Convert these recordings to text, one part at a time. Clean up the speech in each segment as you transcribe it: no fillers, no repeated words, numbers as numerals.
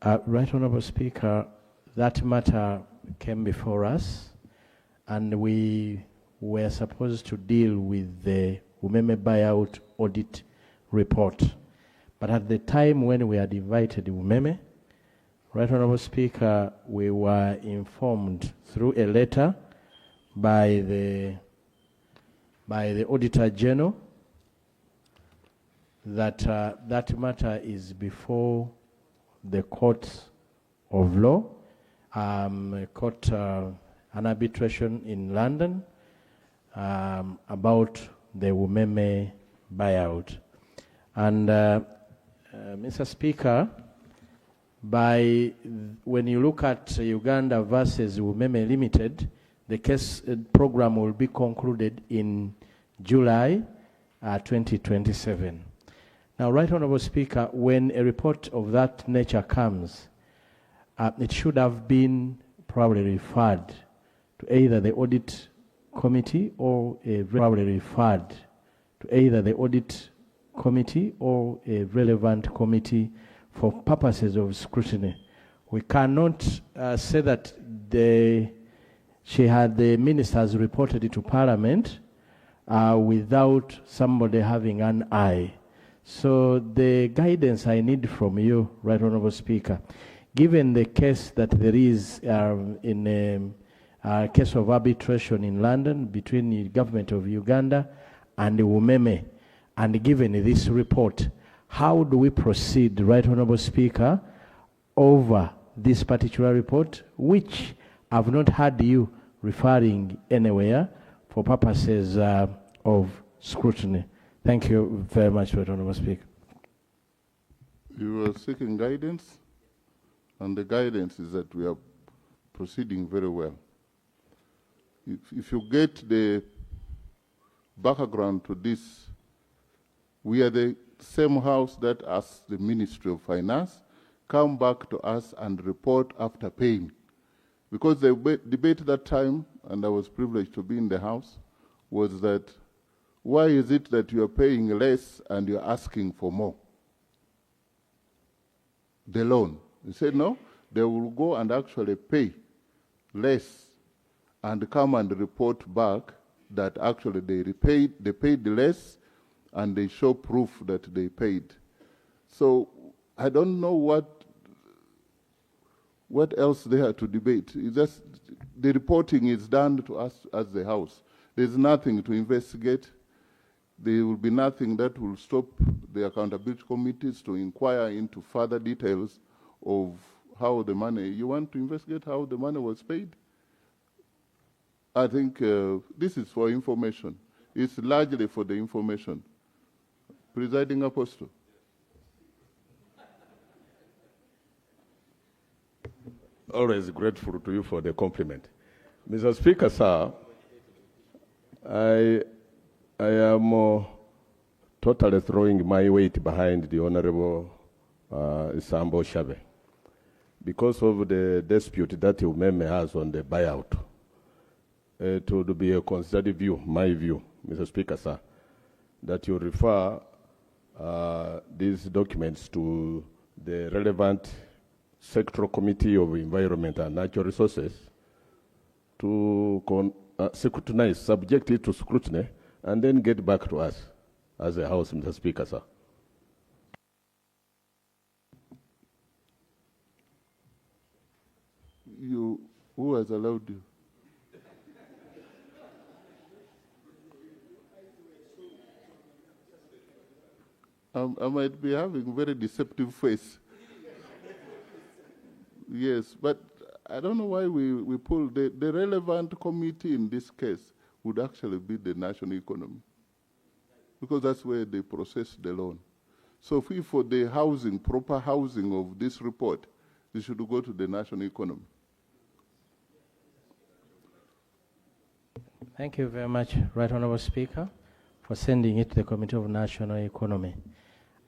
Right Honourable Speaker, that matter came before us and we were supposed to deal with the Umeme buyout audit report. But at the time when we had invited Umeme, Right Honourable Speaker, we were informed through a letter by the Auditor General that that matter is before the courts of law, an arbitration in London about the Umeme buyout. And Mr. Speaker, when you look at Uganda versus Umeme Limited, the case program will be concluded in July 2027. Now, Right Honourable Speaker, when a report of that nature comes, it should have been probably referred to either the audit committee or a relevant committee for purposes of scrutiny. We cannot say that the ministers reported it to Parliament without somebody having an eye. So the guidance I need from you, Right Honourable Speaker, given the case that there is in a case of arbitration in London between the government of Uganda and the Umeme, and given this report, how do we proceed, Right Honourable Speaker, over this particular report, which I've not heard you referring anywhere for purposes of scrutiny? Thank you very much, Right Honourable Speaker. You are seeking guidance, and the guidance is that we are proceeding very well. If you get the background to this, we are the same house that asked the Ministry of Finance come back to us and report after paying. Because the debate that time, and I was privileged to be in the house, was that why is it that you are paying less and you're asking for more? The loan. They said no, they will go and actually pay less and come and report back that actually they paid less and they show proof that they paid. So I don't know what else they have to debate. It's just the reporting is done to us as the House. There's nothing to investigate. There will be nothing that will stop the accountability committees to inquire into further details of how the money, you want to investigate how the money was paid? I think this is for information. It's largely for the information. Presiding Apostle. Always grateful to you for the compliment. Mr. Speaker, sir, I am totally throwing my weight behind the Honorable Sambo Shabe because of the dispute that Umeme has on the buyout. It would be a considered view, my view, Mr. Speaker, sir, that you refer these documents to the relevant sectoral committee of environment and natural resources to scrutinize, subject it to scrutiny, and then get back to us as a House, Mr. Speaker, sir. Who has allowed you? I might be having very deceptive face. Yes, but I don't know why we pull the relevant committee in this case would actually be the national economy, because that's where they process the loan. So if for the housing, proper housing of this report, they should go to the national economy. Thank you very much, Right Honourable Speaker, for sending it to the Committee of National Economy.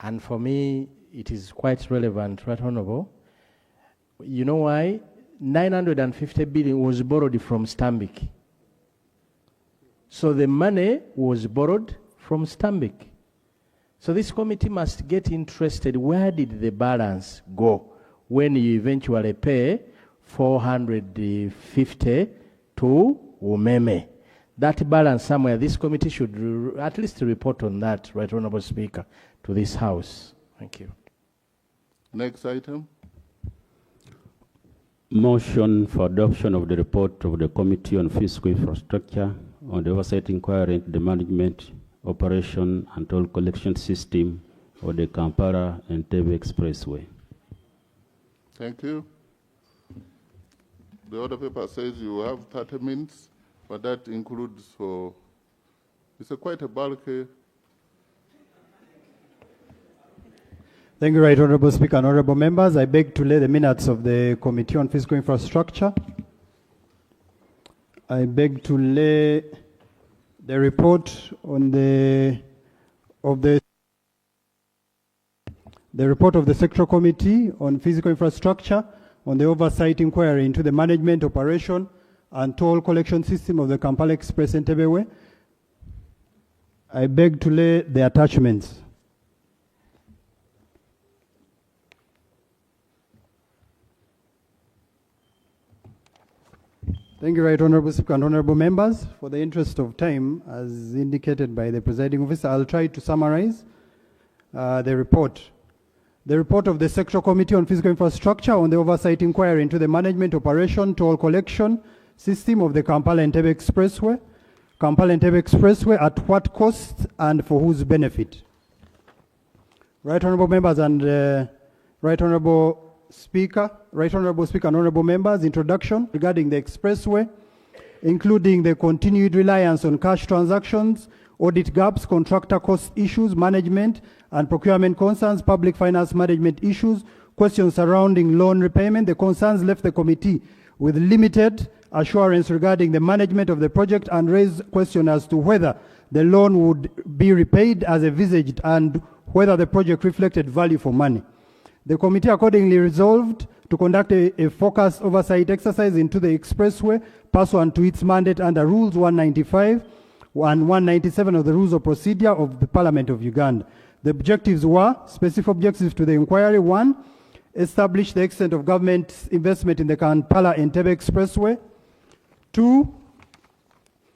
And for me, it is quite relevant, Right Honourable. You know why? 950 billion was borrowed from Stanbic. So the money was borrowed from Stanbic. So this committee must get interested. Where did the balance go? when you eventually pay 450 to umeme. That balance somewhere, this committee should at least report on that, Right Honorable Speaker, to this House. Thank you. Next item. Motion for adoption of the report of the Committee on Fiscal Infrastructure on the oversight inquiry into the management, operation, and toll collection system of the Kampala-Entebbe Expressway. Thank you. The order paper says you have 30 minutes, but that includes for, it's quite a bulky. Thank you, Right Honorable Speaker and honorable members. I beg to lay the minutes of the Committee on Fiscal Infrastructure. I beg to lay the report on the report of the Sectoral Committee on Physical Infrastructure on the oversight inquiry into the management, operation, and toll collection system of the Kampala Express Entebbe Way. I beg to lay the attachments. Thank you, Right Honorable Speaker and honorable members. For the interest of time, as indicated by the presiding officer, I'll try to summarize the report. The report of the Sectoral Committee on Physical Infrastructure on the oversight inquiry into the management, operation, toll collection system of the Kampala-Entebbe Expressway. Kampala-Entebbe Expressway, at what cost and for whose benefit? Right Honorable members and Right Honorable Speaker and honorable members, introduction regarding the expressway, including the continued reliance on cash transactions, audit gaps, contractor cost issues, management and procurement concerns, public finance management issues, questions surrounding loan repayment. The concerns left the committee with limited assurance regarding the management of the project and raised questions as to whether the loan would be repaid as envisaged and whether the project reflected value for money. The committee accordingly resolved to conduct a focused oversight exercise into the expressway pursuant to its mandate under Rules 195 and 197 of the Rules of Procedure of the Parliament of Uganda. The objectives were specific objectives to the inquiry. 1, establish the extent of government investment in the Kampala-Entebbe Expressway. 2,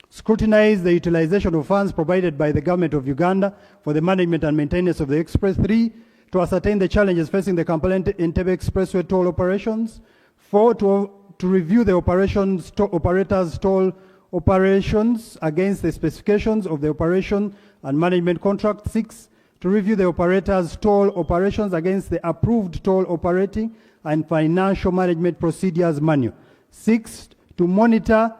scrutinize the utilization of funds provided by the government of Uganda for the management and maintenance of the express. 3, to ascertain the challenges facing the Kampala-Entebbe Expressway toll operations. 4, to review the operators' toll operations against the specifications of the operation and management contract. 6, to review the operators' toll operations against the approved toll operating and financial management procedures manual. 6, to monitor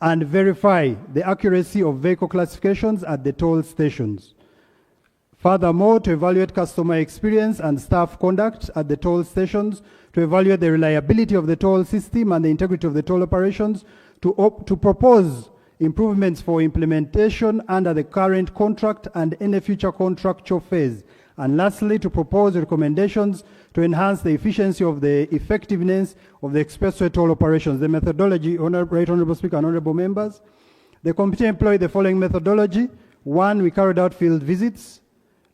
and verify the accuracy of vehicle classifications at the toll stations. Furthermore, to evaluate customer experience and staff conduct at the toll stations, to evaluate the reliability of the toll system and the integrity of the toll operations, to propose improvements for implementation under the current contract and any future contractual phase. And lastly, to propose recommendations to enhance the efficiency of the effectiveness of the expressway toll operations. The methodology, Right Honorable Speaker and honorable members, the committee employed the following methodology. 1, we carried out field visits.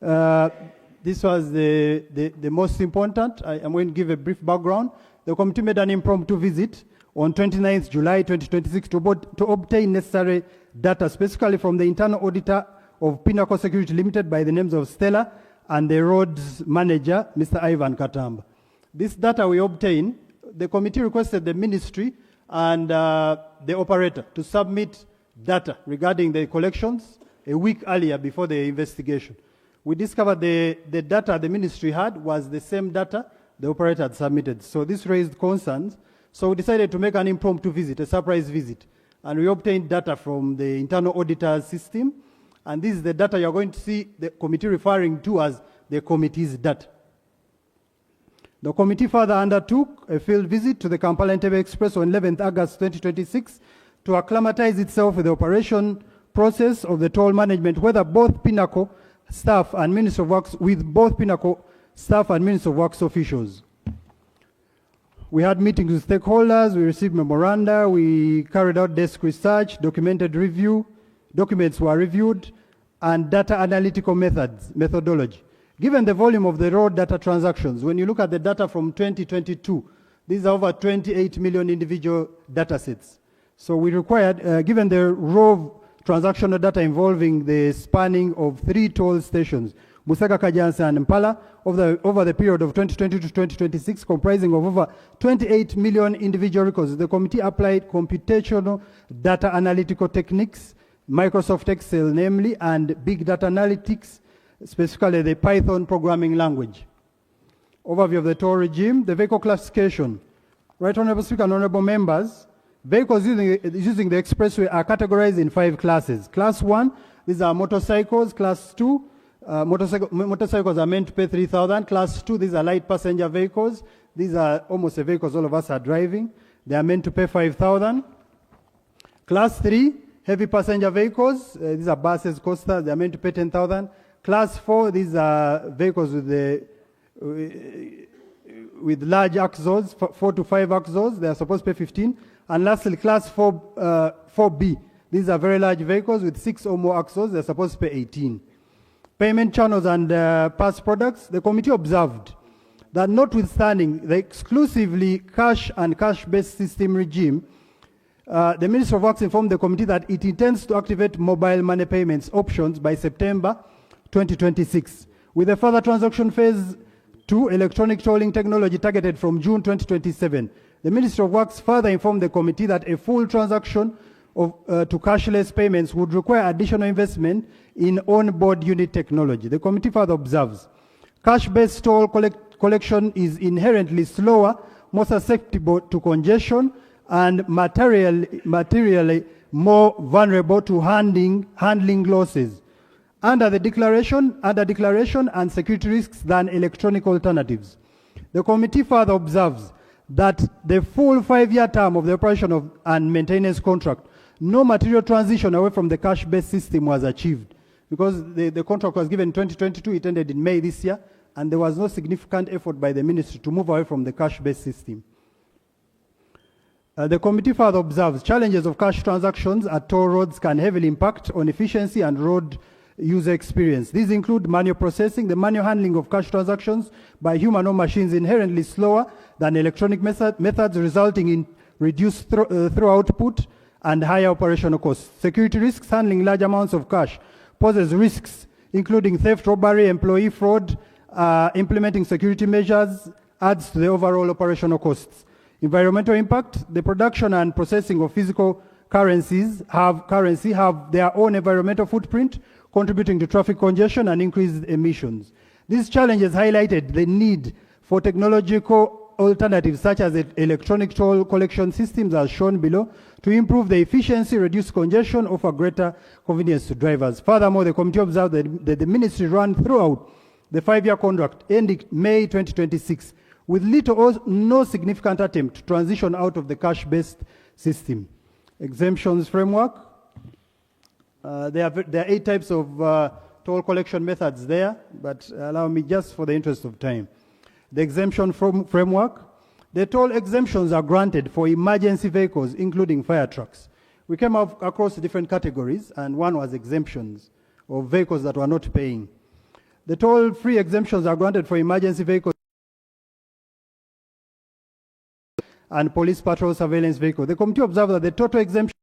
This was the most important. I'm going to give a brief background. The committee made an impromptu visit on 29th July 2026 to obtain necessary data, specifically from the internal auditor of Pinnacle Security Limited by the names of Stella and the roads manager, Mr. Ivan Katamba. This data we obtained, the committee requested the ministry and the operator to submit data regarding the collections a week earlier before the investigation. We discovered the data the ministry had was the same data the operator had submitted. So this raised concerns. So we decided to make an impromptu visit, a surprise visit. And we obtained data from the internal auditor's system. And this is the data you're going to see the committee referring to as the committee's data. The committee further undertook a field visit to the Kampala-Entebbe Express on 11th August 2026 to acclimatize itself with the operation process of the toll management, whether both Pinnacle staff and Minister of Works, with both Pinnacle staff and Minister of Works officials. We had meetings with stakeholders, we received memoranda, we carried out desk research, documented review, documents were reviewed, and data analytical methodology. Given the volume of the road data transactions, when you look at the data from 2022, these are over 28 million individual data sets. So we required, given the raw transactional data involving the spanning of 3 toll stations, Busaka, Kajansa, and Mpala, over the period of 2020 to 2026, comprising of over 28 million individual records, the committee applied computational data analytical techniques, Microsoft Excel namely, and big data analytics, specifically the Python programming language. Overview of the toll regime, the vehicle classification. Right, Honorable Speaker and Honorable Members, vehicles using the expressway are categorized in 5 classes. Class 1, these are motorcycles. Class 2, motorcycles are meant to pay 3,000. Class 2, these are light passenger vehicles. These are almost the vehicles all of us are driving. They are meant to pay 5,000. Class 3, heavy passenger vehicles. These are buses, coasters. They are meant to pay 10,000. Class 4, these are vehicles with large axles, 4 to 5 axles. They are supposed to pay 15. And lastly, Class 4B. These are very large vehicles with 6 or more axles. They are supposed to pay 18. Payment channels and past products. The committee observed that notwithstanding the exclusively cash and cash-based system regime, the Ministry of Works informed the committee that it intends to activate mobile money payments options by September 2026, with a further transaction phase 2 electronic tolling technology targeted from June 2027. The Ministry of Works further informed the committee that a full transaction to cashless payments would require additional investment in on-board unit technology. The committee further observes, cash-based toll collection is inherently slower, more susceptible to congestion, and materially more vulnerable to handling losses under declaration and security risks than electronic alternatives. The committee further observes that the full 5-year term of the operation and maintenance contract, no material transition away from the cash-based system was achieved, because the contract was given in 2022, it ended in May this year, and there was no significant effort by the ministry to move away from the cash-based system. The committee further observes challenges of cash transactions at toll roads can heavily impact on efficiency and road user experience. These include manual processing. The manual handling of cash transactions by human or machines inherently slower than electronic methods, resulting in reduced through output and higher operational costs. Security risks. Handling large amounts of cash poses risks including theft, robbery, employee fraud. Implementing security measures adds to the overall operational costs. Environmental impact. The production and processing of physical currency have their own environmental footprint, contributing to traffic congestion and increased emissions. These challenges highlighted the need for technological alternatives such as electronic toll collection systems as shown below to improve the efficiency, reduce congestion, offer greater convenience to drivers. Furthermore, the committee observed that the ministry ran throughout the 5-year contract ending May 2026 with little or no significant attempt to transition out of the cash-based system. Exemptions framework. There are 8 types of toll collection methods there, but allow me just for the interest of time. The exemption framework. The toll exemptions are granted for emergency vehicles, including fire trucks. We came across different categories, and one was exemptions of vehicles that were not paying. The toll-free exemptions are granted for emergency vehicles and police patrol surveillance vehicles. The committee observed that the total exemption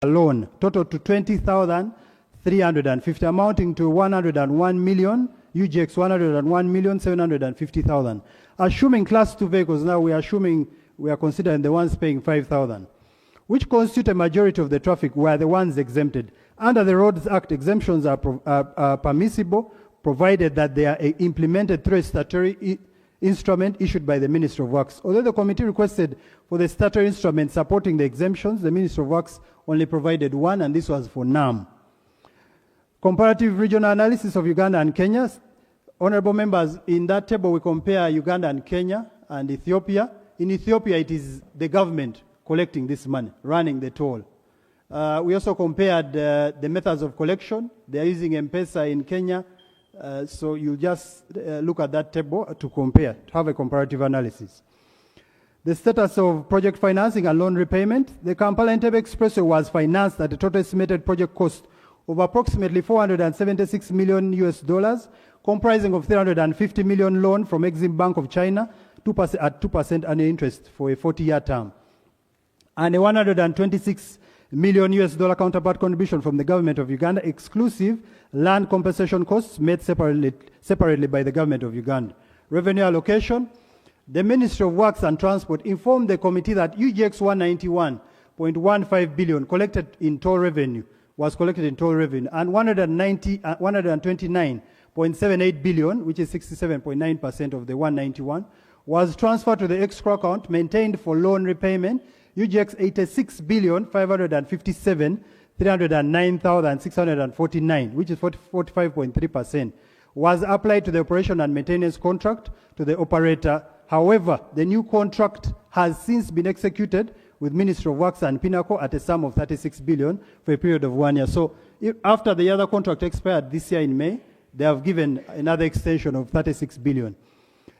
alone total to 20,350, amounting to 101 million, UGX 101,750,000. Assuming class 2 vehicles, now we are considering the ones paying 5,000, which constitute a majority of the traffic, were the ones exempted. Under the Roads Act, exemptions are permissible, provided that they are implemented through a statutory instrument issued by the Ministry of Works. Although the committee requested for the statutory instrument supporting the exemptions, the Ministry of Works only provided one, and this was for NAM. Comparative regional analysis of Uganda and Kenya. Honorable members, in that table we compare Uganda and Kenya and Ethiopia. In Ethiopia, it is the government collecting this money, running the toll. We also compared the methods of collection. They are using M-Pesa in Kenya. So you just look at that table to compare, to have a comparative analysis. The status of project financing and loan repayment. The Kampala-Entebbe Expressway was financed at a total estimated project cost of approximately 476 million US dollars, comprising of 350 million loan from Exim Bank of China, 2% at 2% annual interest for a 40-year term, and a 126 million US dollar counterpart contribution from the government of Uganda, exclusive land compensation costs made separately by the government of Uganda. Revenue allocation. The Ministry of Works and Transport informed the committee that UGX 191.15 billion collected in toll revenue was collected in toll revenue, and 129.78 billion, which is 67.9% of the 191, was transferred to the escrow account maintained for loan repayment. UGX 86,557,309,649, which is 45.3%, was applied to the operation and maintenance contract to the operator. However, the new contract has since been executed with Ministry of Works and Pinnacle at a sum of 36 billion for a period of 1 year. So after the other contract expired this year in May, they have given another extension of 36 billion.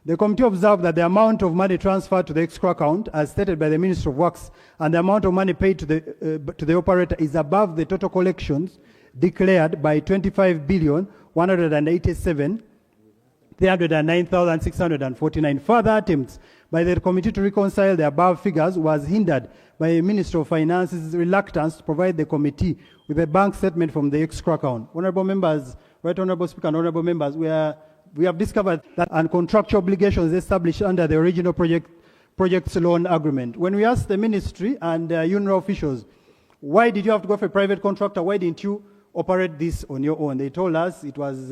The committee observed that the amount of money transferred to the escrow account, as stated by the Ministry of Works, and the amount of money paid to the operator is above the total collections declared by 25 billion 187,309,649. Further attempts by the committee to reconcile the above figures was hindered by the Minister of Finance's reluctance to provide the committee with a bank statement from the escrow account. Honorable members, Right Honorable Speaker and honorable members, we have discovered that and contractual obligations established under the original project's loan agreement. When we asked the ministry and UNRWA officials, why did you have to go for a private contractor? Why didn't you operate this on your own? They told us it was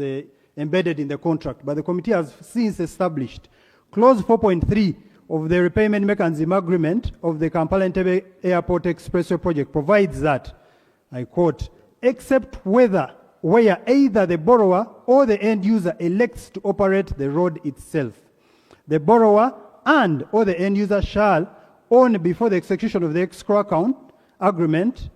embedded in the contract, but the committee has since established clause 4.3 of the repayment mechanism agreement of the Kampala-Entebbe Airport Expressway project provides that, I quote, except where either the borrower or the end user elects to operate the road itself, the borrower and or the end user shall, on before the execution of the escrow account agreement,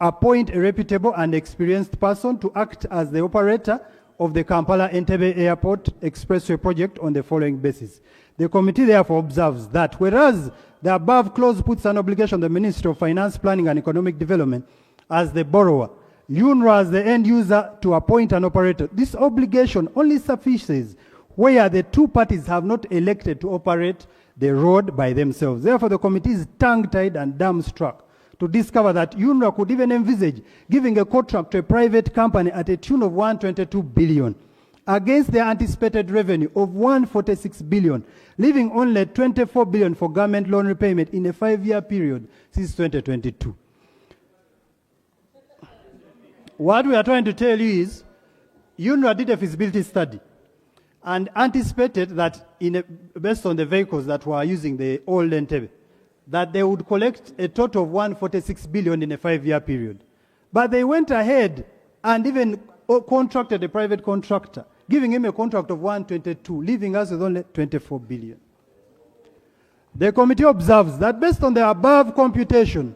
appoint a reputable and experienced person to act as the operator of the Kampala-Entebbe Airport Expressway project on the following basis. The committee therefore observes that whereas the above clause puts an obligation on the Ministry of Finance, Planning and Economic Development as the borrower, UNRWA as the end user to appoint an operator, this obligation only suffices where the two parties have not elected to operate the road by themselves. Therefore, the committee is tongue-tied and dumbstruck to discover that UNRWA could even envisage giving a contract to a private company at a tune of 122 billion against their anticipated revenue of 146 billion, leaving only 24 billion for government loan repayment in a 5-year period since 2022. What we are trying to tell you is UNRWA did a feasibility study and anticipated that based on the vehicles that were using the old Entebbe, that they would collect a total of 146 billion in a 5-year period. But they went ahead and even contracted a private contractor, giving him a contract of 122, leaving us with only 24 billion. The committee observes that based on the above computation,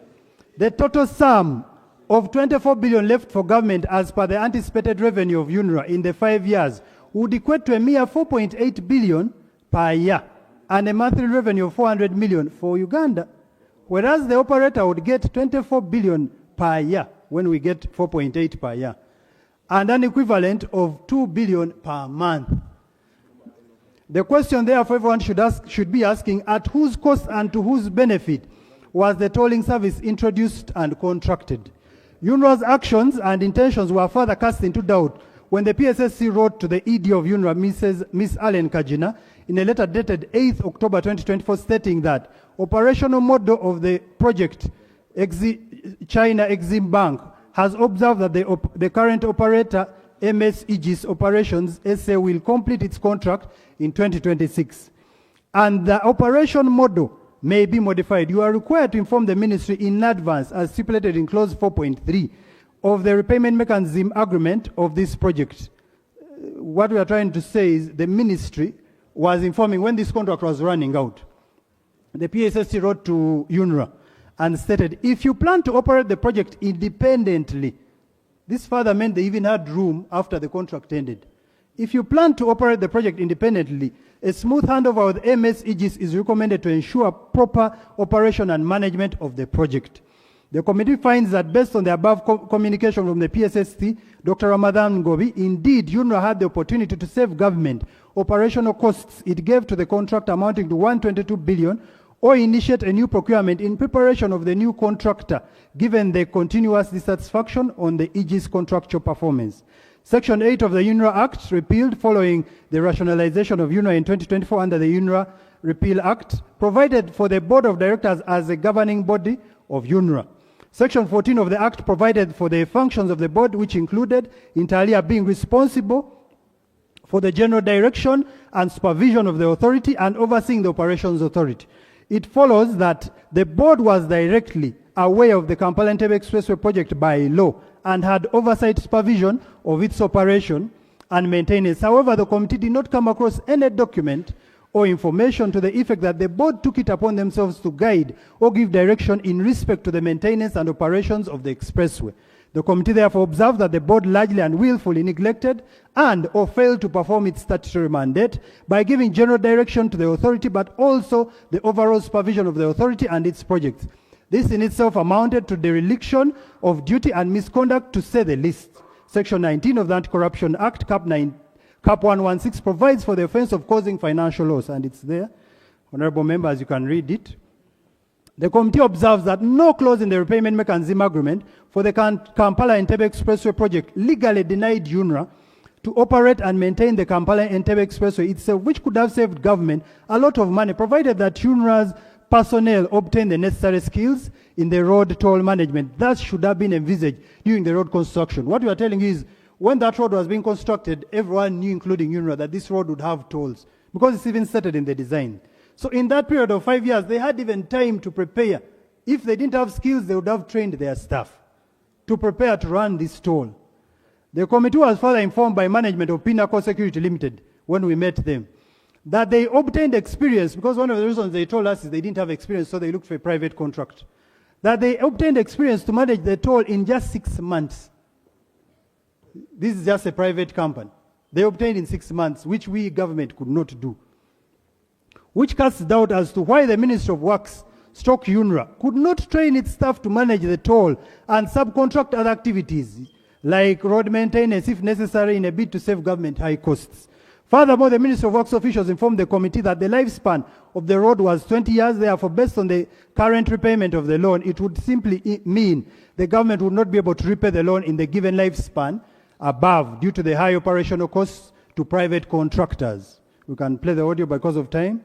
the total sum of 24 billion left for government as per the anticipated revenue of UNRWA in the 5 years would equate to a mere 4.8 billion per year and a monthly revenue of 400 million for Uganda, whereas the operator would get 24 billion per year when we get 4.8 per year, and an equivalent of 2 billion per month. The question therefore everyone should be asking, at whose cost and to whose benefit was the tolling service introduced and contracted? UNRWA's actions and intentions were further cast into doubt when the PSSC wrote to the ED of UNRWA, Ms. Allen Kajina, in a letter dated 8th October 2024, stating that operational model of the project, China Exim Bank, has observed that the current operator, MS Aegis Operations SA, will complete its contract in 2026. And the operation model may be modified. You are required to inform the ministry in advance, as stipulated in clause 4.3 of the repayment mechanism agreement of this project. What we are trying to say is the ministry was informing when this contract was running out. The PSSC wrote to UNRWA and stated, if you plan to operate the project independently, this further meant they even had room after the contract ended. If you plan to operate the project independently, a smooth handover with MS Aegis is recommended to ensure proper operation and management of the project. The committee finds that based on the above communication from the PSSC, Dr. Ramadan Ngobi, indeed UNRA had the opportunity to save government operational costs it gave to the contract amounting to 122 billion, or initiate a new procurement in preparation of the new contractor, given the continuous dissatisfaction on the Aegis contractual performance. Section 8 of the UNRA Act, repealed following the rationalization of UNRA in 2024 under the UNRA Repeal Act, provided for the Board of Directors as a governing body of UNRA. Section 14 of the Act provided for the functions of the board, which included inter alia being responsible for the general direction and supervision of the authority and overseeing the operations authority. It follows that the board was directly aware of the Kampala-Entebbe Expressway project by law and had oversight supervision of its operation and maintenance. However, the committee did not come across any document or information to the effect that the board took it upon themselves to guide or give direction in respect to the maintenance and operations of the expressway. The committee therefore observed that the board largely and willfully neglected and or failed to perform its statutory mandate by giving general direction to the authority, but also the overall supervision of the authority and its projects. This in itself amounted to dereliction of duty and misconduct, to say the least. Section 19 of the Anti-Corruption Act, Cap 116, provides for the offense of causing financial loss, and it's there. Honorable members, you can read it. The committee observes that no clause in the repayment mechanism agreement for the Kampala-Entebbe Expressway project legally denied UNRA to operate and maintain the Kampala-Entebbe Expressway itself, which could have saved government a lot of money, provided that UNRA's personnel obtain the necessary skills in the road toll management. That should have been envisaged during the road construction. What we are telling you is, when that road was being constructed, everyone knew, including UNRA, that this road would have tolls, because it's even stated in the design. So in that period of 5 years, they had even time to prepare. If they didn't have skills, they would have trained their staff to prepare to run this toll. The committee was further informed by management of Pinnacle Security Limited, when we met them, that they obtained experience, because one of the reasons they told us is they didn't have experience, so they looked for a private contract. That they obtained experience to manage the toll in just 6 months. This is just a private company. They obtained in 6 months, which we government could not do. Which casts doubt as to why the Ministry of Works, UNRA, could not train its staff to manage the toll and subcontract other activities, like road maintenance, if necessary, in a bid to save government high costs. Furthermore, the Ministry of Works officials informed the committee that the lifespan of the road was 20 years. Therefore, based on the current repayment of the loan, it would simply mean the government would not be able to repay the loan in the given lifespan above, due to the high operational costs to private contractors. We can play the audio because of time.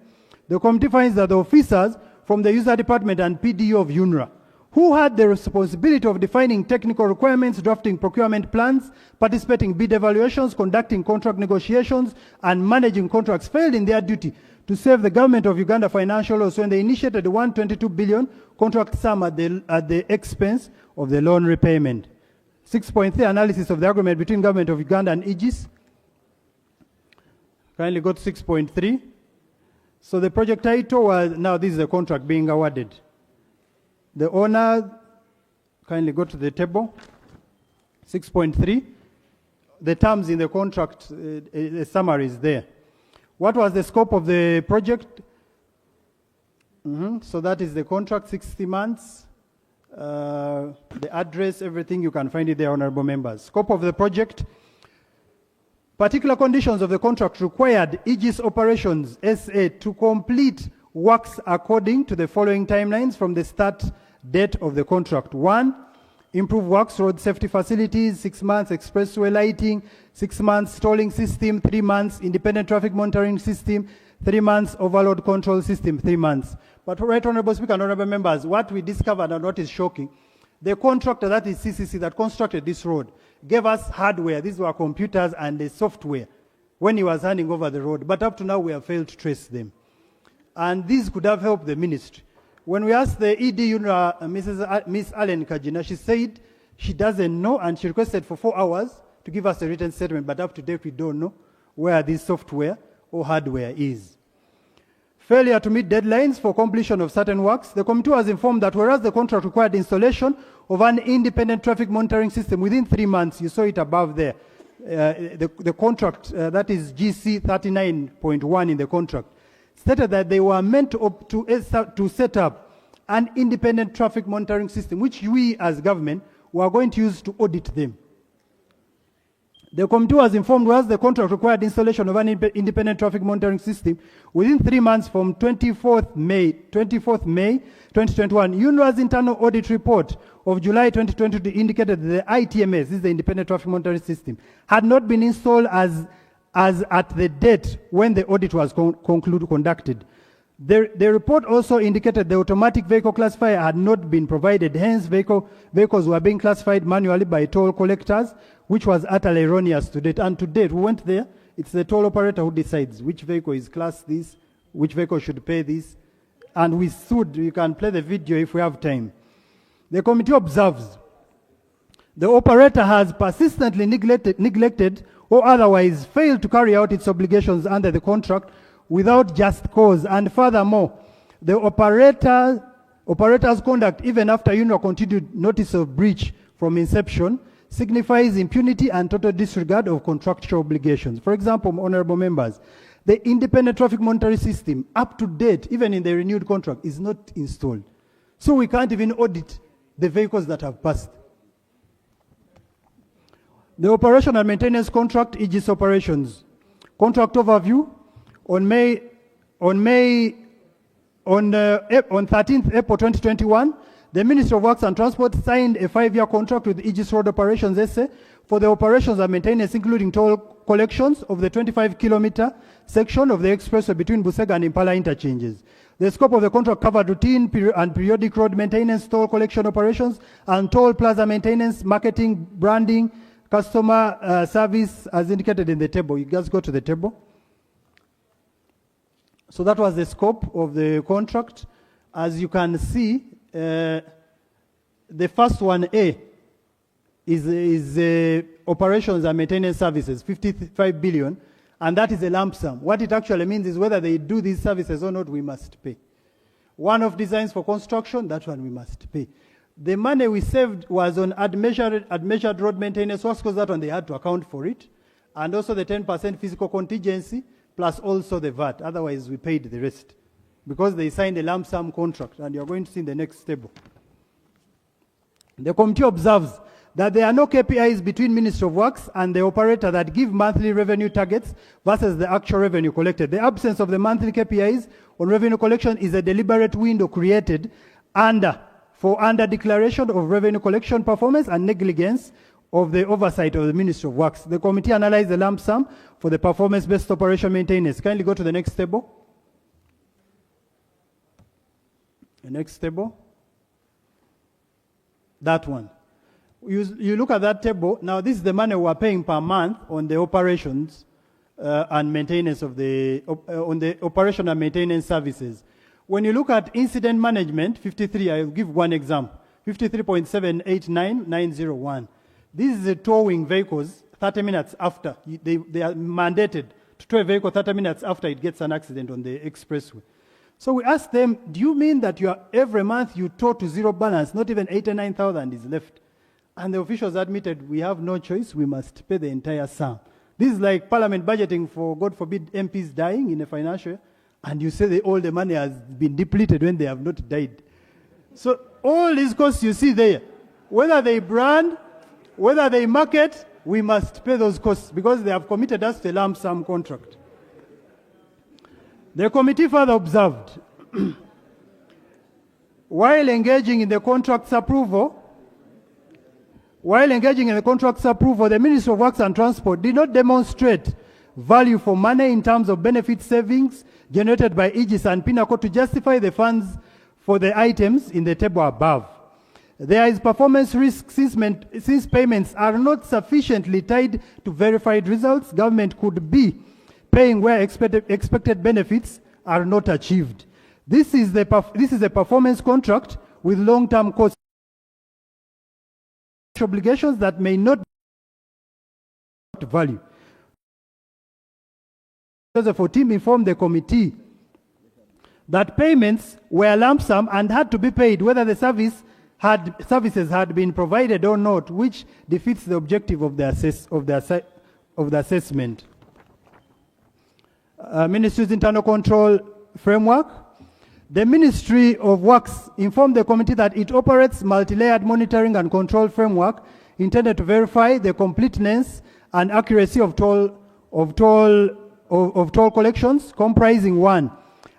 The committee finds that the officers from the user department and PDU of UNRA, who had the responsibility of defining technical requirements, drafting procurement plans, participating in bid evaluations, conducting contract negotiations, and managing contracts, failed in their duty to save the government of Uganda financial loss when they initiated the 122 billion contract sum at the expense of the loan repayment. 6.3 analysis of the agreement between government of Uganda and Aegis. Kindly go to 6.3. So the project title was, now this is the contract being awarded. The owner, kindly go to the table. 6.3. The terms in the contract, the summary is there. What was the scope of the project? So that is the contract, 60 months. The address, everything, you can find it there, honorable members. Scope of the project. Particular conditions of the contract required Aegis Operations SA to complete works according to the following timelines from the start date of the contract. 1, improve works, road safety facilities, 6 months, expressway lighting, 6 months, tolling system, 3 months, independent traffic monitoring system, 3 months, overload control system, 3 months. But right, Honorable Speaker and Honorable Members, what we discovered and what is shocking, the contractor, that is CCC, that constructed this road, gave us hardware. These were computers and the software when he was handing over the road. But up to now, we have failed to trace them. And these could have helped the ministry. When we asked the ED UNRA, Miss Allen Kajina, she said she doesn't know, and she requested for 4 hours to give us a written statement. But up to date, we don't know where this software or hardware is. Failure to meet deadlines for completion of certain works. The committee was informed that whereas the contract required installation of an independent traffic monitoring system within 3 months, you saw it above there, the contract, that is GC 39.1 in the contract, stated that they were meant to set up an independent traffic monitoring system, which we as government were going to use to audit them. The committee was informed was the contract required installation of an independent traffic monitoring system within 3 months from 24th May 2021. UNRWA's internal audit report of July 2020 indicated that the ITMS, this is the independent traffic monitoring system, had not been installed as at the date when the audit was conducted. The report also indicated the automatic vehicle classifier had not been provided, hence vehicles were being classified manually by toll collectors, which was utterly erroneous to date. And to date, we went there, it's the toll operator who decides which vehicle is classed this, which vehicle should pay this, and we sued. You can play the video if we have time. The committee observes the operator has persistently neglected or otherwise failed to carry out its obligations under the contract without just cause. And furthermore, the operator's conduct, even after UNRWA continued notice of breach from inception, signifies impunity and total disregard of contractual obligations. For example, honorable members, the independent traffic monitoring system, up to date, even in the renewed contract, is not installed. So we can't even audit the vehicles that have passed. The operation and maintenance contract, Aegis operations. Contract overview. On 13th April 2021, the Ministry of Works and Transport signed a 5-year contract with Aegis Road Operations SA for the operations and maintenance, including toll collections of the 25-kilometer section of the expressway between Busega and Impala interchanges. The scope of the contract covered routine and periodic road maintenance, toll collection operations, and toll plaza maintenance, marketing, branding, customer service, as indicated in the table. You guys go to the table. So that was the scope of the contract. As you can see, the first one, A, is operations and maintenance services, 55 billion, and that is a lump sum. What it actually means is whether they do these services or not, we must pay. One-off designs for construction, that one we must pay. The money we saved was on admeasured road maintenance works, because that one they had to account for it, and also the 10% physical contingency, plus also the VAT. Otherwise, we paid the rest because they signed a lump sum contract, and you're going to see in the next table. The committee observes that there are no KPIs between Ministry of Works and the operator that give monthly revenue targets versus the actual revenue collected. The absence of the monthly KPIs on revenue collection is a deliberate window created for under declaration of revenue collection performance and negligence of the oversight of the Ministry of Works. The committee analyzed the lump sum for the performance-based operation maintenance. Kindly go to the next table. The next table. That one. You look at that table. Now, this is the money we are paying per month on the operations and maintenance of on the operation and maintenance services. When you look at incident management, 53, I'll give one example, 53.789901. This is towing vehicles 30 minutes after. They are mandated to tow a vehicle 30 minutes after it gets an accident on the expressway. So we asked them, do you mean that every month you tow to zero balance, not even 89,000 is left? And the officials admitted, we have no choice, we must pay the entire sum. This is like Parliament budgeting for, God forbid, MPs dying in a financial year, and you say all the money has been depleted when they have not died. So all these costs you see there, whether they brand, whether they market, we must pay those costs because they have committed us to a lump sum contract. The committee further observed, while engaging in the contract's approval, the Ministry of Works and Transport did not demonstrate value for money in terms of benefit savings generated by Aegis and Pinnacle to justify the funds for the items in the table above. There is performance risk since payments are not sufficiently tied to verified results. Government could be paying where expected benefits are not achieved. This is a performance contract with long-term cost obligations that may not value. Joseph Otim informed the committee that payments were lump sum and had to be paid whether the services had been provided or not, which defeats the objective of the assessment. Ministry's internal control framework. The Ministry of Works informed the committee that it operates multi-layered monitoring and control framework intended to verify the completeness and accuracy of toll collections, comprising 1,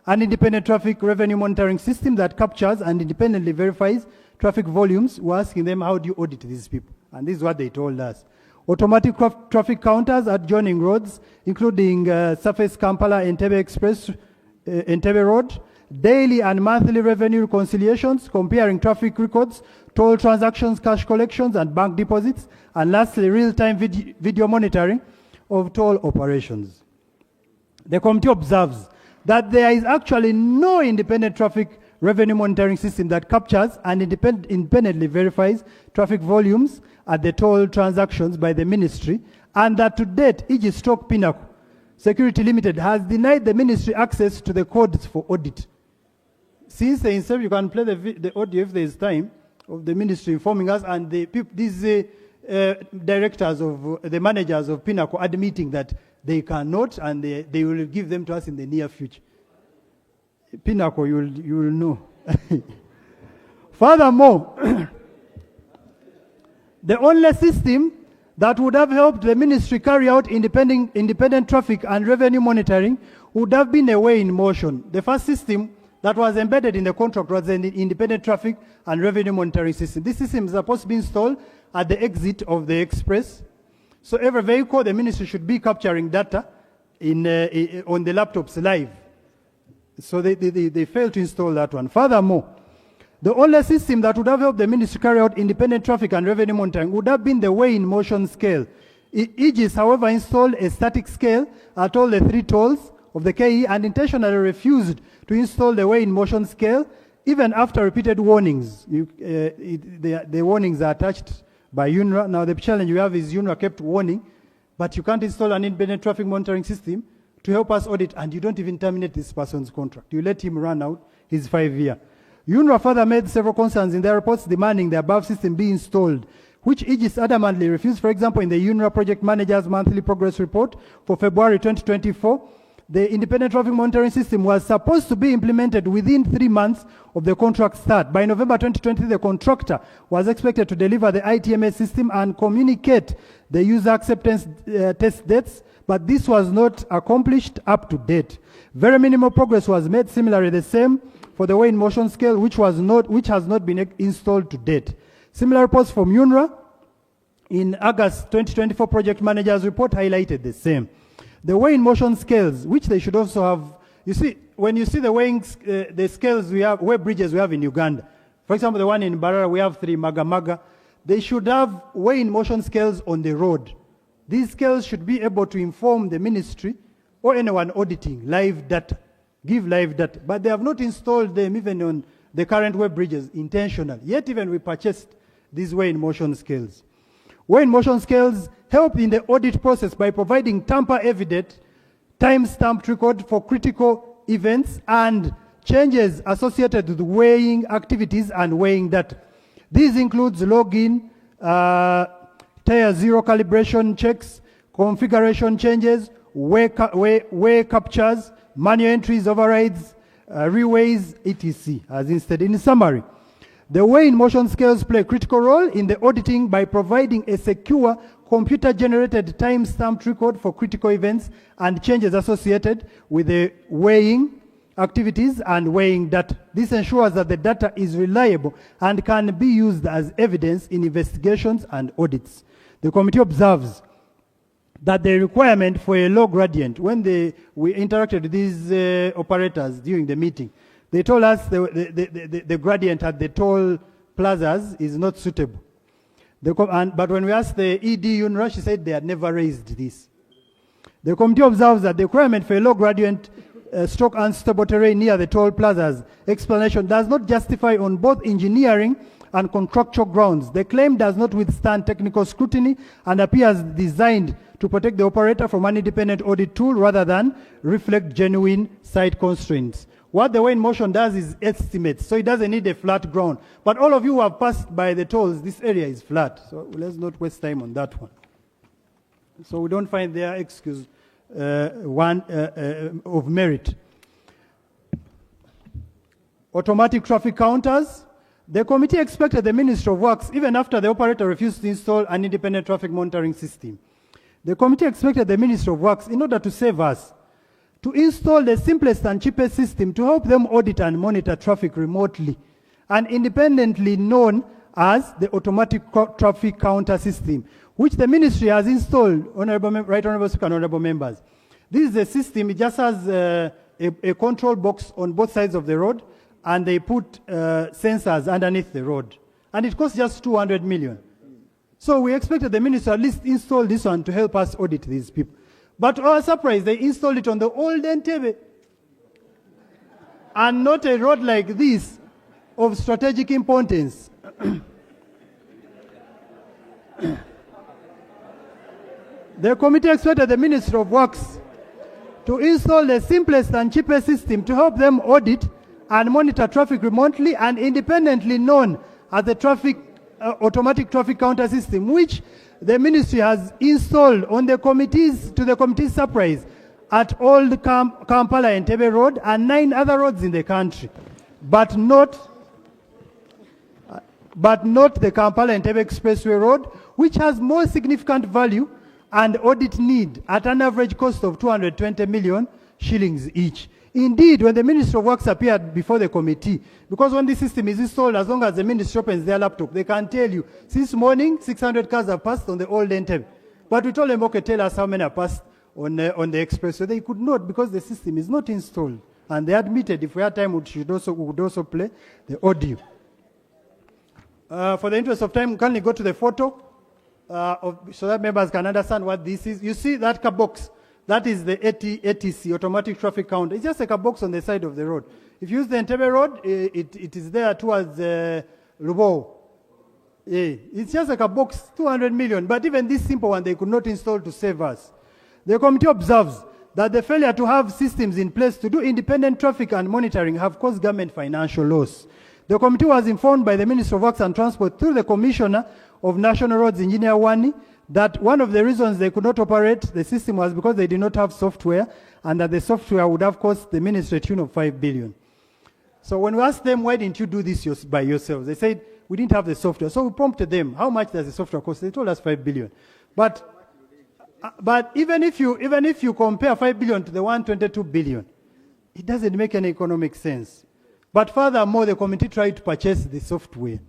an independent traffic revenue monitoring system that captures and independently verifies traffic volumes. We're asking them, how do you audit these people? And this is what they told us. Automatic traffic counters at joining roads, including Surface Kampala Entebbe Express, Entebbe Road, daily and monthly revenue reconciliations, comparing traffic records, toll transactions, cash collections, and bank deposits, and lastly, real-time video monitoring of toll operations. The committee observes that there is actually no independent traffic revenue monitoring system that captures and independently verifies traffic volumes at the toll transactions by the ministry, and that to date, Aegis Pinnacle Security Limited has denied the ministry access to the codes for audit. Since the inception, you can play the audio if there is time, of the ministry informing us, and these directors of the managers of Pinnacle admitting that they cannot, and they will give them to us in the near future. Pinnacle, you will know. Furthermore, the only system that would have helped the ministry carry out independent traffic and revenue monitoring would have been a way in motion. The first system that was embedded in the contract was an independent traffic and revenue monitoring system. This system is supposed to be installed at the exit of the express. So every vehicle, the ministry should be capturing data on the laptops live. So they failed to install that one. Furthermore, the only system that would have helped the ministry carry out independent traffic and revenue monitoring would have been the weigh-in-motion scale. Aegis, however, installed a static scale at all the 3 tolls of the KE and intentionally refused to install the weigh-in-motion scale, even after repeated warnings. The warnings are attached by UNRWA. Now the challenge we have is UNRWA kept warning, but you can't install an independent traffic monitoring system to help us audit, and you don't even terminate this person's contract. You let him run out his 5-year. UNRWA further made several concerns in their reports demanding the above system be installed, which Aegis adamantly refused. For example, in the UNRWA Project Manager's monthly progress report for February 2024, the independent traffic monitoring system was supposed to be implemented within 3 months of the contract start. By November 2020, the contractor was expected to deliver the ITMS system and communicate the user acceptance test dates, but this was not accomplished up to date. Very minimal progress was made. Similarly, the same for the weigh-in-motion scale, which has not been installed to date. Similar reports from UNRWA in August 2024 Project Manager's report highlighted the same. The weigh-in-motion scales, which they should also have, you see, when you see the weighing, the scales we have, weight bridges we have in Uganda, for example, the one in Barara, we have 3, Maga, they should have weigh-in-motion scales on the road. These scales should be able to inform the ministry or anyone auditing live data, give live data, but they have not installed them even on the current web bridges intentionally. Yet even we purchased these weigh-in-motion scales. Weigh-in-motion scales help in the audit process by providing tamper-evident time-stamped record for critical events and changes associated with weighing activities and weighing data. These includes login, tier 0 calibration checks, configuration changes, weigh captures, manual entries, overrides, reweighs, etc. As instead, in summary, the weigh-in-motion scales play a critical role in the auditing by providing a secure computer-generated time-stamped record for critical events and changes associated with the weighing activities and weighing data. This ensures that the data is reliable and can be used as evidence in investigations and audits. The committee observes that the requirement for a low gradient, when we interacted with these operators during the meeting, they told us the gradient at the toll plazas is not suitable. But when we asked the ED UNRWA, she said they had never raised this. The committee observes that the requirement for a low gradient stroke unstable terrain near the toll plazas explanation does not justify on both engineering and contractual grounds. The claim does not withstand technical scrutiny and appears designed to protect the operator from an independent audit tool rather than reflect genuine site constraints. What the weigh-in-motion does is estimates, so it doesn't need a flat ground. But all of you who have passed by the tolls, this area is flat, so let's not waste time on that one. So we don't find their excuse of merit. automatic traffic counters. The committee expected the Ministry of Works, even after the operator refused to install an independent traffic monitoring system. The committee expected the Ministry of Works, in order to save us, to install the simplest and cheapest system to help them audit and monitor traffic remotely and independently known as the automatic traffic counter system, which the ministry has installed, Right Honorable Speaker and Honorable Members. This is a system, it just has a control box on both sides of the road, and they put sensors underneath the road. And it costs just 200 million. So we expected the minister at least install this one to help us audit these people. But to our surprise, they installed it on the old Entebbe. And not a road like this of strategic importance. The committee expected the Ministry of Works to install the simplest and cheapest system to help them audit and monitor traffic remotely and independently known as the automatic traffic counter system, which the ministry has installed on the committees, to the committee's surprise, at Old Kampala Entebbe Road and 9 other roads in the country, but not the Kampala Entebbe Expressway Road, which has more significant value and audit need at an average cost of 220 million shillings each. Indeed, when the Ministry of Works appeared before the committee, because when this system is installed, as long as the ministry opens their laptop, they can tell you, since morning, 600 cars have passed on the old Entebbe. But we told them, okay, tell us how many have passed on the expressway. They could not, because the system is not installed. And they admitted, if we had time, we would also play the audio. For the interest of time, can we go to the photo so that members can understand what this is? You see that car box? That is the ATC, automatic traffic counter. It's just like a box on the side of the road. If you use the Entebbe Road, it is there towards Lubo. It's just like a box, 200 million. But even this simple one, they could not install to save us. The committee observes that the failure to have systems in place to do independent traffic and monitoring have caused government financial loss. The committee was informed by the Minister of Works and Transport through the Commissioner of National Roads, Engineer Wani, that one of the reasons they could not operate the system was because they did not have software, and that the software would have cost the ministry a tune of 5 billion. So when we asked them, why didn't you do this by yourselves? They said, we didn't have the software. So we prompted them, how much does the software cost? They told us 5 billion. But even if you compare 5 billion to the 122 billion, it doesn't make any economic sense. But furthermore, the committee tried to purchase the software.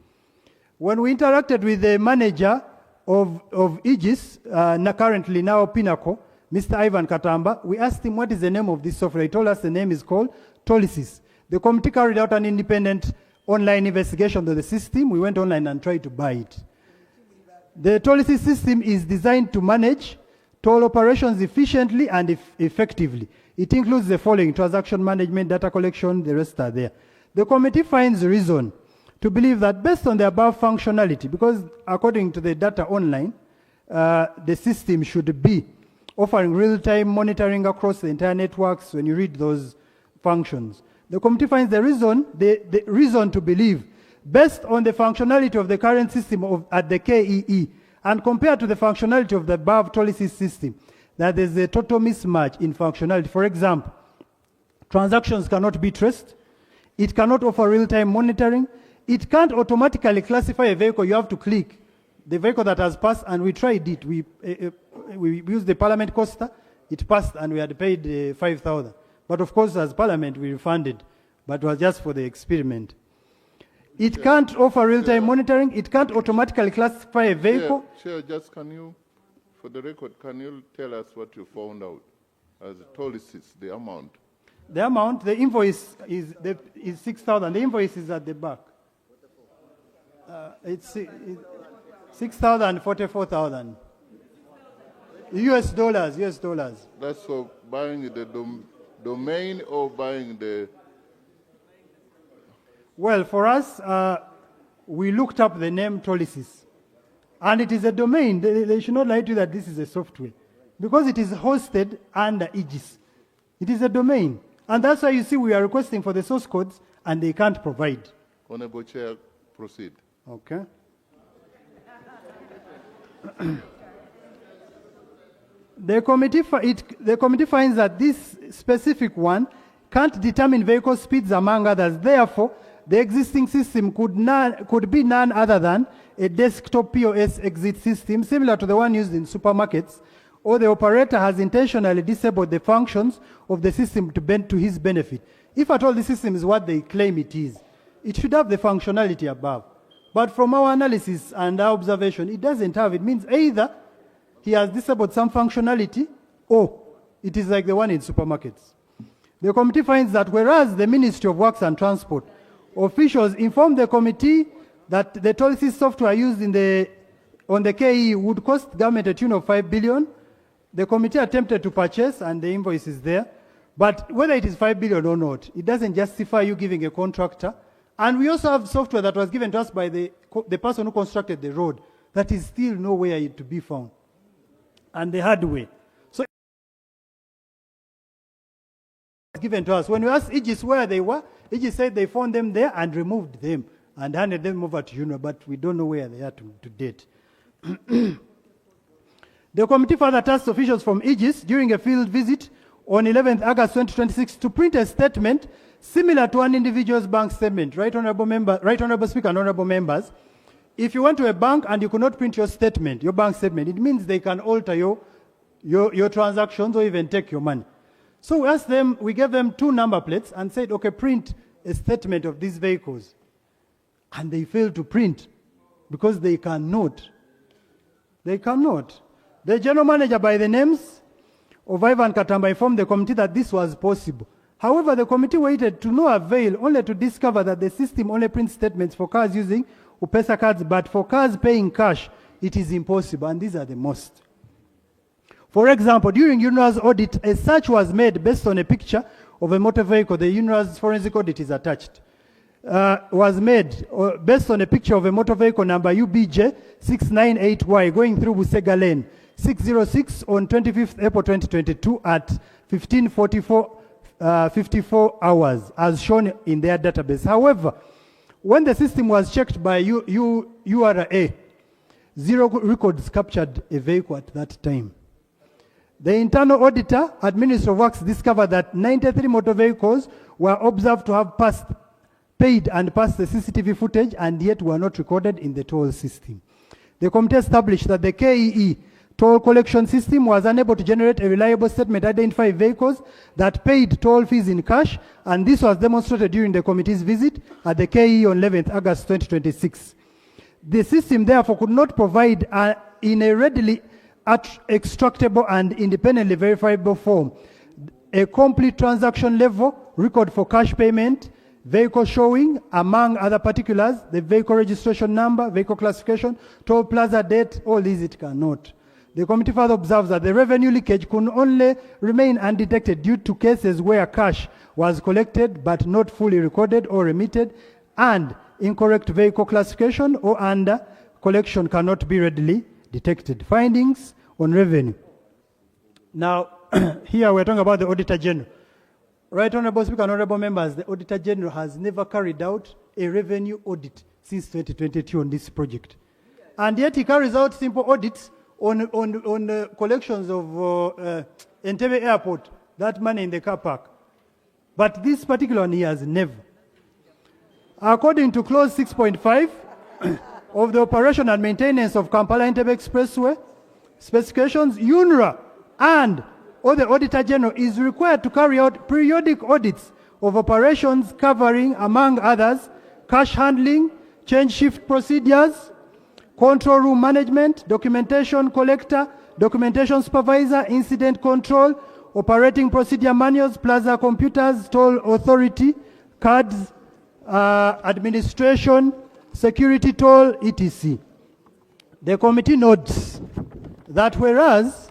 When we interacted with the manager of Aegis, currently now Pinnacle, Mr. Ivan Katamba, we asked him what is the name of this software. He told us the name is called Tolysis. The committee carried out an independent online investigation of the system. We went online and tried to buy it. The Tolysis system is designed to manage toll operations efficiently and effectively. It includes the following: transaction management, data collection, the rest are there. The committee finds reason to believe that based on the above functionality, because according to the data online, the system should be offering real-time monitoring across the entire networks when you read those functions. The committee finds the reason to believe, based on the functionality of the current system at the KEE, and compared to the functionality of the above Tolysis system, that there's a total mismatch in functionality. For example, transactions cannot be traced, it cannot offer real-time monitoring, it can't automatically classify a vehicle. You have to click the vehicle that has passed, and we tried it. We used the Parliament Coaster, it passed, and we had paid 5,000. But of course, as Parliament, we refunded, but it was just for the experiment. It can't offer real-time monitoring, it can't automatically classify a vehicle. Chair, just can you, for the record, can you tell us what you found out as a Tolysis, the amount? The amount, the invoice is 6,000. The invoice is at the back. It's 6,000, 44,000. US dollars. That's for buying the domain or buying the... Well, for us, we looked up the name Tolysis. And it is a domain. They should not lie to you that this is a software. Because it is hosted under Aegis. It is a domain. And that's why you see we are requesting for the source codes, and they can't provide. Honorable Chair, proceed. Okay. The committee finds that this specific one can't determine vehicle speeds among others. Therefore, the existing system could be none other than a desktop POS exit system similar to the one used in supermarkets, or the operator has intentionally disabled the functions of the system to his benefit. If at all the system is what they claim it is, it should have the functionality above. But from our analysis and our observation, it doesn't have. It means either he has disabled some functionality or it is like the one in supermarkets. The committee finds that whereas the Ministry of Works and Transport officials informed the committee that the toll assist software used on the KE would cost government a tune of 5 billion, the committee attempted to purchase and the invoice is there. But whether it is 5 billion or not, it doesn't justify you giving a contractor. And we also have software that was given to us by the person who constructed the road that is still nowhere to be found. And the hard way. So it's given to us. When we asked Aegis where they were, Aegis said they found them there and removed them and handed them over to UNRWA, but we don't know where they are to date. The committee further tasked officials from Aegis during a field visit on 11th August 2026 to print a statement similar to an individual's bank statement. Right, Honorable Speaker and Honorable Members, if you went to a bank and you could not print your statement, your bank statement, it means they can alter your transactions or even take your money. So we asked them, we gave them 2 number plates and said, okay, print a statement of these vehicles. And they failed to print because they cannot. They cannot. The general manager by the names of Ivan Katamba informed the committee that this was possible. However, the committee waited to no avail, only to discover that the system only prints statements for cars using UPESA cards, but for cars paying cash, it is impossible, and these are the most. For example, during UNRWA's audit, a search was made based on a picture of a motor vehicle. The UNRWA's forensic audit is attached. Was made based on a picture of a motor vehicle number UBJ 698Y going through Busega Lane, 606 on 25th April 2022 at 15:54 hours, as shown in their database. However, when the system was checked by URA, 0 records captured a vehicle at that time. The internal auditor at Ministry of Works discovered that 93 motor vehicles were observed to have paid and passed the CCTV footage and yet were not recorded in the toll system. The committee established that the KEE toll collection system was unable to generate a reliable statement identifying vehicles that paid toll fees in cash, and this was demonstrated during the committee's visit at the KE on 11th August 2026. The system therefore could not provide in a readily extractable and independently verifiable form a complete transaction level record for cash payment, vehicle showing, among other particulars, the vehicle registration number, vehicle classification, toll plaza date, all these it cannot. The committee further observes that the revenue leakage could only remain undetected due to cases where cash was collected but not fully recorded or remitted, and incorrect vehicle classification or under collection cannot be readily detected. Findings on revenue. Now, here we're talking about the Auditor General. Right, Honorable Speaker and Honorable Members, the Auditor General has never carried out a revenue audit since 2022 on this project. And yet he carries out simple audits on collections of Entebbe Airport, that money in the car park. But this particular one he has never. According to clause 6.5 of the operation and maintenance of Kampala-Entebbe Expressway specifications, UNRWA and or the Auditor General is required to carry out periodic audits of operations covering, among others, cash handling, change shift procedures, control room management, documentation collector, documentation supervisor, incident control, operating procedure manuals, plaza computers, toll authority, cards, administration, security toll, etc. The committee notes that whereas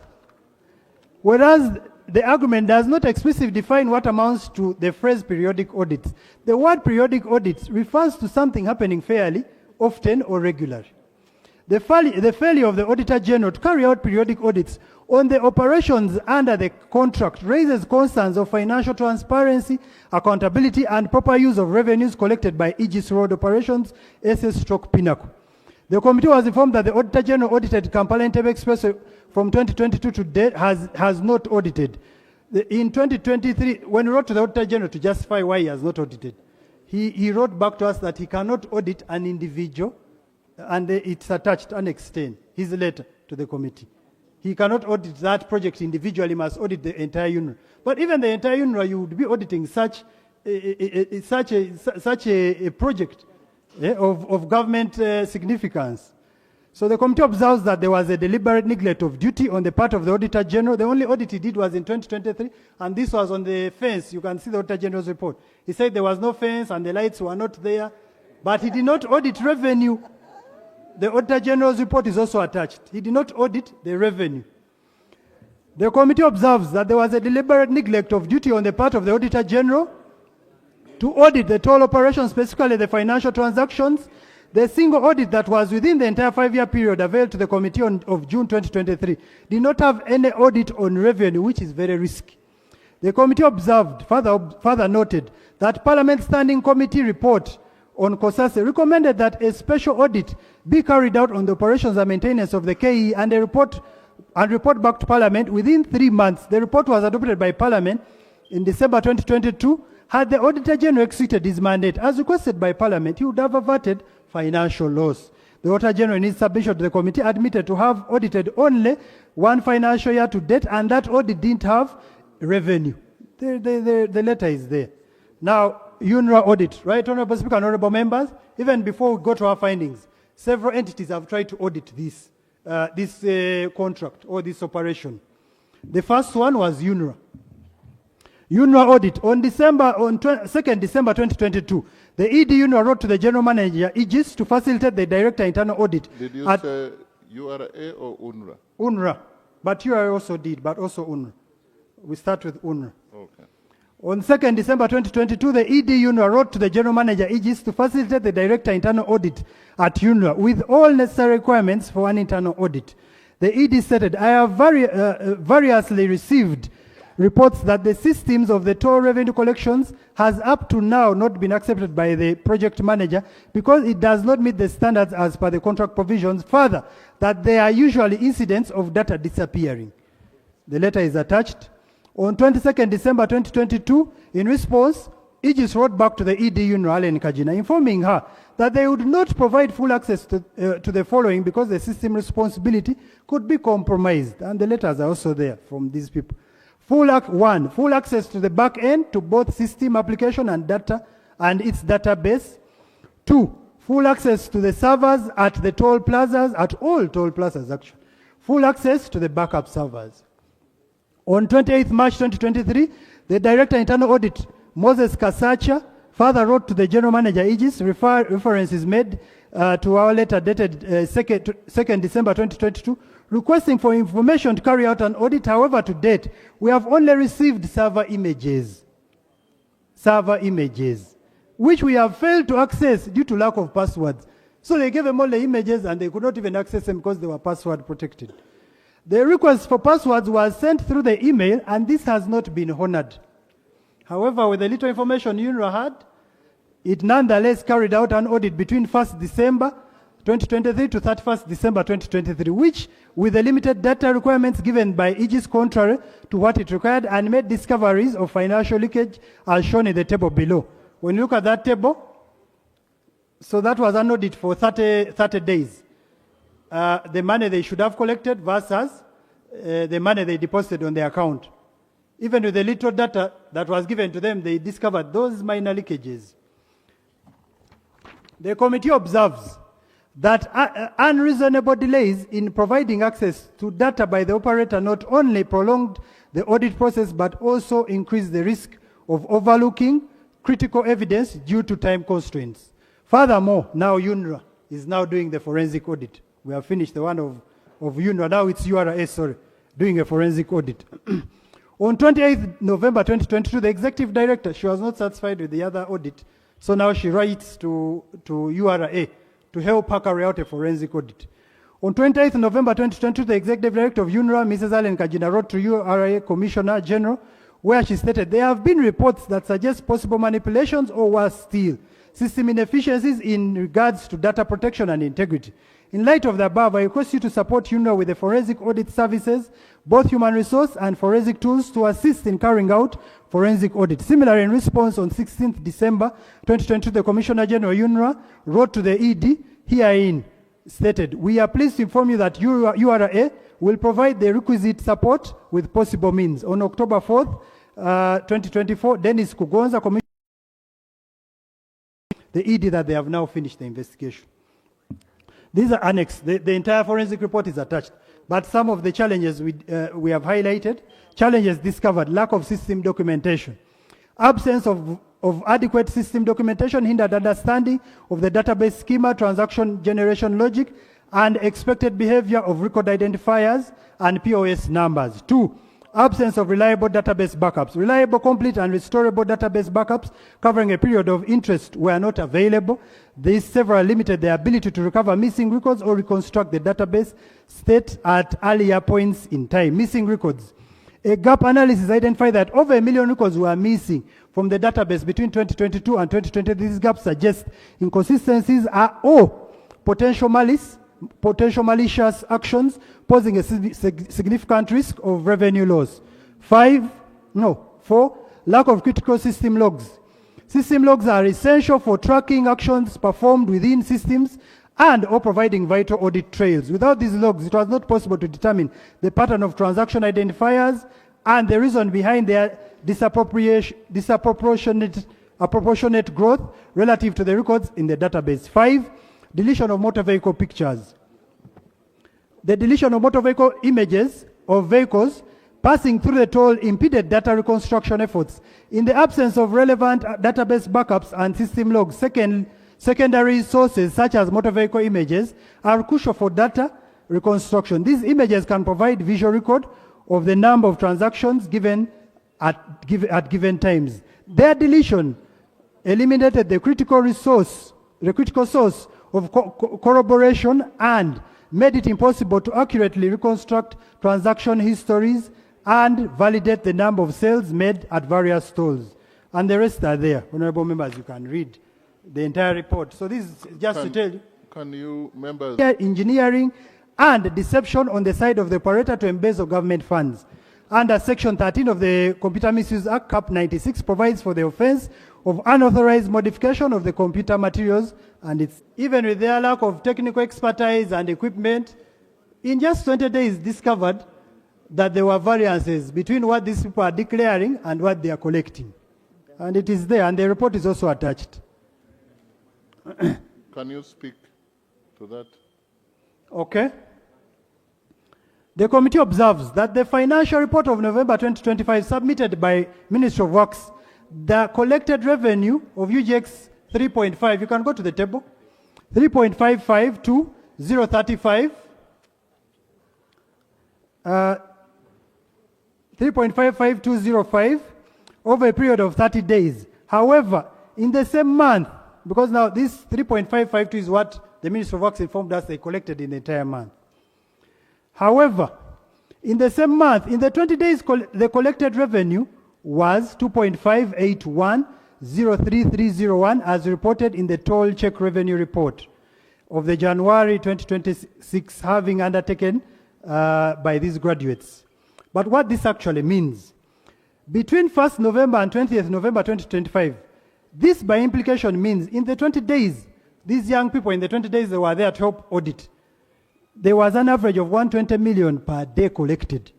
the argument does not explicitly define what amounts to the phrase periodic audits, the word periodic audits refers to something happening fairly, often, or regularly. The failure of the Auditor General to carry out periodic audits on the operations under the contract raises concerns of financial transparency, accountability, and proper use of revenues collected by Aegis Road Operations, SS/Pinnacle. The committee was informed that the Auditor General audited Kampala-Entebbe Expressway from 2022 to date has not audited. In 2023, when we wrote to the Auditor General to justify why he has not audited, he wrote back to us that he cannot audit an individual, and it's attached annexed 10, his letter to the committee. He cannot audit that project individually, he must audit the entire UNRWA. But even the entire UNRWA, you would be auditing such a project of government significance. So the committee observes that there was a deliberate neglect of duty on the part of the Auditor General. The only audit he did was in 2023, and this was on the fence. You can see the Auditor General's report. He said there was no fence and the lights were not there, but he did not audit revenue. The Auditor General's report is also attached. He did not audit the revenue. The committee observes that there was a deliberate neglect of duty on the part of the Auditor General to audit the toll operations, specifically the financial transactions. The single audit that was within the entire 5-year period availed to the committee of June 2023 did not have any audit on revenue, which is very risky. The committee observed, further noted, that Parliament's Standing Committee report on COSASE recommended that a special audit be carried out on the operations and maintenance of the KE and report back to Parliament within 3 months. The report was adopted by Parliament in December 2022. Had the Auditor General executed his mandate as requested by Parliament, he would have averted financial loss. The Auditor General in his submission to the committee admitted to have audited only one financial year to date, and that audit didn't have revenue. The letter is there. Now, UNRWA audit, right, Honorable Speaker and Honorable Members? Even before we go to our findings, several entities have tried to audit this contract or this operation. The first one was UNRWA. UNRWA audit on 2nd December 2022. The ED UNRWA wrote to the General Manager, Aegis, to facilitate the Director Internal Audit. Did you say URA or UNRWA? UNRWA. But URA also did, but also UNRWA. We start with UNRWA. Okay. On 2nd December 2022, the ED UNRWA wrote to the General Manager, Aegis, to facilitate the Director Internal Audit at UNRWA with all necessary requirements for an internal audit. The ED stated, I have variously received reports that the systems of the toll revenue collections has up to now not been accepted by the project manager because it does not meet the standards as per the contract provisions. Further, that there are usually incidents of data disappearing. The letter is attached. On 22nd December 2022, in response, Aegis wrote back to the ED UNRWA, Allen Kajina, informing her that they would not provide full access to the following because the system responsibility could be compromised. And the letters are also there from these people. Full access to the back end to both system application and data and its database. 2, full access to the servers at the toll plazas, at all toll plazas actually. Full access to the backup servers. On 28th March 2023, the Director Internal Audit, Moses Kasacha, further wrote to the General Manager Aegis, reference is made to our letter dated 2nd December 2022, requesting for information to carry out an audit. However, to date, we have only received server images, which we have failed to access due to lack of passwords. So they gave them all the images and they could not even access them because they were password protected. The request for passwords was sent through the email and this has not been honored. However, with the little information UNRWA had, it nonetheless carried out an audit between 1st December 2023 to 31st December 2023, which, with the limited data requirements given by Aegis contrary to what it required, and made discoveries of financial leakage as shown in the table below. When you look at that table, so that was an audit for 30 days. The money they should have collected versus the money they deposited on their account. Even with the little data that was given to them, they discovered those minor leakages. The committee observes that unreasonable delays in providing access to data by the operator not only prolonged the audit process but also increased the risk of overlooking critical evidence due to time constraints. Furthermore, now UNRWA is now doing the forensic audit. We have finished the one of UNRWA. Now it's URA, doing a forensic audit. On 28th November 2022, the executive director, she was not satisfied with the other audit, so now she writes to URA to help her carry out a forensic audit. On 28th November 2022, the executive director of UNRWA, Mrs. Allen Kajina, wrote to URA Commissioner General where she stated, there have been reports that suggest possible manipulations or worse still, system inefficiencies in regards to data protection and integrity. In light of the above, I request you to support UNRWA with the forensic audit services, both human resource and forensic tools to assist in carrying out forensic audit. Similarly, in response on 16th December 2022, the Commissioner General UNRWA wrote to the ED herein stated, we are pleased to inform you that URA will provide the requisite support with possible means. On October 4th, 2024, Dennis Kugonza, Commissioner, the ED that they have now finished the investigation. These are annexed. The entire forensic report is attached. But some of the challenges we have highlighted, challenges discovered, lack of system documentation, absence of adequate system documentation hindered understanding of the database schema, transaction generation logic, and expected behavior of record identifiers and POS numbers. 2, absence of reliable database backups. Reliable, complete, and restorable database backups covering a period of interest were not available. These several limited the ability to recover missing records or reconstruct the database state at earlier points in time. Missing records. A gap analysis identified that over 1 million records were missing from the database between 2022 and 2020. These gaps suggest inconsistencies or potential malicious actions posing a significant risk of revenue loss. 4, lack of critical system logs. System logs are essential for tracking actions performed within systems and or providing vital audit trails. Without these logs, it was not possible to determine the pattern of transaction identifiers and the reason behind their disproportionate growth relative to the records in the database. 5, deletion of motor vehicle pictures. The deletion of motor vehicle images of vehicles passing through the toll impeded data reconstruction efforts. In the absence of relevant database backups and system logs, secondary sources such as motor vehicle images are crucial for data reconstruction. These images can provide visual record of the number of transactions given at given times. Their deletion eliminated the critical source of corroboration and made it impossible to accurately reconstruct transaction histories and validate the number of sales made at various stalls. And the rest are there. Honorable members, you can read the entire report. So this is just to tell you. Can you, members? Engineering and deception on the side of the operator to embezzle government funds. Under Section 13 of the Computer Misuse Act, Cap 96 provides for the offense of unauthorized modification of the computer materials, and it's even with their lack of technical expertise and equipment, in just 20 days discovered that there were variances between what these people are declaring and what they are collecting. And it is there, and the report is also attached. Can you speak to that? Okay. The committee observes that the financial report of November 2025 submitted by Ministry of Works, the collected revenue of UGX 3.5, you can go to the table, 3.55 to 035, 3.55205 over a period of 30 days. However, in the same month, because now this 3.552 is what the Ministry of Works informed us they collected in the entire month. However, in the same month, in the 20 days, the collected revenue was 2.581,03301 as reported in the toll check revenue report of the January 2026 having undertaken by these graduates. But what this actually means, between 1st November and 20th November 2025, this by implication means in the 20 days, these young people in the 20 days they were there to help audit, there was an average of 120 million per day collected.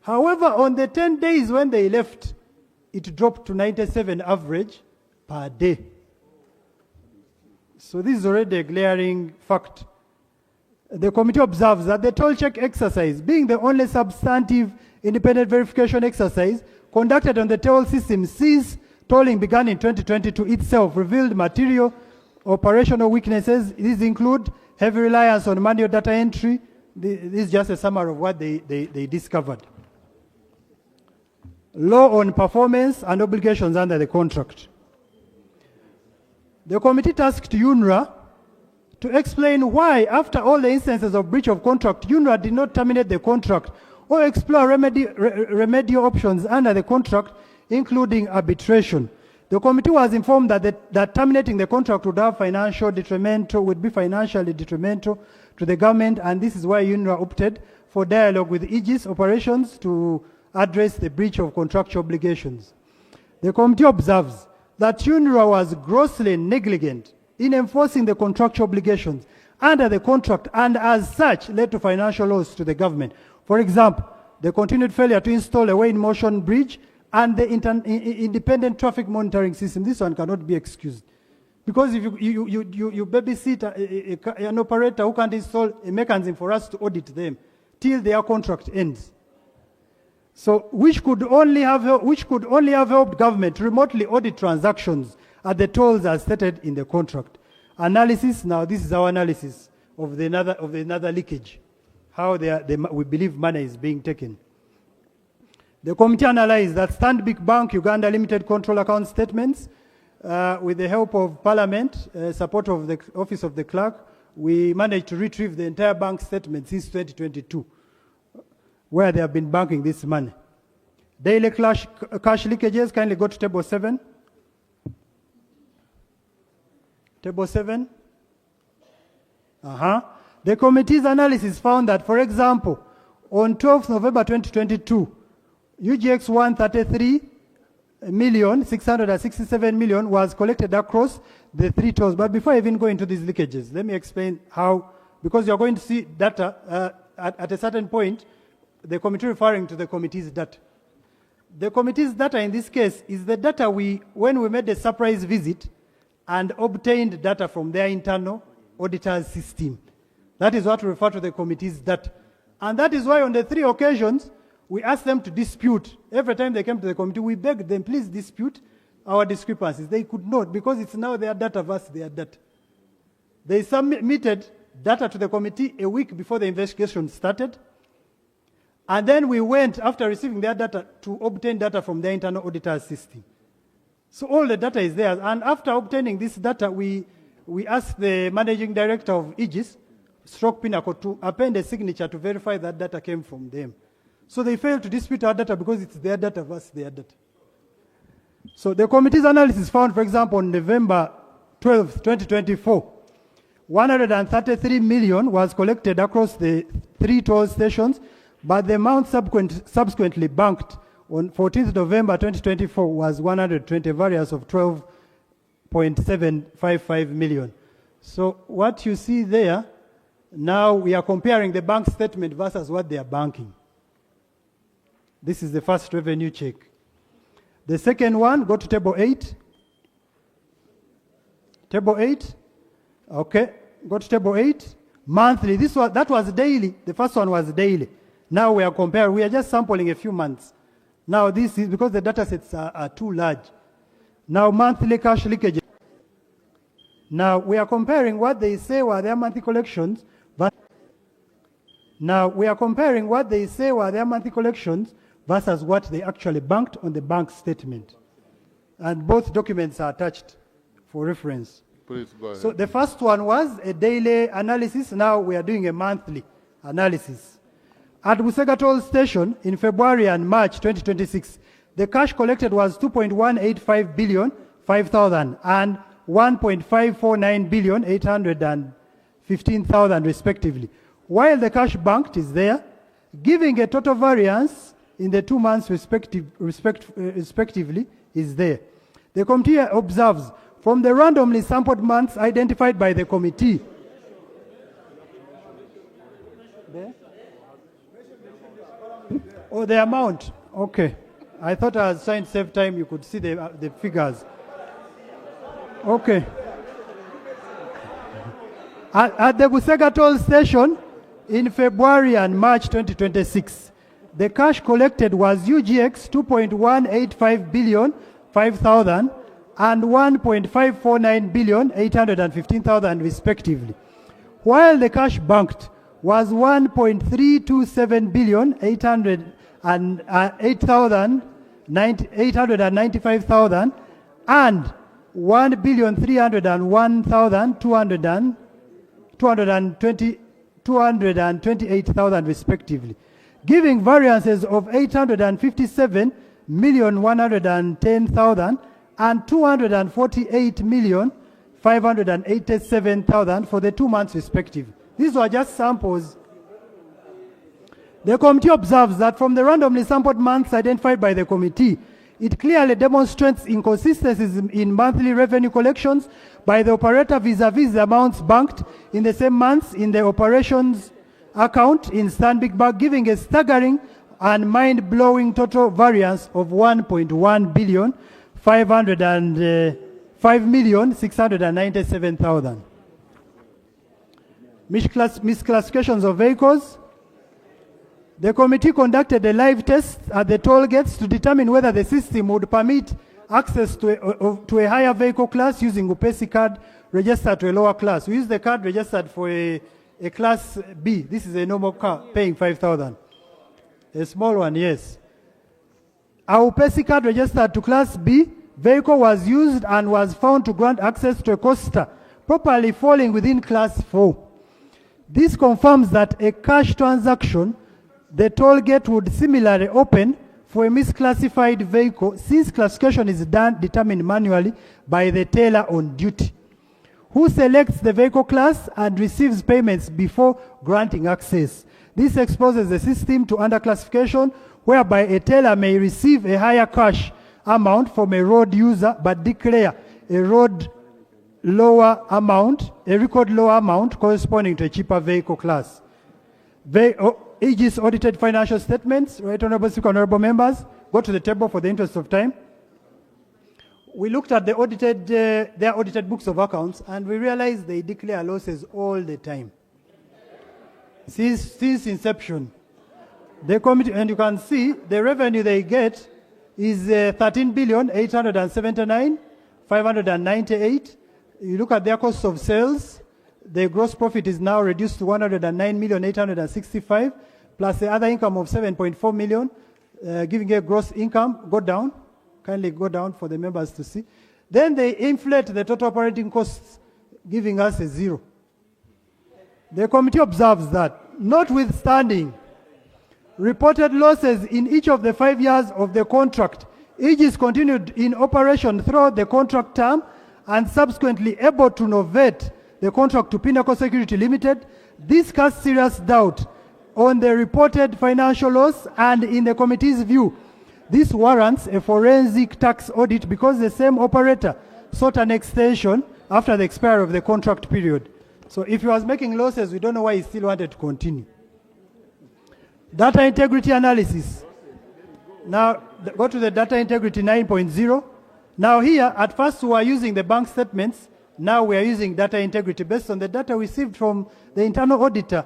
However, on the 10 days when they left, it dropped to 97 average per day. So this is already a glaring fact. The committee observes that the toll check exercise, being the only substantive independent verification exercise conducted on the toll system since tolling began in 2022 itself, revealed material operational weaknesses. These include heavy reliance on manual data entry. This is just a summary of what they discovered. Law on performance and obligations under the contract. The committee tasked UNRWA to explain why, after all the instances of breach of contract, UNRWA did not terminate the contract or explore remedial options under the contract, including arbitration. The committee was informed that terminating the contract would be financially detrimental to the government, and this is why UNRWA opted for dialogue with Aegis Operations to address the breach of contractual obligations. The committee observes that UNRWA was grossly negligent in enforcing the contractual obligations under the contract, and as such led to financial loss to the government. For example, the continued failure to install a way-in-motion bridge and the independent traffic monitoring system. This one cannot be excused. Because if you babysit an operator who can't install a mechanism for us to audit them till their contract ends. So, which could only have helped government to remotely audit transactions at the tolls as stated in the contract. Analysis, now this is our analysis of the another leakage, how we believe money is being taken. The committee analyzed that Stanbic Bank Uganda Limited control account statements with the help of Parliament, support of the Office of the Clerk. We managed to retrieve the entire bank statement since 2022, where they have been banking this money. Daily cash leakages, kindly go to table 7. Table 7. The committee's analysis found that, for example, on 12th November 2022, UGX 133,667 million was collected across the 3 tolls. But before I even go into these leakages, let me explain how, because you're going to see data at a certain point, the committee referring to the committee's data. The committee's data in this case is the data when we made a surprise visit and obtained data from their internal auditor's system. That is what we refer to the committee's data. And that is why on the 3 occasions, we asked them to dispute. Every time they came to the committee, we begged them, please dispute our discrepancies. They could not, because it's now their data versus their data. They submitted data to the committee a week before the investigation started. And then we went, after receiving their data, to obtain data from their internal auditor's system. So all the data is there. And after obtaining this data, we asked the managing director of Aegis, Pinnacle, to append a signature to verify that data came from them. So they failed to dispute our data because it's their data versus their data. So the committee's analysis found, for example, on November 12, 2024, 133 million was collected across the 3 toll stations, but the amount subsequently banked on 14th November 2024 was 120, variance of 12.755 million. So what you see there, now we are comparing the bank statement versus what they are banking. This is the first revenue check. The second one, go to table 8. Table 8. Okay, go to table 8. Monthly, that was daily. The first one was daily. Now we are comparing, we are just sampling a few months. Now this is because the data sets are too large. Now monthly cash leakage. Now we are comparing what they say were their monthly collections. Versus what they actually banked on the bank statement. And both documents are attached for reference. Please go ahead. So the first one was a daily analysis. Now we are doing a monthly analysis. At Busega Toll Station in February and March 2026, the cash collected was 2.185 billion 5,000 and 1.549 billion 815,000 respectively. While the cash banked is there, giving a total variance in the 2 months respectively is there. The committee observes from the randomly sampled months identified by the committee. There? Oh, the amount. Okay. I thought I was trying to save time. You could see the figures. Okay. At the Busega Toll Station in February and March 2026, the cash collected was UGX 2.185 billion 5,000 and 1.549 billion 815,000 respectively, while the cash banked was 1.327 billion 895,000 and 1,301,228,000 respectively. giving variances of 857,110,000 and 248,587,000 for the 2 months respective. These were just samples. The committee observes that from the randomly sampled months identified by the committee, it clearly demonstrates inconsistencies in monthly revenue collections by the operator vis-a-vis the amounts banked in the same months in the operations account in Stanbic Bank, giving a staggering and mind-blowing total variance of 1.1 billion 5,697,000. Misclassifications of vehicles. The committee conducted a live test at the toll gates to determine whether the system would permit access to a higher vehicle class using UPESI card registered to a lower class. We use the card registered for a class B. This is a normal car paying 5,000. A small one, yes. Our UPESI card registered to class B vehicle was used and was found to grant access to a coaster properly falling within class 4. This confirms that a cash transaction, the toll gate would similarly open for a misclassified vehicle since classification is determined manually by the teller on duty, who selects the vehicle class and receives payments before granting access. This exposes the system to underclassification, whereby a teller may receive a higher cash amount from a road user but declare a record lower amount corresponding to a cheaper vehicle class. Aegis audited financial statements. Right, honorable speaker, honorable members, go to the table for the interest of time. We looked at their audited books of accounts, and we realized they declare losses all the time. Since inception. The committee, and you can see the revenue they get is 13,879,598. You look at their cost of sales, the gross profit is now reduced to 109,865,000, plus the other income of 7.4 million, giving a gross income. Go down. Kindly go down for the members to see. Then they inflate the total operating costs, giving us a zero. The committee observes that, notwithstanding reported losses in each of the 5 years of the contract, Aegis continued in operation throughout the contract term and subsequently able to novate the contract to Pinnacle Security Limited. This casts serious doubt on the reported financial loss, and in the committee's view, this warrants a forensic tax audit because the same operator sought an extension after the expiry of the contract period. So if he was making losses, we don't know why he still wanted to continue. Data integrity analysis. Now, go to the data integrity 9.0. Now here, at first we were using the bank statements. Now we are using data integrity based on the data received from the internal auditor.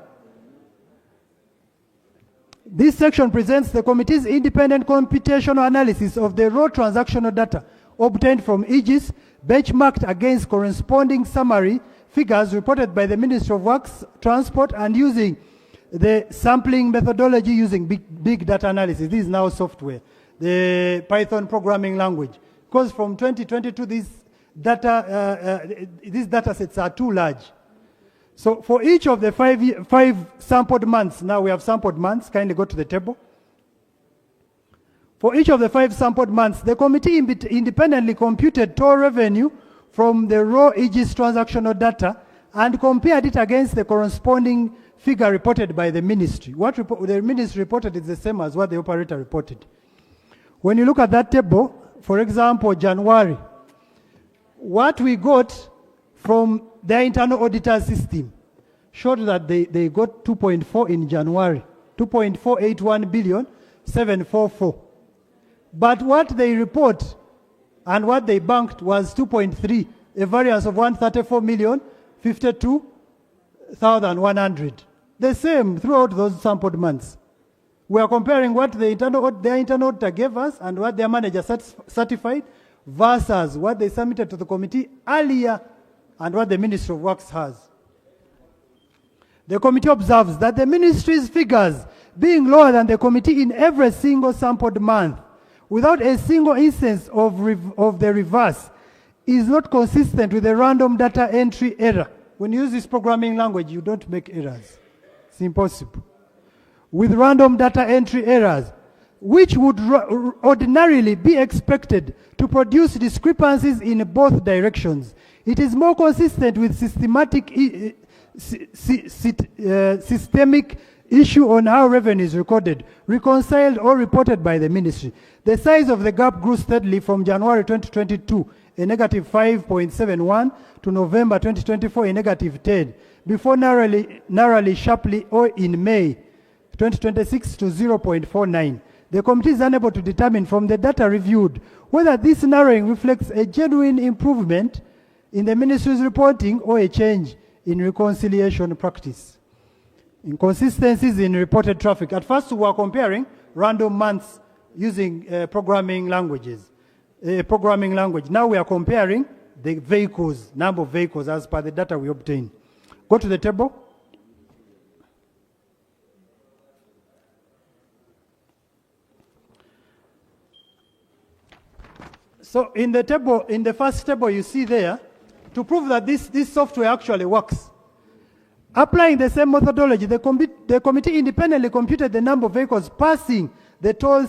This section presents the committee's independent computational analysis of the raw transactional data obtained from Aegis, benchmarked against corresponding summary figures reported by the Ministry of Works, Transport, and using the sampling methodology using big data analysis. This is now software, the Python programming language. Because from 2022, these data sets are too large. So for each of the five sampled months, now we have sampled months, kindly go to the table. For each of the 5 sampled months, the committee independently computed toll revenue from the raw Aegis transactional data and compared it against the corresponding figure reported by the ministry. What the ministry reported is the same as what the operator reported. When you look at that table, for example, January, what we got from their internal auditor system showed that they got 2.4 in January, 2.481 billion, 744. But what they report and what they banked was 2.3, a variance of 134 million, 52,100. The same throughout those sampled months. We are comparing what their internal auditor gave us and what their manager certified versus what they submitted to the committee earlier and what the Ministry of Works has. The committee observes that the ministry's figures being lower than the committee in every single sampled month, without a single instance of the reverse, is not consistent with the random data entry error. When you use this programming language, you don't make errors. It's impossible. with random data entry errors, which would ordinarily be expected to produce discrepancies in both directions. It is more consistent with systemic issue on how revenue is recorded, reconciled, or reported by the ministry. The size of the gap grew steadily from January 2022, a negative 5.71, to November 2024, a negative 10, before narrowly sharply or in May 2026 to 0.49. The committee is unable to determine from the data reviewed whether this narrowing reflects a genuine improvement in the ministry's reporting or a change in reconciliation practice. Inconsistencies in reported traffic. At first, we were comparing random months using programming languages. Now we are comparing the vehicles, number of vehicles as per the data we obtained. Go to the table. So in the table, in the first table you see there, to prove that this software actually works. Applying the same methodology, the committee independently computed the number of vehicles passing the toll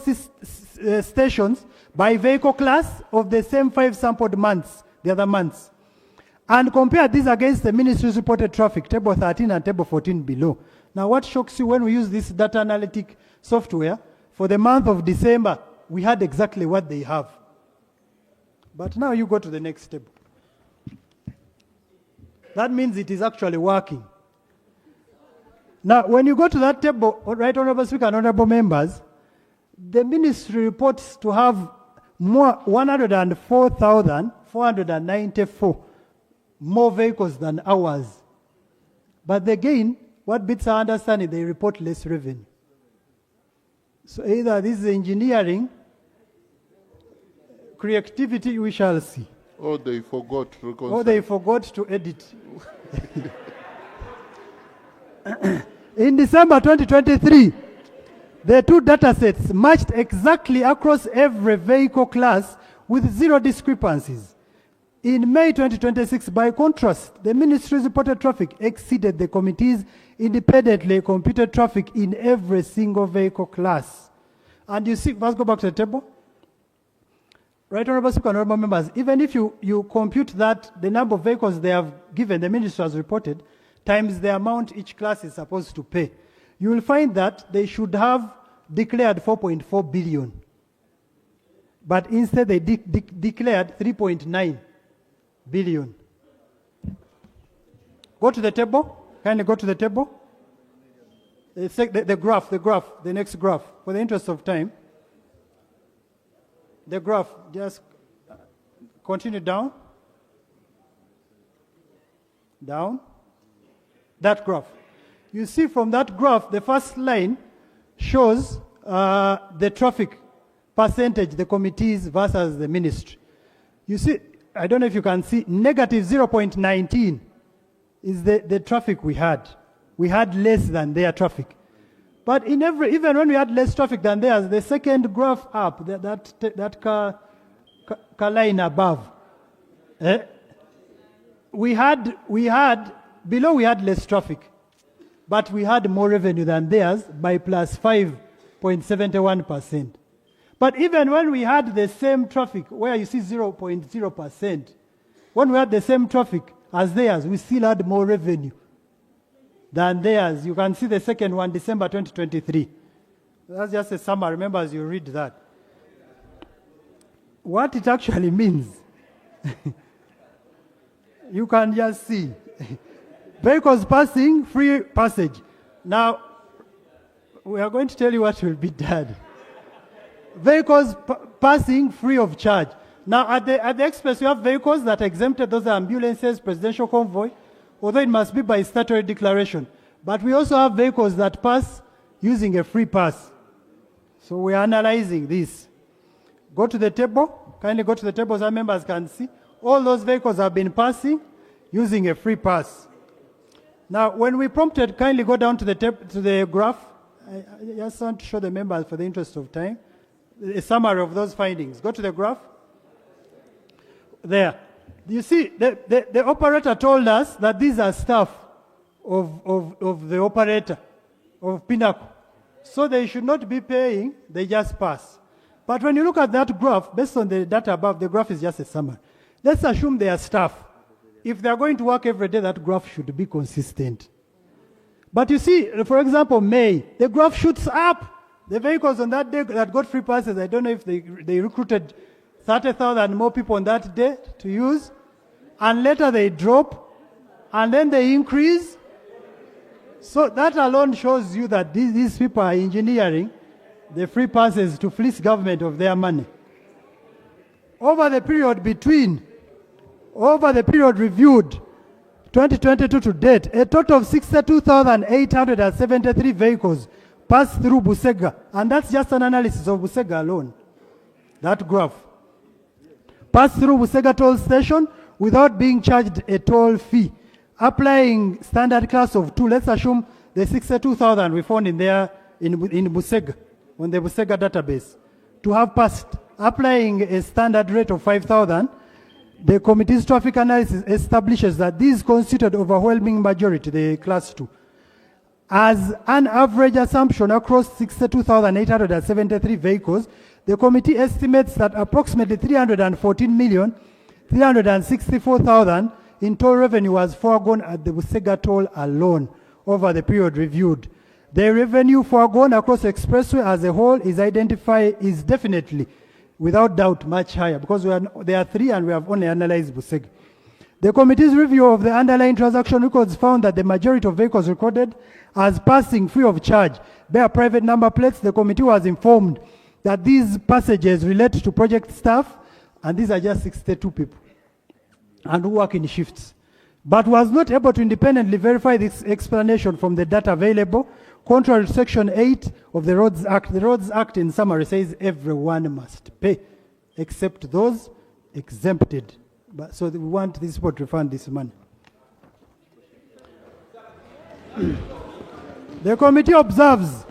stations by vehicle class of the same 5 sampled months, the other months, and compared these against the ministry's reported traffic, table 13 and table 14 below. Now what shocks you, when we use this data analytic software, for the month of December, we had exactly what they have. But now you go to the next table. That means it is actually working. Now, when you go to that table, Right Honorable Speaker and Honorable Members, the ministry reports to have more 104,494 more vehicles than ours. But again, what beats our understanding, they report less revenue. So either this is engineering, creativity, we shall see. Or they forgot to reconcile. Or they forgot to edit. In December 2023, the two data sets matched exactly across every vehicle class with 0 discrepancies. In May 2026, by contrast, the ministry's reported traffic exceeded the committee's independently computed traffic in every single vehicle class. And you see, let's go back to the table. Right Honorable Speaker and Honorable Members, even if you compute that, the number of vehicles they have given, the ministry has reported, times the amount each class is supposed to pay, you will find that they should have declared 4.4 billion. But instead they declared 3.9 billion. Go to the table. Kindly go to the table. The graph, the next graph, for the interest of time. The graph, just continue down. Down. That graph. You see from that graph, the first line shows the traffic percentage, the committees versus the ministry. You see, I don't know if you can see, negative 0.19 is the traffic we had. We had less than their traffic. But even when we had less traffic than theirs, the second graph up, that car line above, we had below we had less traffic, but we had more revenue than theirs by plus 5.71%. But even when we had the same traffic, where you see 0.0%, when we had the same traffic as theirs, we still had more revenue than theirs. You can see the second one, December 2023. That's just a summary. Remember as you read that. What it actually means, you can just see. Vehicles passing, free passage. Now, we are going to tell you what will be done. Vehicles passing free of charge. Now, at the express, you have vehicles that are exempted. Those are ambulances, presidential convoy, although it must be by statutory declaration. But we also have vehicles that pass using a free pass. So we are analyzing this. Go to the table. Kindly go to the table so our members can see. All those vehicles have been passing using a free pass. Now, when we prompted, kindly go down to the graph. I just want to show the members, for the interest of time, a summary of those findings. Go to the graph. There. You see, the operator told us that these are staff of the operator, of Pinnacle. So they should not be paying, they just pass. But when you look at that graph, based on the data above, the graph is just a summary. Let's assume they are staff. If they are going to work every day, that graph should be consistent. But you see, for example, May, the graph shoots up. The vehicles on that day that got free passes, I don't know if they recruited 30,000 more people on that day to use, and later they drop, and then they increase. So that alone shows you that these people are engineering the free passes to fleece government of their money. Over the period reviewed, 2022 to date, a total of 62,873 vehicles passed through Busega, and that's just an analysis of Busega alone. That graph. Passed through Busega toll station without being charged a toll fee. Applying standard class of 2, let's assume the 62,000 we found in there in Busega, on the Busega database, to have passed. Applying a standard rate of 5,000, the committee's traffic analysis establishes that these constituted overwhelming majority, the class 2. As an average assumption across 62,873 vehicles, the committee estimates that approximately 314,364,000 in toll revenue was foregone at the Busega toll alone over the period reviewed. The revenue foregone across the expressway as a whole is definitely, without doubt, much higher, because there are 3 and we have only analyzed Busega. The committee's review of the underlying transaction records found that the majority of vehicles recorded as passing free of charge bear private number plates. The committee was informed that these passages relate to project staff, and these are just 62 people, and who work in shifts, but was not able to independently verify this explanation from the data available, contrary to Section 8 of the Roads Act. The Roads Act, in summary, says everyone must pay, except those exempted. So we want these people to refund this money. The committee observes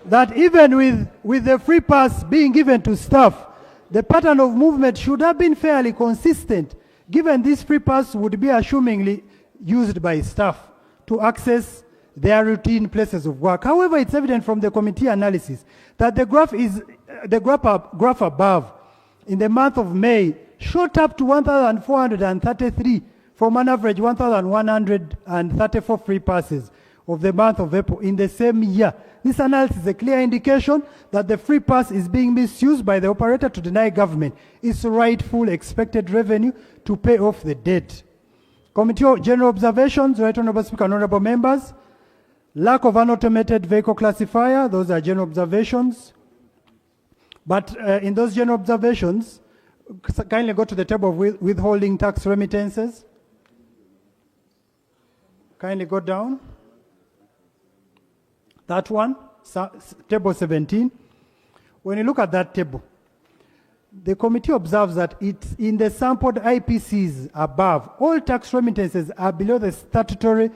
that even with the free pass being given to staff, the pattern of movement should have been fairly consistent, given this free pass would be assumingly used by staff to access their routine places of work. However, it's evident from the committee analysis that the graph above in the month of May shot up to 1,433 from an average 1,134 free passes of the month of April in the same year. This analysis is a clear indication that the free pass is being misused by the operator to deny government its rightful expected revenue to pay off the debt. Committee general observations, Right Honorable Speaker and Honorable Members. Lack of an automated vehicle classifier, those are general observations. But in those general observations, kindly go to the table of withholding tax remittances. Kindly go down. That one, table 17. When you look at that table, the committee observes that it's in the sampled IPCs above, all tax remittances are below the statutory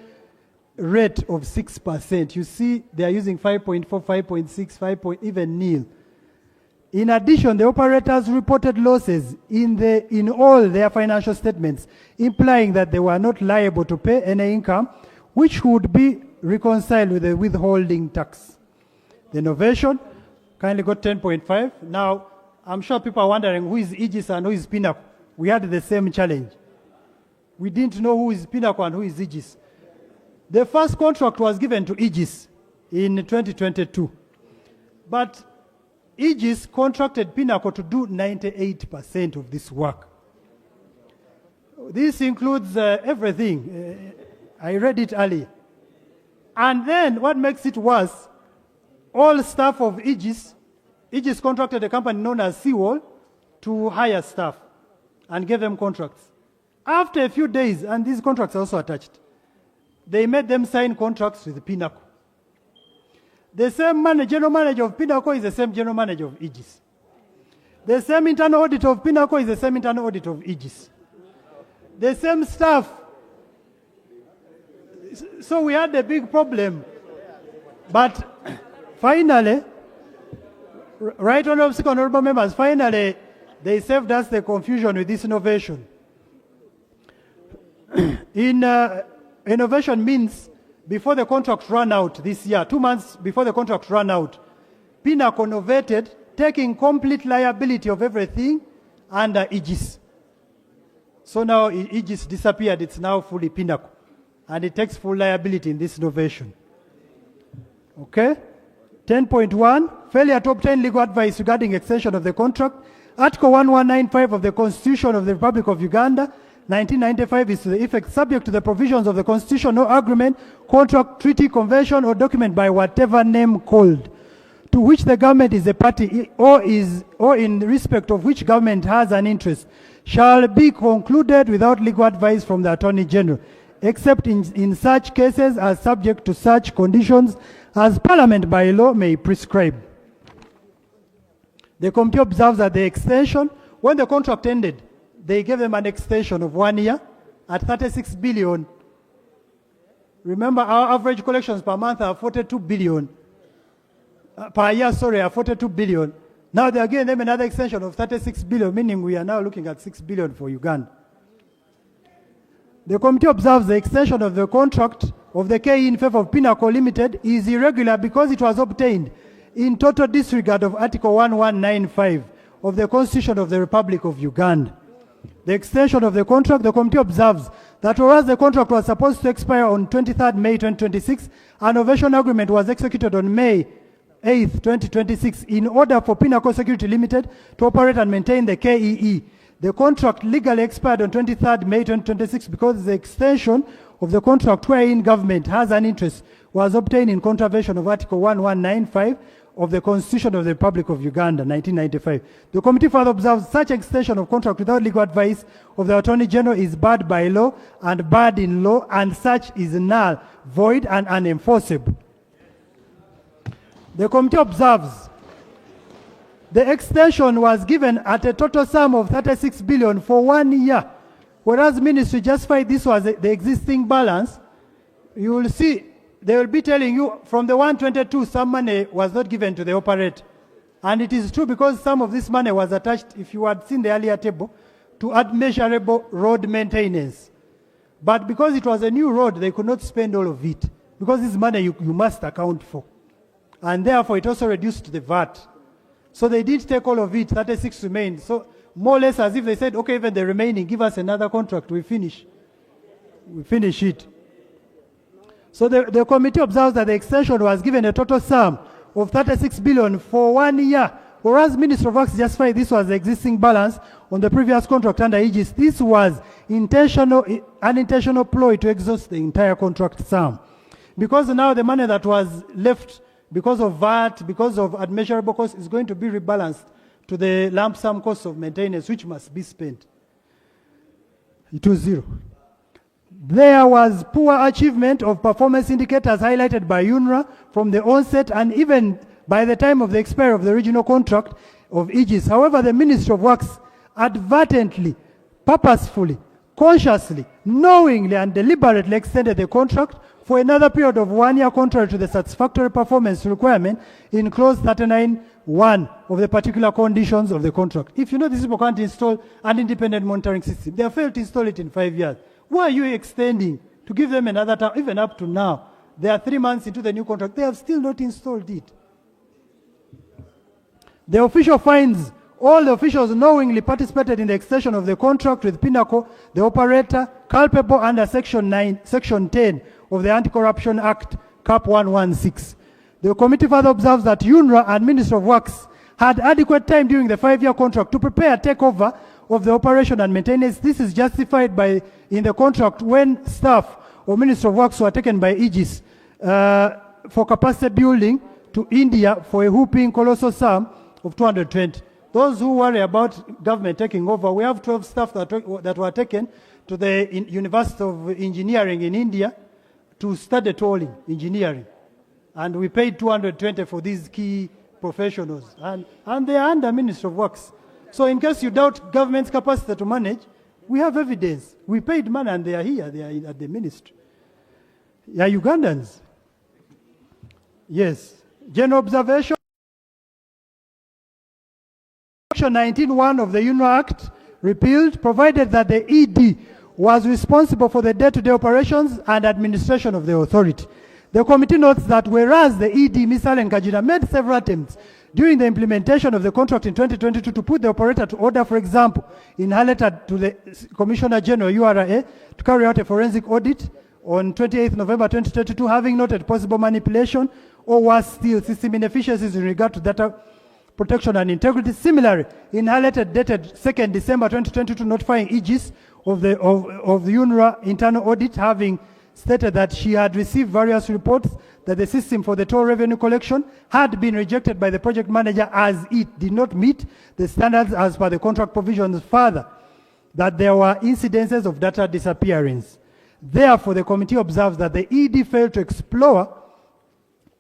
rate of 6%. You see, they are using 5.4, 5.6, 5. Even nil. In addition, the operators reported losses in all their financial statements, implying that they were not liable to pay any income, which would be reconciled with the withholding tax. The innovation, kindly got 10.5. Now, I'm sure people are wondering who is Aegis and who is Pinnacle. We had the same challenge. We didn't know who is Pinnacle and who is Aegis. The first contract was given to Aegis in 2022. But Aegis contracted Pinnacle to do 98% of this work. This includes everything. I read it earlier. And then what makes it worse, all staff of Aegis contracted a company known as Seawall to hire staff and gave them contracts. After a few days, and these contracts are also attached, they made them sign contracts with Pinnacle. The same general manager of Pinnacle is the same general manager of Aegis. The same internal audit of Pinnacle is the same internal audit of Aegis. The same staff. So we had a big problem. But finally, Right Honorable Speaker, Honorable Members, finally, they saved us the confusion with this innovation. Innovation means before the contract ran out this year, 2 months before the contract ran out, Pinnacle novated, taking complete liability of everything under Aegis. So now Aegis disappeared, it's now fully Pinnacle. And it takes full liability in this novation. Okay? 10.1, failure to obtain legal advice regarding extension of the contract. Article 1195 of the Constitution of the Republic of Uganda, 1995 is to the effect subject to the provisions of the Constitution, no agreement, contract, treaty, convention, or document by whatever name called, to which the government is a party or in respect of which government has an interest, shall be concluded without legal advice from the Attorney General, except in such cases as subject to such conditions as Parliament by law may prescribe. The committee observes that the extension, when the contract ended, they gave them an extension of 1 year at 36 billion. Remember, our average collections per month are 42 billion. Per year, sorry, are 42 billion. Now they are giving them another extension of 36 billion, meaning we are now looking at 6 billion for Uganda. The committee observes the extension of the contract of the KE in favor of Pinnacle Limited is irregular because it was obtained in total disregard of Article 1195 of the Constitution of the Republic of Uganda. The extension of the contract, the committee observes that whereas the contract was supposed to expire on 23rd May 2026, an novation agreement was executed on May 8th, 2026 in order for Pinnacle Security Limited to operate and maintain the KEE. The contract legally expired on 23rd May 2026 because the extension of the contract wherein government has an interest was obtained in contravention of Article 1195 of the Constitution of the Republic of Uganda, 1995. The committee further observes such extension of contract without legal advice of the Attorney General is barred by law and barred in law, and such is null, void, and unenforceable. The committee observes the extension was given at a total sum of 36 billion for 1 year, whereas ministry justified this was the existing balance. You will see they will be telling you from the 122 some money was not given to the operator. And it is true because some of this money was attached, if you had seen the earlier table, to unmeasurable road maintenance. But because it was a new road, they could not spend all of it. Because this money you must account for. And therefore it also reduced the VAT. So they did take all of it, 36 remained. So more or less as if they said, okay, even the remaining, give us another contract, we finish. We finish it. So the committee observes that the extension was given a total sum of 36 billion for 1 year, whereas Ministry of Works justified this was the existing balance on the previous contract under Aegis. This was unintentional ploy to exhaust the entire contract sum. Because now the money that was left because of VAT, because of unmeasurable costs, is going to be rebalanced to the lump sum cost of maintenance, which must be spent. It was zero. There was poor achievement of performance indicators highlighted by UNRWA from the onset and even by the time of the expiry of the original contract of Aegis. However, the Ministry of Works advertently, purposefully, consciously, knowingly and deliberately extended the contract for another period of 1 year contrary to the satisfactory performance requirement in clause 39(1) of the particular conditions of the contract. If you know these people can't install an independent monitoring system, they have failed to install it in 5 years. Why are you extending to give them another time, even up to now? They are 3 months into the new contract. They have still not installed it. The official finds all the officials knowingly participated in the extension of the contract with Pinnacle, the operator, culpable under Section 10 of the Anti-Corruption Act, Cap 116. The committee further observes that UNRWA and Ministry of Works had adequate time during the 5-year contract to prepare a takeover of the operation and maintenance. This is justified by in the contract when staff or Ministry of Works were taken by Aegis for capacity building to India for a whooping colossal sum of 220. Those who worry about government taking over, we have 12 staff that were taken to the University of Engineering in India to study tolling engineering. And we paid 220 for these key professionals. And they are under Ministry of Works. So in case you doubt government's capacity to manage, we have evidence. We paid money and they are here, they are at the ministry. They are Ugandans. Yes. General observation. Section 19(1) of the UNRWA Act repealed, provided that the ED was responsible for the day-to-day operations and administration of the authority. The committee notes that whereas the ED, Ms. Allen Kajira, made several attempts during the implementation of the contract in 2022 to put the operator to order, for example, in her letter to the Commissioner General, URA, to carry out a forensic audit on 28th November 2022, having noted possible manipulation or worse still, system inefficiencies in regard to data protection and integrity. Similarly, in her letter dated 2nd December 2022, notifying Aegis of the UNRWA internal audit, having stated that she had received various reports that the system for the toll revenue collection had been rejected by the project manager as it did not meet the standards as per the contract provisions. Further, that there were incidences of data disappearance. Therefore, the committee observes that the ED failed to explore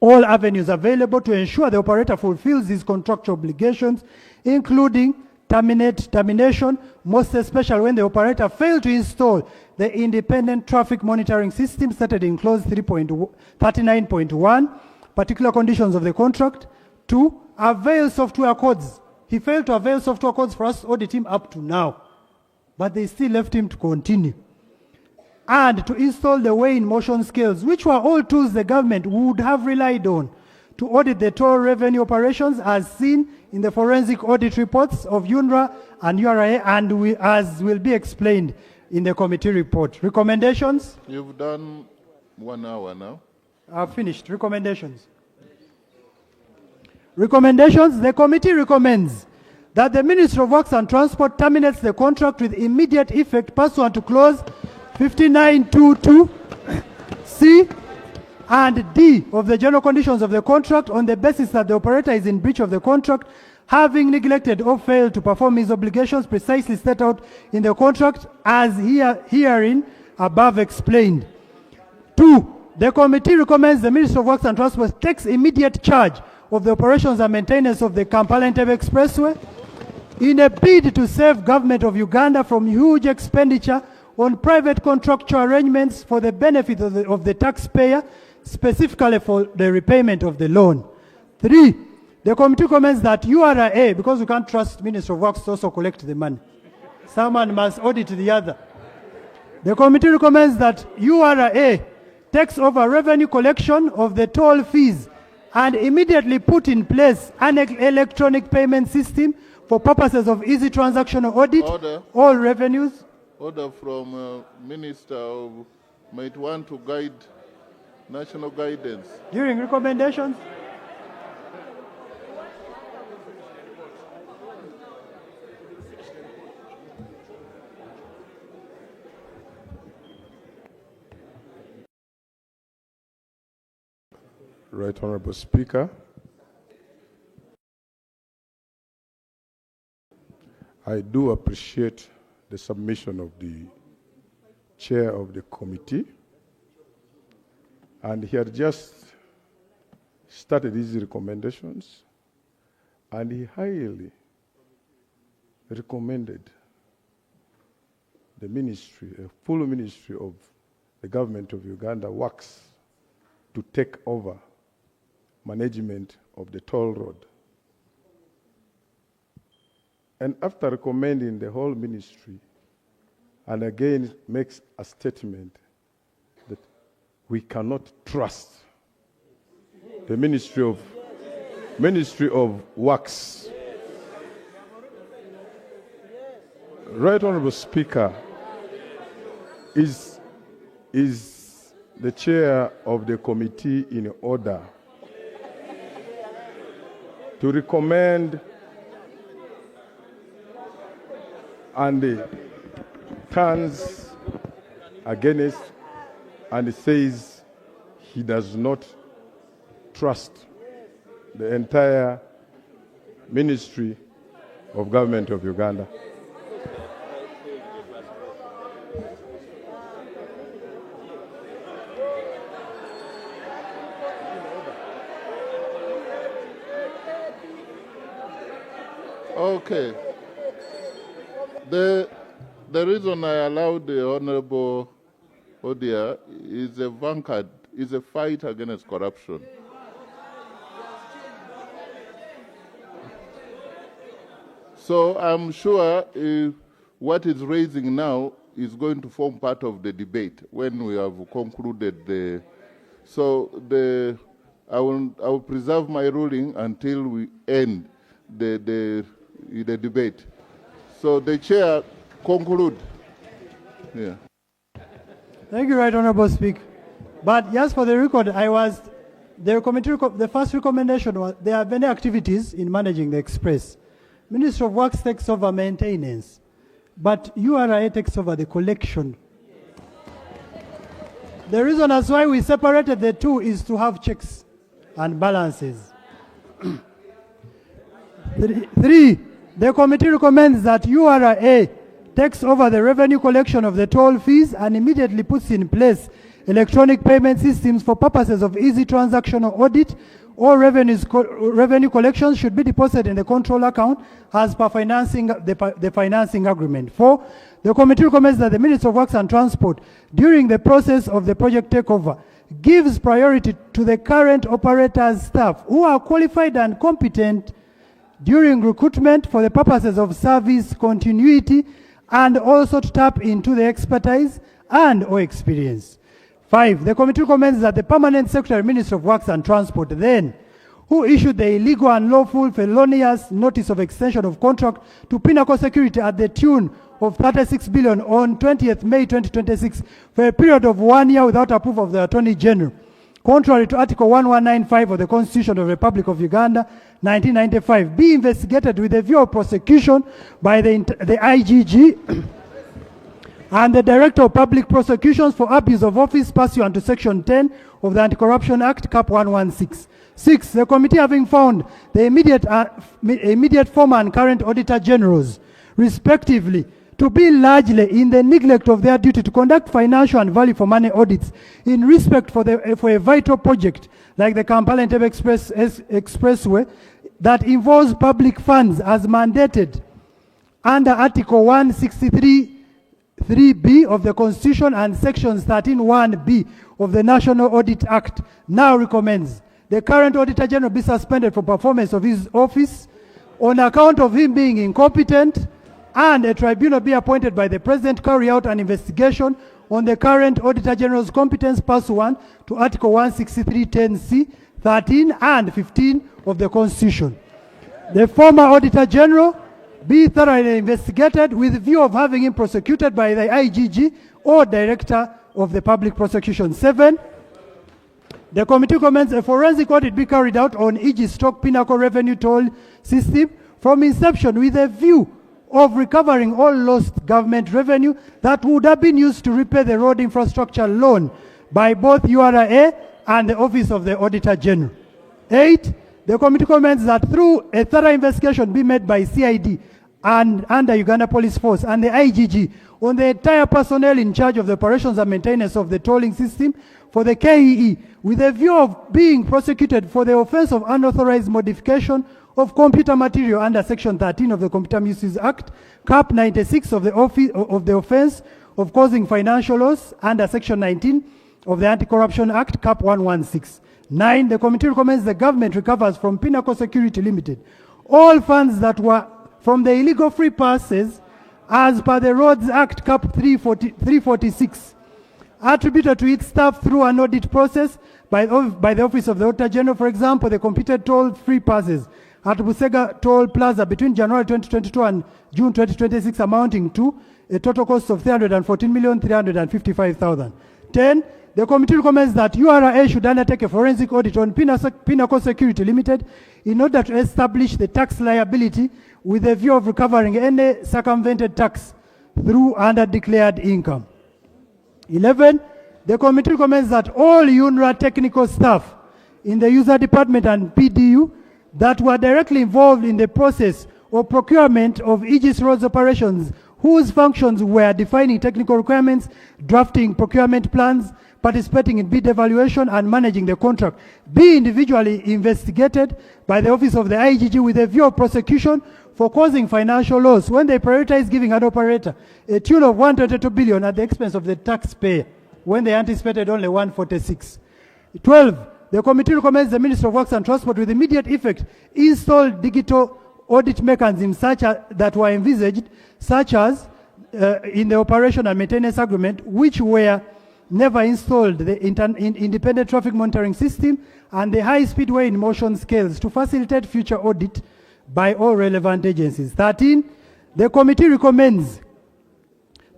all avenues available to ensure the operator fulfills his contractual obligations, including termination, most especially when the operator failed to install the independent traffic monitoring system stated in clause 39.1, particular conditions of the contract. 2, avail software codes. He failed to avail software codes for us to audit him up to now, but they still left him to continue. And to install the weigh-in motion scales, which were all tools the government would have relied on to audit the toll revenue operations as seen in the forensic audit reports of UNRWA and URA, and as will be explained in the committee report. Recommendations? You've done 1 hour now. I've finished. Recommendations. Recommendations. The committee recommends that the Ministry of Works and Transport terminates the contract with immediate effect pursuant to clause 5922 C and D of the general conditions of the contract on the basis that the operator is in breach of the contract, having neglected or failed to perform his obligations precisely set out in the contract as herein above explained. 2, the committee recommends the Ministry of Works and Transport takes immediate charge of the operations and maintenance of the Kampala-Entebbe Expressway in a bid to save government of Uganda from huge expenditure on private contractual arrangements for the benefit of the taxpayer, specifically for the repayment of the loan. 3, the committee recommends that URA, because we can't trust Ministry of Works to also collect the money, someone must audit the other. The committee recommends that URA takes over revenue collection of the toll fees and immediately put in place an electronic payment system for purposes of easy transactional audit. Order. All revenues. Order from Minister of might want to guide national guidance. During recommendations. Right Honorable Speaker, I do appreciate the submission of the chair of the committee, and he had just started his recommendations, and he highly recommended the ministry, a full ministry of the government of Uganda Works, to take over management of the toll road. And after recommending the whole ministry, and again makes a statement that we cannot trust the Ministry of Works. Right Honorable Speaker, is the chair of the committee in order to recommend and turns against and says he does not trust the entire Ministry of Government of Uganda? Okay. The reason I allowed the Honorable Odia is a vanguard, is a fight against corruption. So I'm sure what is raising now is going to form part of the debate when we have concluded the. So I will preserve my ruling until we end the debate. So the chair conclude. Yeah. Thank you, Right Honorable Speaker. But just for the record, the first recommendation was there are many activities in managing the express. Ministry of Works takes over maintenance, but URA takes over the collection. The reason as why we separated the two is to have checks and balances. 3, the committee recommends that URA takes over the revenue collection of the toll fees and immediately puts in place electronic payment systems for purposes of easy transactional audit. All revenue collections should be deposited in the control account as per the financing agreement. 4, the committee recommends that the Ministry of Works and Transport, during the process of the project takeover, gives priority to the current operators' staff who are qualified and competent during recruitment for the purposes of service continuity, and also to tap into the expertise and or experience. 5, the committee recommends that the Permanent Secretary, Ministry of Works and Transport, then, who issued the illegal and lawful felonious notice of extension of contract to Pinnacle Security at the tune of 36 billion on 20th May 2026 for a period of 1 year without approval of the Attorney General, contrary to Article 1195 of the Constitution of the Republic of Uganda, 1995, be investigated with a view of prosecution by the IGG and the Director of Public Prosecutions for abuse of office pursuant to Section 10 of the Anti-Corruption Act, Cap 116. 6, the committee having found the immediate former and current Auditor Generals, respectively, to be largely in the neglect of their duty to conduct financial and value for money audits in respect for a vital project like the Kampala-Entebbe Expressway that involves public funds as mandated under Article 163(3)(b) of the Constitution and Sections 13(1)(b) of the National Audit Act, now recommends the current Auditor General be suspended from performance of his office on account of him being incompetent, and a tribunal be appointed by the President to carry out an investigation on the current Auditor General's competence pursuant to Article 163(10)(c), 13 and 15 of the Constitution. The former Auditor General be thoroughly investigated with view of having him prosecuted by the IGG or Director of the Public Prosecution. 7, the committee recommends a forensic audit be carried out on Aegis Stock Pinnacle Revenue Toll System from inception with a view of recovering all lost government revenue that would have been used to repay the road infrastructure loan by both URA and the Office of the Auditor General. 8, the committee recommends that through a thorough investigation be made by CID and under Uganda Police Force and the IGG on the entire personnel in charge of the operations and maintenance of the tolling system for the KEE with a view of being prosecuted for the offense of unauthorized modification of computer material under Section 13 of the Computer Misuse Act, Cap 96 of the offense of causing financial loss under Section 19 of the Anti-Corruption Act, Cap 116. 9, the committee recommends the government recovers from Pinnacle Security Limited all funds that were from the illegal free passes as per the Roads Act, Cap 346, attributed to its staff through an audit process by the Office of the Auditor General. For example, the completed toll free passes at Busega Toll Plaza between January 2022 and June 2026 amounting to a total cost of 314,355,000. 10, the committee recommends that URA should undertake a forensic audit on Pinnacle Security Limited in order to establish the tax liability with a view of recovering any circumvented tax through under-declared income. 11, the committee recommends that all UNRWA technical staff in the user department and PDU that were directly involved in the process of procurement of Aegis Roads operations, whose functions were defining technical requirements, drafting procurement plans, participating in bid evaluation, and managing the contract, be individually investigated by the Office of the IGG with a view of prosecution for causing financial loss when they prioritize giving an operator a tune of 122 billion at the expense of the taxpayer when they anticipated only 146. 12, the committee recommends the Ministry of Works and Transport with immediate effect install digital audit mechanisms that were envisaged, such as in the operation and maintenance agreement, which were never installed, the independent traffic monitoring system and the high-speed weigh in motion scales to facilitate future audit by all relevant agencies. 13, the committee recommends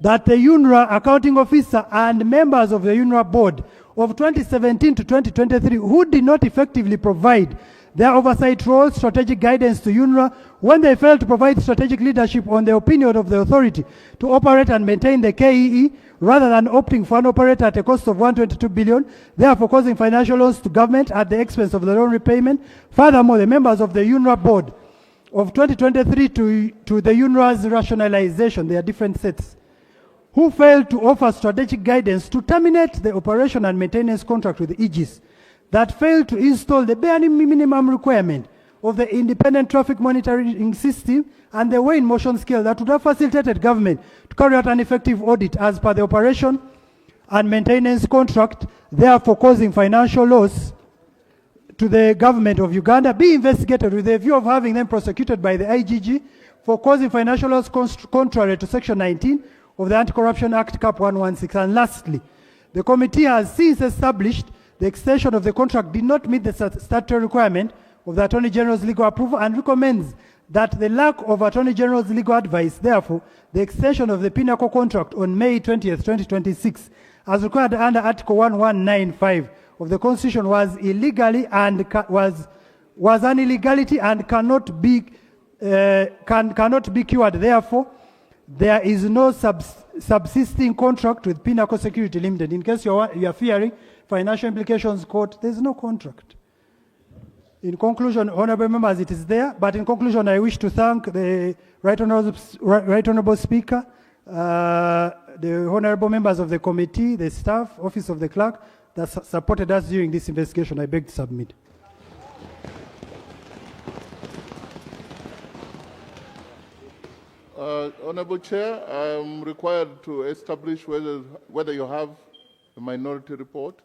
that the UNRWA accounting officer and members of the UNRWA board of 2017 to 2023 who did not effectively provide their oversight role, strategic guidance to UNRWA when they failed to provide strategic leadership on the opinion of the authority to operate and maintain the KEE rather than opting for an operator at a cost of 122 billion, therefore causing financial loss to government at the expense of the loan repayment. Furthermore, the members of the UNRWA board of 2023 to the UNRWA's rationalization, there are different sets, who failed to offer strategic guidance to terminate the operation and maintenance contract with Aegis, that failed to install the bare minimum requirement of the independent traffic monitoring system and the weigh-in motion scale that would have facilitated government to carry out an effective audit as per the operation and maintenance contract, therefore causing financial loss to the government of Uganda, be investigated with the view of having them prosecuted by the IGG for causing financial loss contrary to Section 19 of the Anti-Corruption Act Cap 116. And lastly, the committee has since established the extension of the contract did not meet the statutory requirement of the Attorney General's legal approval and recommends that the lack of Attorney General's legal advice, therefore, the extension of the Pinnacle contract on May 20th, 2026, as required under Article 1195 of the Constitution was illegally and was an illegality and cannot be cured. Therefore, there is no subsisting contract with Pinnacle Security Limited. In case you are fearing financial implications, court, there is no contract. In conclusion, honorable members, it is there. But in conclusion, I wish to thank the Right Honorable Speaker, the honorable members of the committee, the staff, office of the clerk that supported us during this investigation. I beg to submit. Honorable Chair, I am required to establish whether you have a minority report.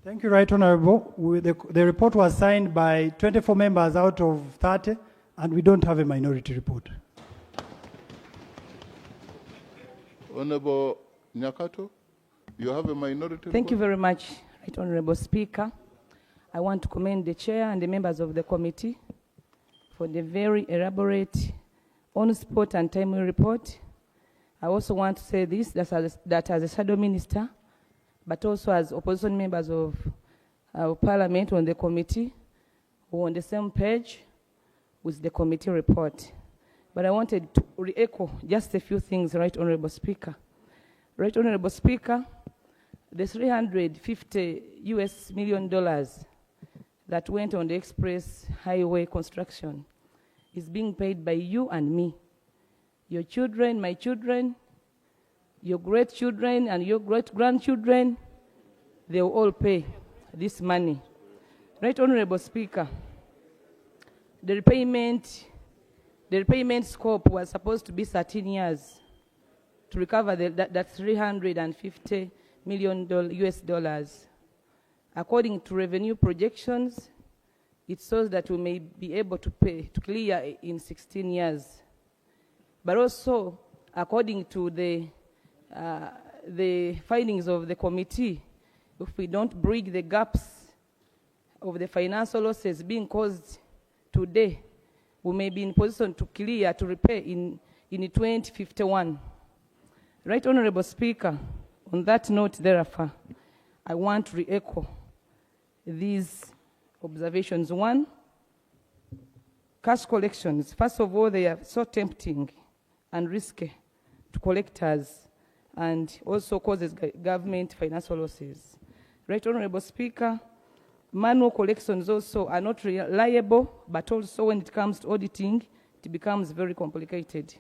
Thank you, Right Honorable. The report was signed by 24 members out of 30, and we don't have a minority report. Honorable Nyakato, you have a minority report? Thank you very much, Right Honorable Speaker. I want to commend the chair and the members of the committee for the very elaborate, on-spot and timely report. I also want to say this, that as a shadow minister, but also as opposition members of Parliament on the committee, who are on the same page with the committee report. But I wanted to re-echo just a few things, Right Honorable Speaker. Right Honorable Speaker, the $350 million that went on the express highway construction is being paid by you and me. Your children, my children, your great children and your great grandchildren, they will all pay this money. Right Honorable Speaker, the repayment scope was supposed to be 13 years to recover that $350 million US dollars. According to revenue projections, it shows that we may be able to clear in 16 years. But also, according to the findings of the committee, if we don't bridge the gaps of the financial losses being caused today, we may be in position to clear, to repay in 2051. Right Honorable Speaker, on that note, therefore, I want to re-echo these observations. One, cash collections. First of all, they are so tempting and risky to collectors and also causes government financial losses. Right Honorable Speaker, manual collections also are not reliable, but also when it comes to auditing, it becomes very complicated.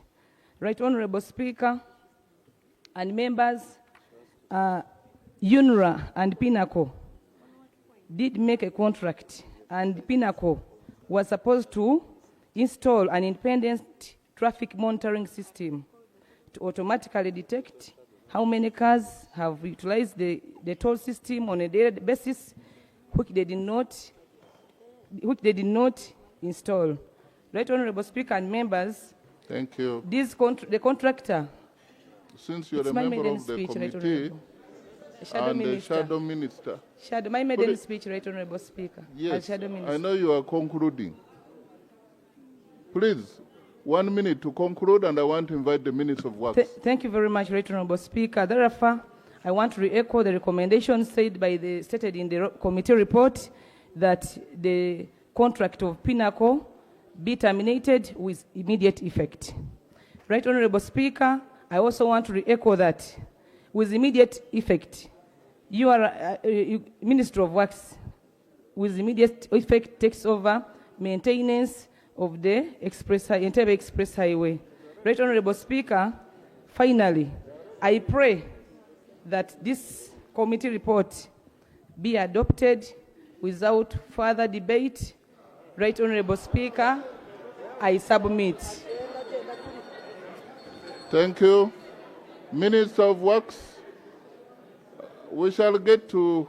Right Honorable Speaker and members, UNRWA and Pinnacle did make a contract, and Pinnacle was supposed to install an independent traffic monitoring system to automatically detect how many cars have utilized the toll system on a daily basis, which they did not install. Right Honorable Speaker and members, Thank you. the contractor, Since you're it's a my member maiden of the speech, Right committee Honorable. Shadow and the Minister. shadow minister, My maiden speech, Right Honorable Speaker. As yes, Shadow Minister. I know you are concluding. Please, 1 minute to conclude, and I want to invite the Minister of Works. Thank you very much, Right Honorable Speaker. Therefore, I want to re-echo the recommendations stated in the committee report that the contract of Pinnacle be terminated with immediate effect. Right Honorable Speaker, I also want to re-echo that with immediate effect, you are Minister of Works, with immediate effect takes over maintenance of the Entebbe Express Highway. Right Honorable Speaker, finally, I pray that this committee report be adopted without further debate. Right Honorable Speaker, I submit. Thank you. Minister of Works, we shall get to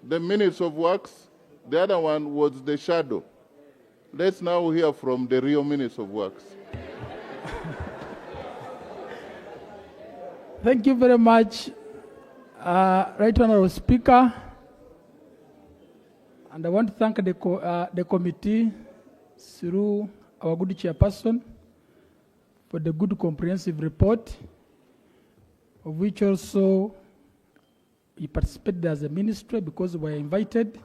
the minutes of Works. The other one was the shadow. Let's now hear from the real Minister of Works. Thank you very much, Right Honorable Speaker. And I want to thank the committee through our good chairperson for the good comprehensive report, of which also he participated as a ministry because we were invited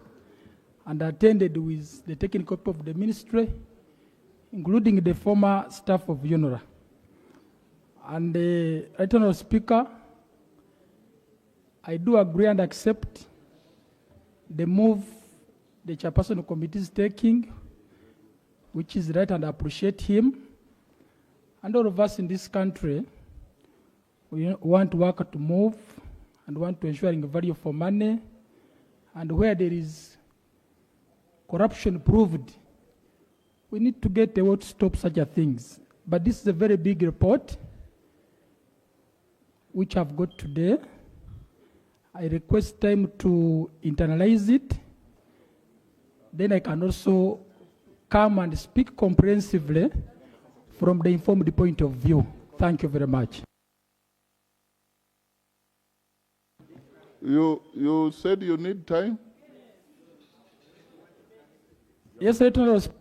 and attended with the technical people of the ministry, including the former staff of UNRWA. And Right Honorable Speaker, I do agree and accept the move the chairperson of the committee is taking, which is right, and I appreciate him. And all of us in this country, we want to work to move and want to ensure value for money. And where there is corruption proved, we need to get a way to stop such a things. But this is a very big report, which I've got today. I request time to internalize it. Then I can also come and speak comprehensively from the informed point of view. Thank you very much. You said you need time? Yes, Right Honorable Speaker.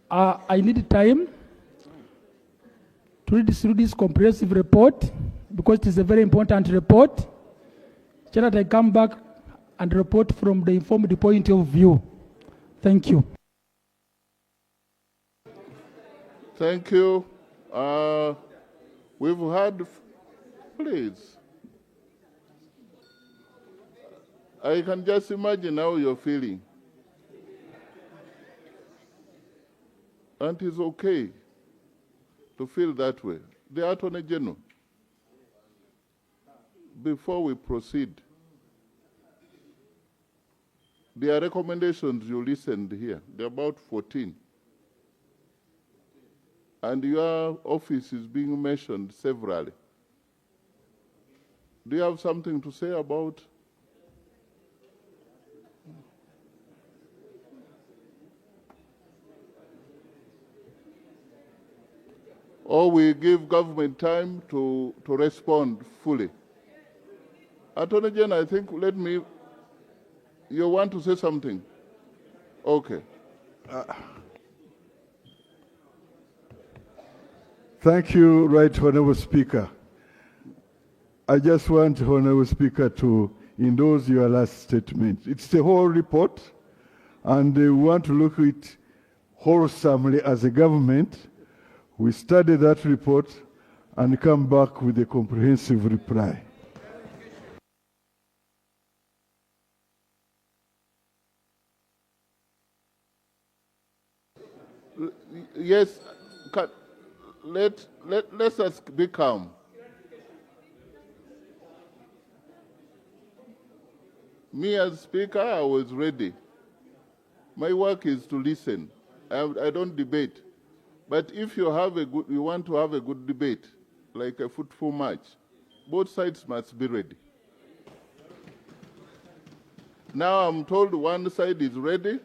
I need time to read through this comprehensive report because it is a very important report, so that I come back and report from the informed point of view. Thank you. Thank you. We've had, please. I can just imagine how you're feeling. And it's okay to feel that way. The Attorney General, before we proceed, there are recommendations you listened here. There are about 14. And your office is being mentioned severally. Do you have something to say about? Or we give government time to respond fully? Attorney General, I think, you want to say something? Okay. Thank you, Right Honorable Speaker. I just want Honorable Speaker to endorse your last statement. It's the whole report, and we want to look at it wholesomely as a government. We study that report and come back with a comprehensive reply. Yes, let us be calm. Me as Speaker, I was ready. My work is to listen. I don't debate. But if you want to have a good debate, like a football match, both sides must be ready. Now I'm told one side is ready,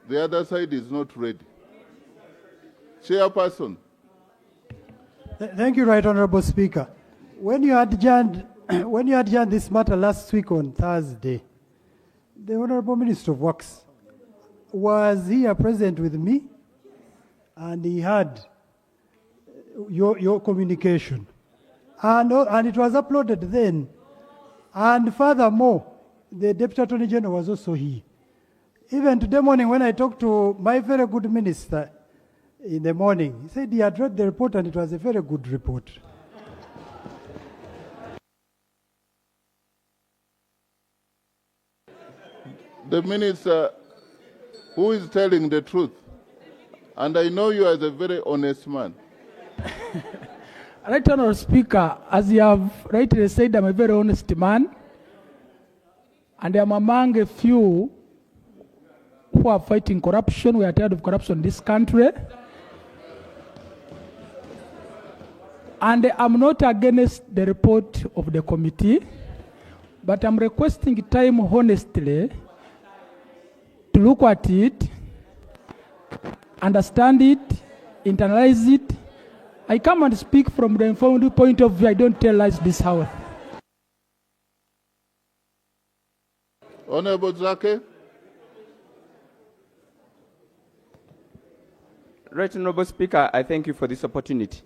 the other side is not ready. Chairperson. Thank you, Right Honorable Speaker. When you adjourned this matter last week on Thursday, the Honorable Minister of Works was here present with me, and he had your communication. And it was uploaded then. And furthermore, the Deputy Attorney General was also here. Even today morning when I talked to my very good minister in the morning, he said he had read the report and it was a very good report. The minister who is telling the truth, and I know you as a very honest man. Right Honourable Speaker, as you have rightly said, I'm a very honest man, and I'm among a few who are fighting corruption. We are tired of corruption in this country. And I'm not against the report of the committee, but I'm requesting time honestly to look at it, understand it, internalize it. I come and speak from the informed point of view. I don't tell lies this hour. Honorable Zake. Right Honorable Speaker, I thank you for this opportunity.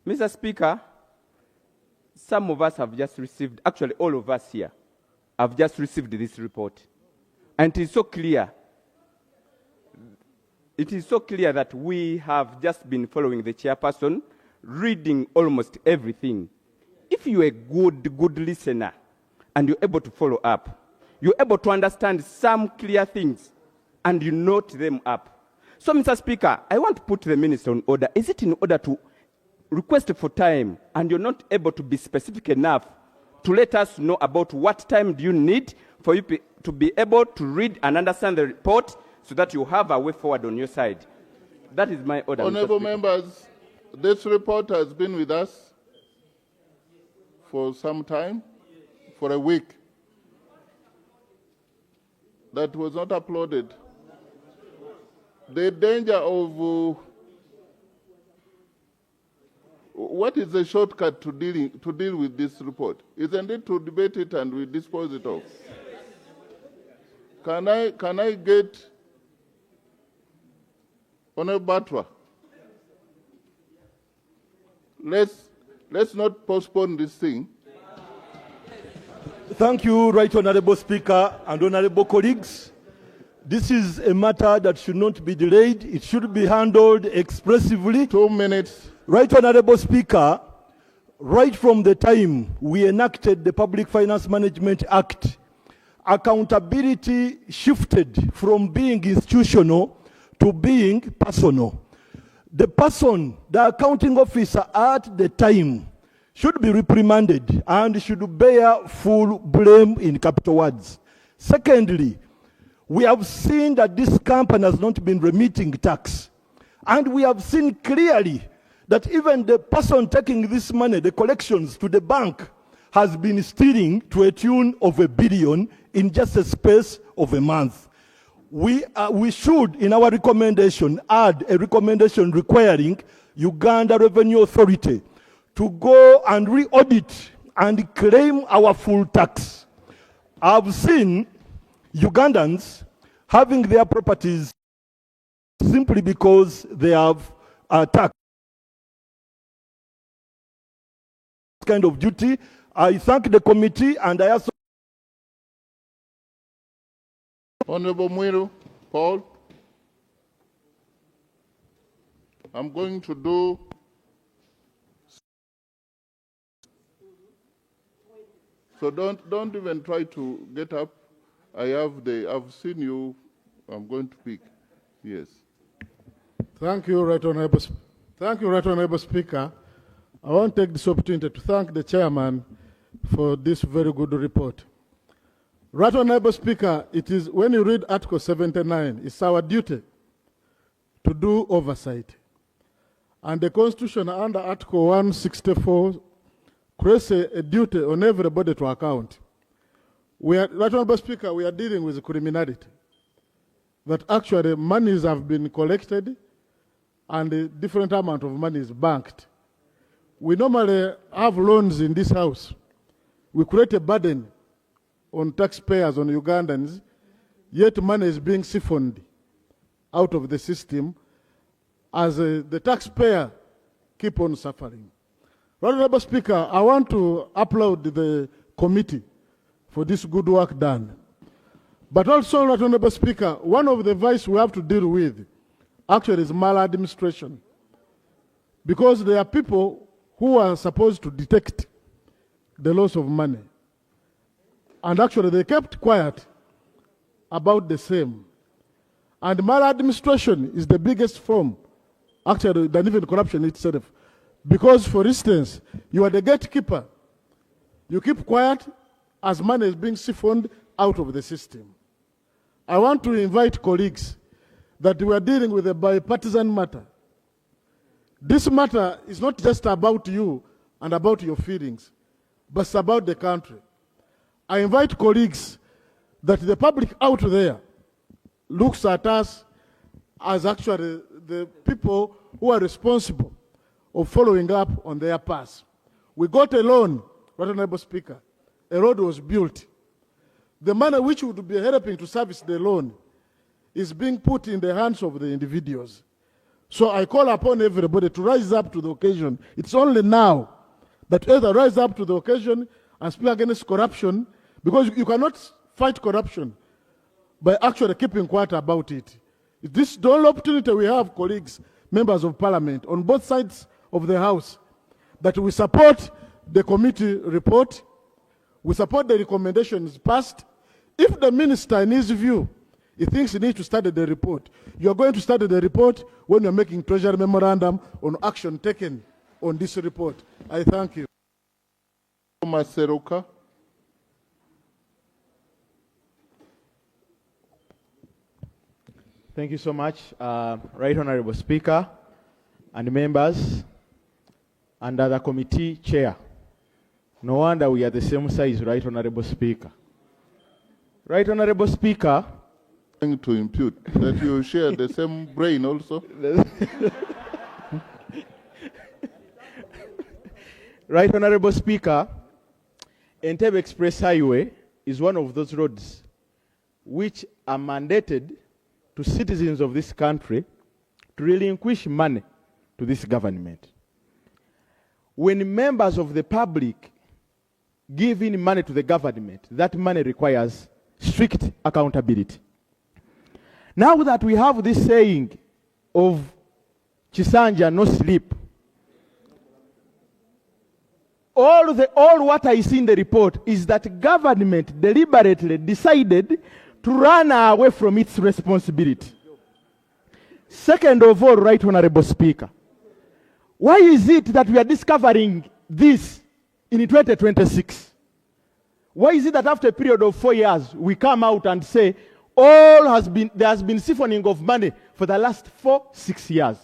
Mr. Speaker, some of us have just received, actually all of us here, have just received this report. And it is so clear. It is so clear that we have just been following the chairperson, reading almost everything. If you're a good listener and you're able to follow up, you're able to understand some clear things and you note them up. So, Mr. Speaker, I want to put the minister on order. Is it in order to request for time and you're not able to be specific enough to let us know about what time do you need for you to be able to read and understand the report so that you have a way forward on your side? That is my order. Honorable members, this report has been with us for some time, for a week. That was not uploaded. The danger of what is the shortcut to deal with this report? Isn't it to debate it and we dispose it off? Can I get Honorable Batwa? Let's not postpone this thing. Thank you, Right Honorable Speaker and honorable colleagues. This is a matter that should not be delayed. It should be handled expressively. 2 minutes. Right Honorable Speaker, right from the time we enacted the Public Finance Management Act, accountability shifted from being institutional to being personal. The person, the accounting officer at the time, should be reprimanded and should bear full blame in capital words. Secondly, we have seen that this company has not been remitting tax. And we have seen clearly that even the person taking this money, the collections to the bank, has been stealing to a tune of $1 billion in just a space of a month. We should, in our recommendation, add a recommendation requiring Uganda Revenue Authority to go and re-audit and claim our full tax. I've seen Ugandans having their properties simply because they have tax kind of duty. I thank the committee and I also... Honorable Mwiru, Paul, I'm going to do so don't even try to get up. I've seen you. I'm going to pick. Yes. Thank you, Right Honorable Speaker. I want to take this opportunity to thank the chairman for this very good report. Right Honorable Speaker, it is when you read Article 79, it's our duty to do oversight. And the Constitution under Article 164 creates a duty on everybody to account. Right Honorable Speaker, we are dealing with criminality. That actually monies have been collected and a different amount of money is banked. We normally have loans in this house. We create a burden on taxpayers, on Ugandans, yet money is being siphoned out of the system as the taxpayer keep on suffering. Honorable Speaker, I want to applaud the committee for this good work done. But also, Honorable Speaker, one of the vices we have to deal with actually is maladministration. Because there are people who are supposed to detect the loss of money. And actually they kept quiet about the same. And maladministration is the biggest form, actually, than even corruption itself. Because, for instance, you are the gatekeeper. You keep quiet as money is being siphoned out of the system. I want to invite colleagues that we are dealing with a bipartisan matter. This matter is not just about you and about your feelings, but it's about the country. I invite colleagues that the public out there looks at us as actually the people who are responsible of following up on their past. We got a loan, Honorable Speaker. A road was built. The money which would be helping to service the loan is being put in the hands of the individuals. So I call upon everybody to rise up to the occasion. It's only now that either rise up to the occasion and speak against corruption, because you cannot fight corruption by actually keeping quiet about it. This is the only opportunity we have, colleagues, members of parliament, on both sides of the house, that we support the committee report, we support the recommendations passed. If the minister, in his view, he thinks he needs to study the report, you're going to study the report when you're making treasury memorandum on action taken on this report. I thank you. Seruka. Thank you so much, Right Honorable Speaker and members and other committee chair. No wonder we are the same size, Right Honorable Speaker. Right Honorable Speaker. To impute that you share the same brain also. Right Honorable Speaker, Entebbe Express Highway is one of those roads which are mandated to citizens of this country to relinquish money to this government. When members of the public give in money to the government, that money requires strict accountability. Now that we have this saying of Chisanja no sleep, all what I see in the report is that government deliberately decided to run away from its responsibility. Second of all, Right Honorable Speaker, why is it that we are discovering this in 2026? Why is it that after a period of 4 years, we come out and say, there has been siphoning of money for the last 4-6 years?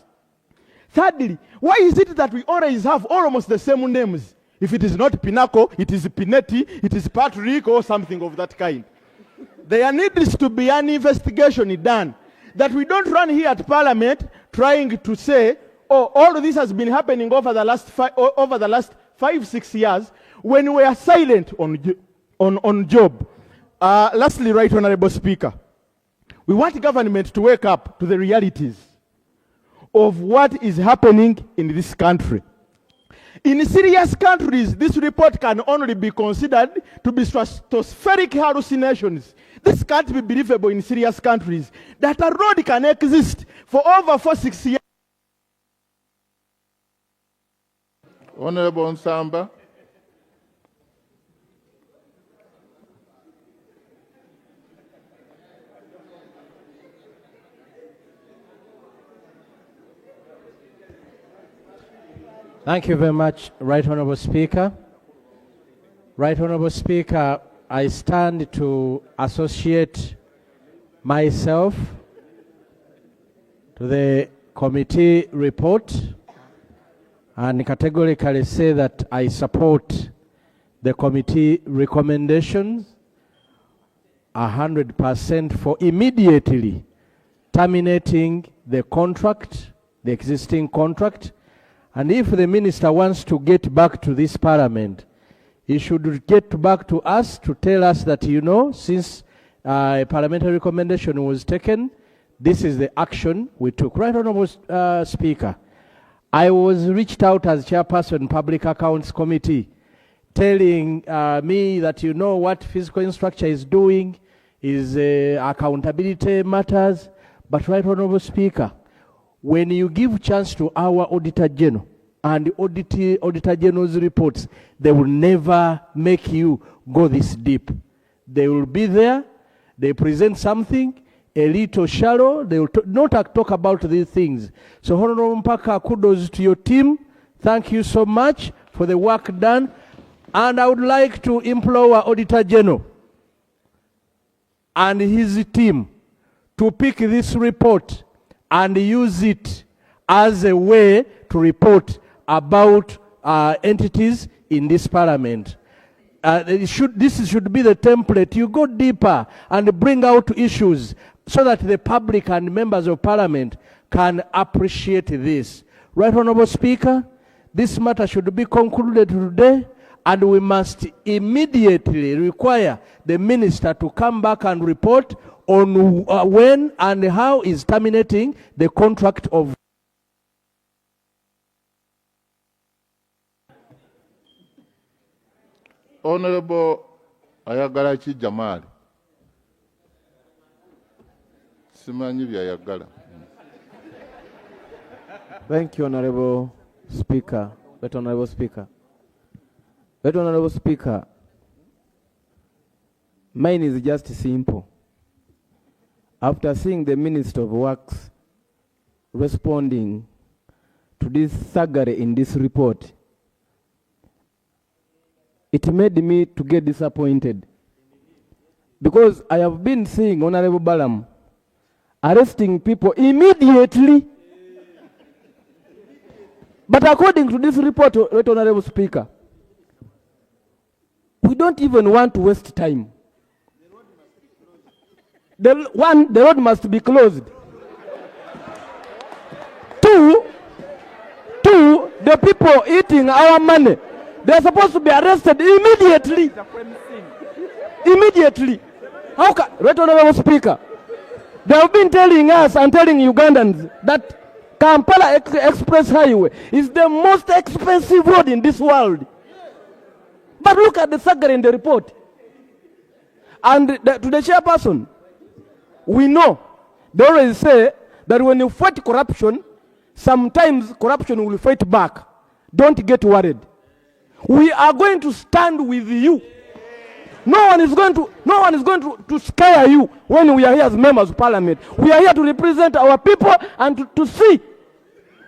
Thirdly, why is it that we always have almost the same names? If it is not Pinnacle, it is Pinetti, it is Patrick, or something of that kind. There needs to be an investigation done, that we don't run here at Parliament trying to say, oh, all of this has been happening over the last 5-6 years, when we are silent on job. Lastly, Right Honorable Speaker, we want government to wake up to the realities of what is happening in this country. In serious countries, this report can only be considered to be stratospheric hallucinations. This can't be believable in serious countries, that a road can exist for over 4-6 years. Honorable Nsamba. Thank you very much, Right Honorable Speaker. Right Honorable Speaker, I stand to associate myself to the committee report and categorically say that I support the committee recommendations 100% for immediately terminating the contract, the existing contract. And if the minister wants to get back to this parliament, he should get back to us to tell us that, you know, since a parliamentary recommendation was taken, this is the action we took. Right Honourable Speaker, I was reached out as chairperson Public Accounts Committee, telling me that, you know, what fiscal infrastructure is doing is accountability matters. But Right Honourable Speaker, when you give chance to our Auditor General and Auditor General's reports, they will never make you go this deep. They will be there, they present something, a little shallow, they will not talk about these things. So Honourable Mpaka, kudos to your team. Thank you so much for the work done. And I would like to implore our Auditor General and his team to pick this report and use it as a way to report about entities in this parliament. This should be the template. You go deeper and bring out issues so that the public and members of parliament can appreciate this. Right Honourable Speaker, this matter should be concluded today, and we must immediately require the minister to come back and report on when and how is terminating the contract of Honorable Ayagalachi Jamal. Simanyi byayagala. Thank you, Honorable Speaker. Right Honorable Speaker. Right Honorable Speaker. Mine is just simple. After seeing the Minister of Works responding to this thuggery in this report, it made me to get disappointed. Because I have been seeing Honorable Balaam arresting people immediately. But according to this report, Right Honorable Speaker, we don't even want to waste time. The road must be closed. Two, the people eating our money, they're supposed to be arrested immediately. Immediately. How can, Right Honorable Speaker, they have been telling us and telling Ugandans that Kampala Express Highway is the most expensive road in this world. But look at the saga in the report. And to the chairperson, we know, they always say that when you fight corruption, sometimes corruption will fight back. Don't get worried. We are going to stand with you. No one is going to scare you when we are here as members of parliament. We are here to represent our people and to see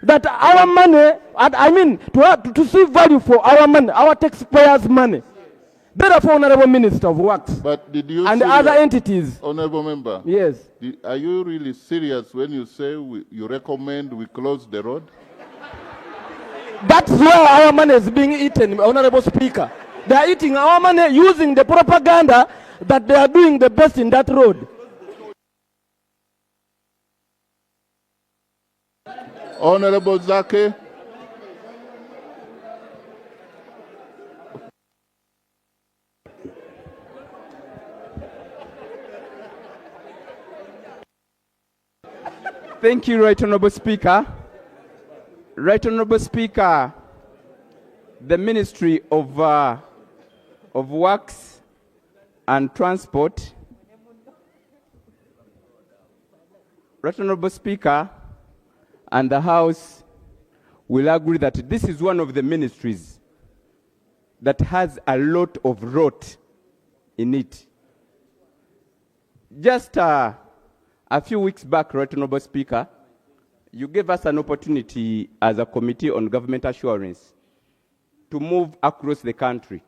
that our money, I mean, to see value for our money, our taxpayers' money. Therefore, Honorable Minister of Works, but did you and other entities. Honorable Member, yes. Are you really serious when you say you recommend we close the road? That's where our money is being eaten, Honorable Speaker. They are eating our money using the propaganda that they are doing the best in that road. Honorable Zake. Thank you, Right Honorable Speaker. Right Honorable Speaker, the Ministry of Works and Transport. Right Honorable Speaker, and the House will agree that this is one of the ministries that has a lot of rot in it. Just a few weeks back, Right Honorable Speaker, you gave us an opportunity as a Committee on Government Assurance to move across the country.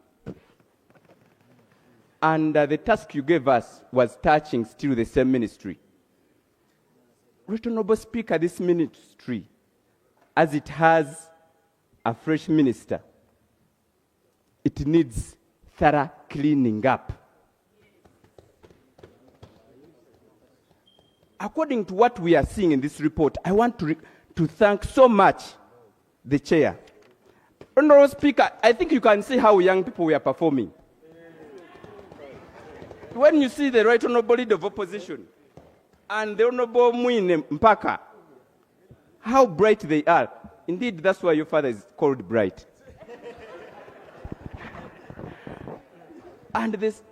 And the task you gave us was touching still the same ministry. Right Honorable Speaker, this ministry, as it has a fresh minister, it needs thorough cleaning up. According to what we are seeing in this report, I want to thank so much the chair. Honorable Speaker, I think you can see how young people were performing. When you see the Right Honorable Leader of Opposition and the Honorable Mwine Mpaka, how bright they are. Indeed, that's why your father is called bright. And this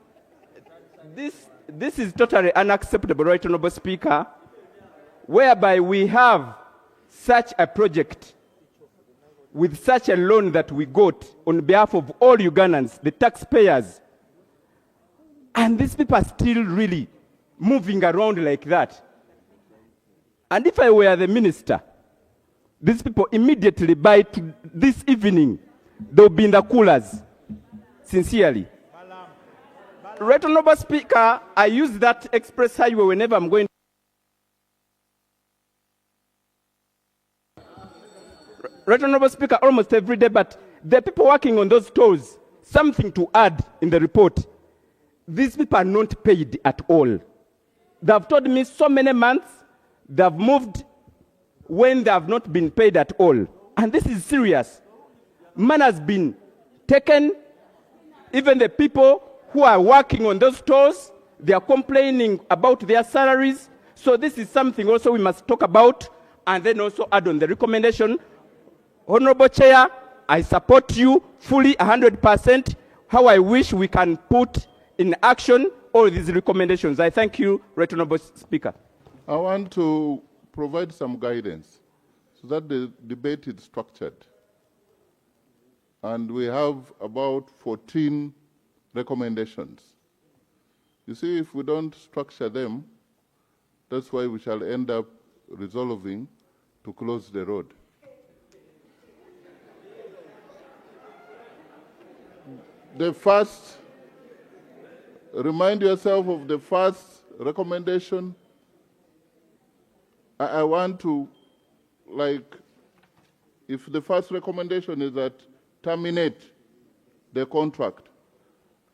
is totally unacceptable, Right Honorable Speaker, whereby we have such a project with such a loan that we got on behalf of all Ugandans, the taxpayers, and these people are still really moving around like that. And if I were the minister, these people immediately by this evening, they'll be in the coolers. Sincerely. Right Honorable Speaker, I use that express highway whenever I'm going. Right Honorable Speaker, almost every day, but the people working on those tolls, something to add in the report. These people are not paid at all. They have told me so many months they have moved when they have not been paid at all. And this is serious. Man has been taken. Even the people who are working on those tolls, they are complaining about their salaries. So this is something also we must talk about and then also add on the recommendation. Honorable Chair, I support you fully 100%. How I wish we can put in action all these recommendations. I thank you, Right Honorable Speaker. I want to provide some guidance so that the debate is structured. And we have about 14 recommendations. You see, if we don't structure them, that's why we shall end up resolving to close the road. The first, remind yourself of the first recommendation. I want to, if the first recommendation is that terminate the contract,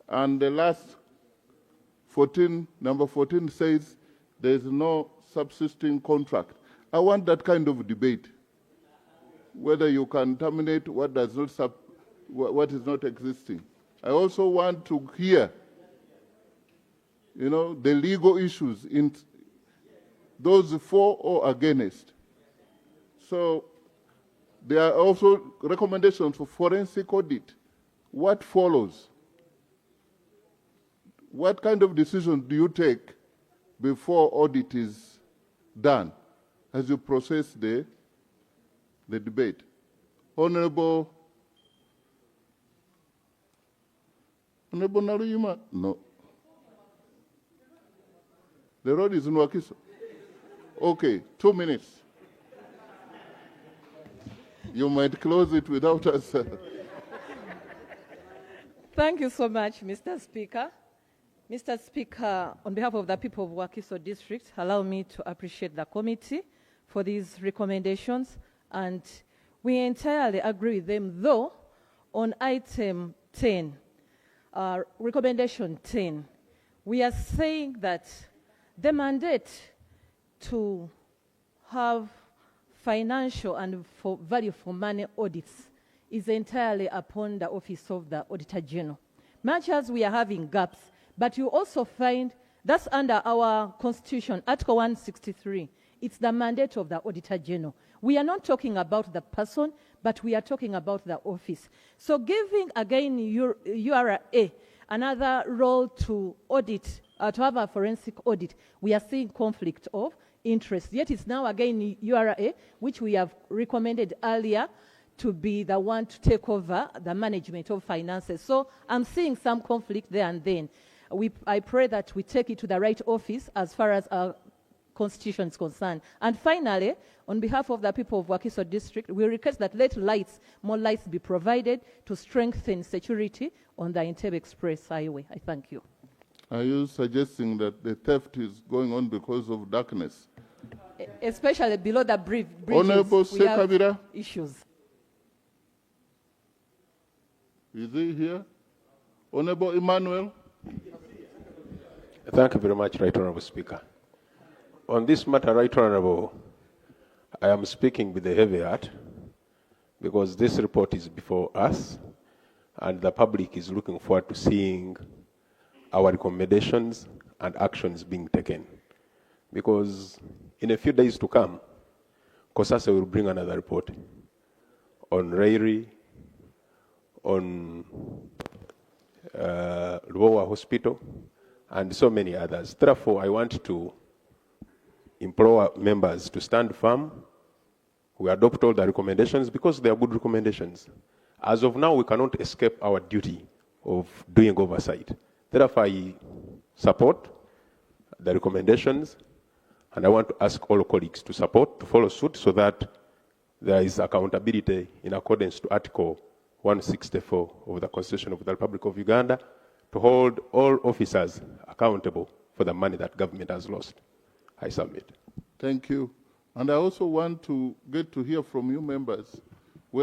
and the last 14, number 14 says there is no subsisting contract. I want that kind of debate, whether you can terminate what does not what is not existing. I also want to hear, the legal issues in those for or against. So there are also recommendations for forensic audit. What follows? What kind of decision do you take before audit is done as you process the debate? Honorable Naruyima? No. The road is in Wakiso. Okay, 2 minutes. You might close it without us. Thank you so much, Mr. Speaker. Mr. Speaker, on behalf of the people of Wakiso District, allow me to appreciate the committee for these recommendations, and we entirely agree with them, though on item 10, recommendation 10, we are saying that the mandate to have financial and for value for money audits is entirely upon the Office of the Auditor General. Much as we are having gaps, but you also find that's under our Constitution, Article 163. It's the mandate of the Auditor General. We are not talking about the person, but we are talking about the office. So giving, again, URA another role to audit, to have a forensic audit, we are seeing conflict of interest. Yet it's now, again, URA, which we have recommended earlier, to be the one to take over the management of finances. So I'm seeing some conflict there and then. I pray that we take it to the right office as far as our Constitution is concerned. And finally, on behalf of the people of Wakiso District, we request that more lights be provided to strengthen security on the Entebbe Express Highway. I thank you. Are you suggesting that the theft is going on because of darkness? Especially below the bridges, Honorable we have Sekabira, issues. Is he here? Honorable Emmanuel? Thank you very much, Right Honorable Speaker. On this matter, Right Honorable, I am speaking with a heavy heart because this report is before us and the public is looking forward to seeing our recommendations and actions being taken. Because in a few days to come, COSASA will bring another report on Rairi, on Luowa Hospital, and so many others. Therefore, I want to implore members to stand firm. We adopt all the recommendations because they are good recommendations. As of now, we cannot escape our duty of doing oversight. Therefore, I support the recommendations, and I want to ask all colleagues to support, to follow suit, so that there is accountability in accordance to Article 164 of the Constitution of the Republic of Uganda to hold all officers accountable for the money that government has lost. I submit. Thank you. And I also want to get to hear from you members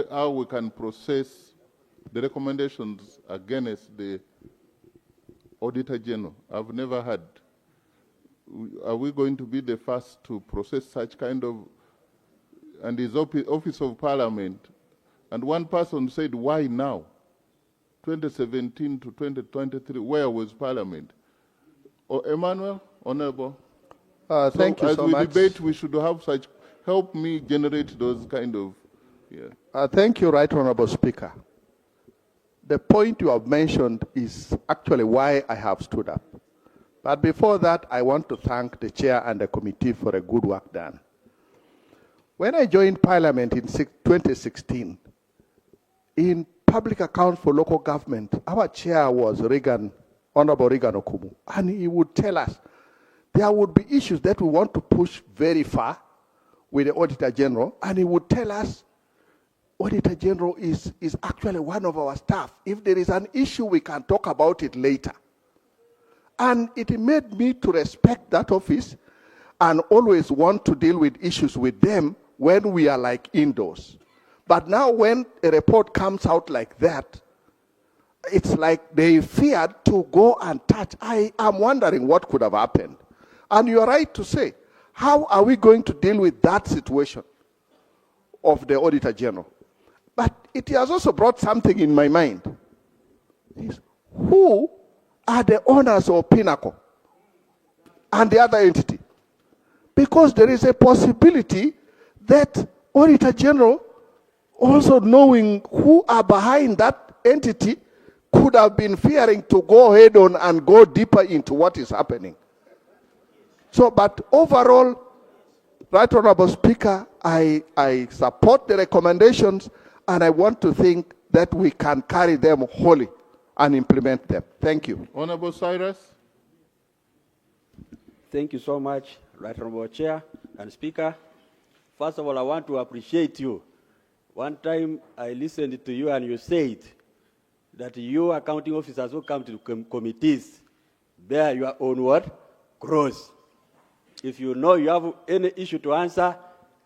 how we can process the recommendations against the Auditor General. I've never had. Are we going to be the first to process such kind of, and his Office of Parliament? And one person said, why now? 2017 to 2023, where was Parliament? Emmanuel, Honorable. Thank you so much. As we debate, we should have such, help me generate those kind of, Thank you, Right Honorable Speaker. The point you have mentioned is actually why I have stood up. But before that, I want to thank the chair and the committee for a good work done. When I joined Parliament in 2016, in public accounts for local government, our chair was Honorable Regan Okumu, and he would tell us there would be issues that we want to push very far with the Auditor General, and he would tell us Auditor General is actually one of our staff. If there is an issue, we can talk about it later. And it made me to respect that office and always want to deal with issues with them when we are like indoors. But now when a report comes out like that, it's like they feared to go and touch. I am wondering what could have happened. And you're right to say, how are we going to deal with that situation of the Auditor General? But it has also brought something in my mind. Who are the owners of Pinnacle and the other entity? Because there is a possibility that Auditor General, also knowing who are behind that entity, could have been fearing to go head on and go deeper into what is happening. So, but overall, Right Honorable Speaker, I support the recommendations, and I want to think that we can carry them wholly and implement them. Thank you. Honorable Cyrus. Thank you so much, Right Honorable Chair and Speaker. First of all, I want to appreciate you. One time I listened to you and you said that you accounting officers who come to committees bear your own word, cross. If you know you have any issue to answer,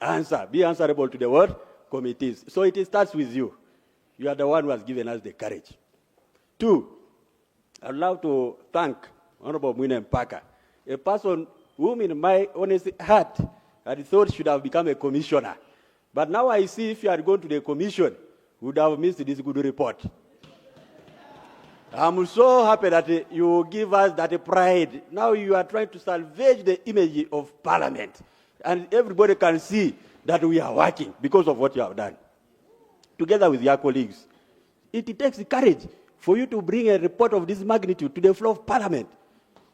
answer. Be answerable to the word committees. So it starts with you. You are the one who has given us the courage. Two, I'd love to thank Honorable Mwine Mpaka, a person whom in my honest heart I thought should have become a commissioner. But now I see if you had gone to the commission, would have missed this good report. I'm so happy that you give us that pride. Now you are trying to salvage the image of Parliament. And everybody can see that we are working because of what you have done. Together with your colleagues. It takes courage for you to bring a report of this magnitude to the floor of Parliament.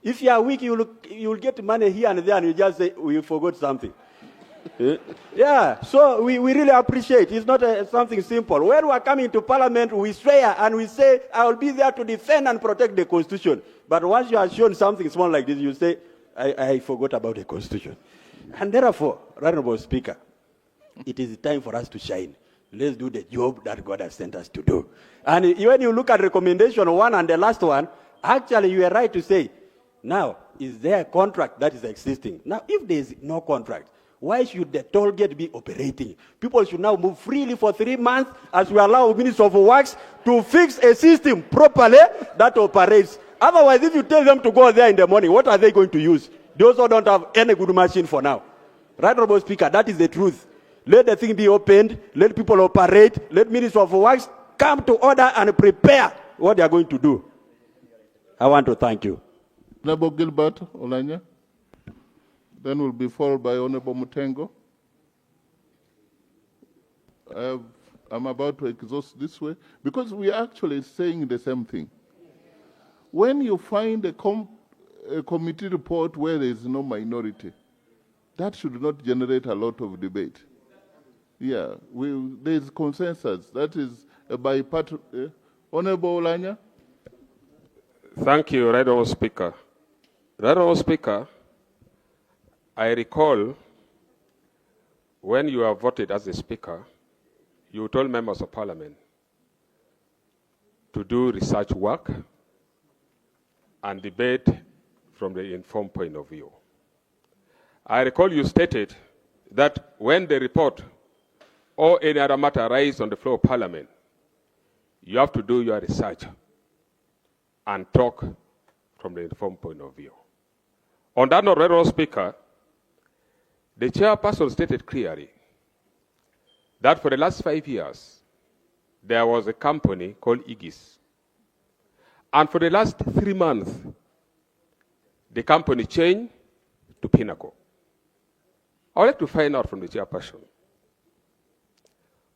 If you are weak, you'll get money here and there and you just say, we forgot something. Yeah, so we really appreciate. It's not something simple. When we are coming to Parliament, we swear and we say, I will be there to defend and protect the Constitution. But once you have shown something small like this, you say, I forgot about the Constitution. And therefore, Honorable Speaker, it is time for us to shine. Let's do the job that God has sent us to do. And when you look at recommendation 1 and the last one, actually you are right to say, now, is there a contract that is existing? Now, if there is no contract, Why should the toll gate be operating? People should now move freely for 3 months as we allow Minister of Works to fix a system properly that operates. Otherwise, if you tell them to go there in the morning, what are they going to use? They also don't have any good machine for now. Right, Honorable Speaker, that is the truth. Let the thing be opened, let people operate, let Minister of Works come to order and prepare what they are going to do. I want to thank you. Honorable Gilbert Olanya. Then will be followed by Honorable Mutengo. I'm about to exhaust this way because we are actually saying the same thing. When you find a committee report where there is no minority, that should not generate a lot of debate. Yeah, there is consensus. That is a bipartisan. Honorable Olanya. Thank you, Right Honourable Speaker. Right Honourable Speaker, I recall when you are voted as a speaker, you told members of parliament to do research work and debate from the informed point of view. I recall you stated that when the report or any other matter arises on the floor of parliament, you have to do your research and talk from the informed point of view. On that note, Honourable Speaker, the chairperson stated clearly that for the last 5 years, there was a company called Igis. And for the last 3 months, the company changed to Pinnacle. I would like to find out from the chairperson.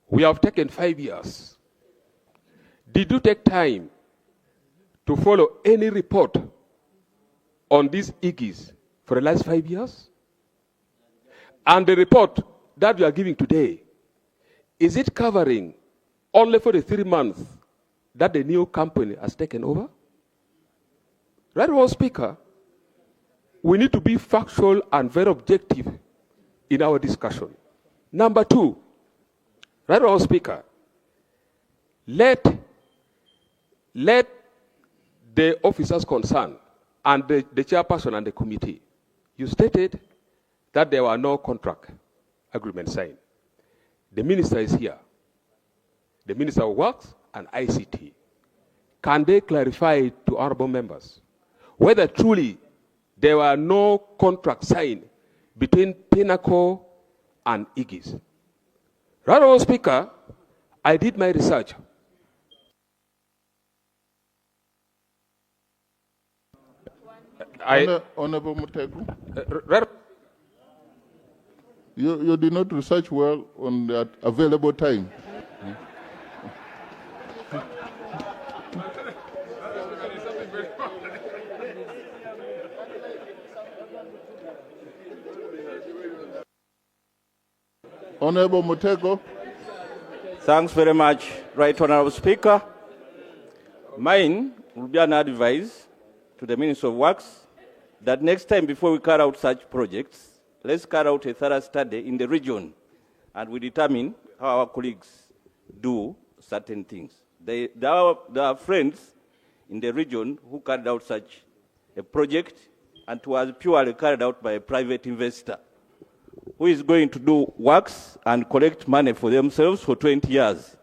We have taken 5 years. Did you take time to follow any report on these Igis for the last 5 years? And the report that you are giving today, is it covering only for the 3 months that the new company has taken over? Right, Honourable Speaker, we need to be factual and very objective in our discussion. Number two, Right, Honourable Speaker, let the officers concerned and the chairperson and the committee, you stated that there were no contract agreements signed. The minister is here. The Minister of Works and ICT. Can they clarify to honorable members whether truly there were no contract signed between Pinnacle and Igis? Right, Honourable Speaker, I did my research. Honorable Mutegu. You did not research well on that available time. Honorable Mutego. Thanks very much, Right Honourable Speaker. Mine will be an advice to the Minister of Works that next time before we carry out such projects, let's carry out a thorough study in the region and we determine how our colleagues do certain things. There are friends in the region who carried out such a project and it was purely carried out by a private investor who is going to do works and collect money for themselves for 20 years.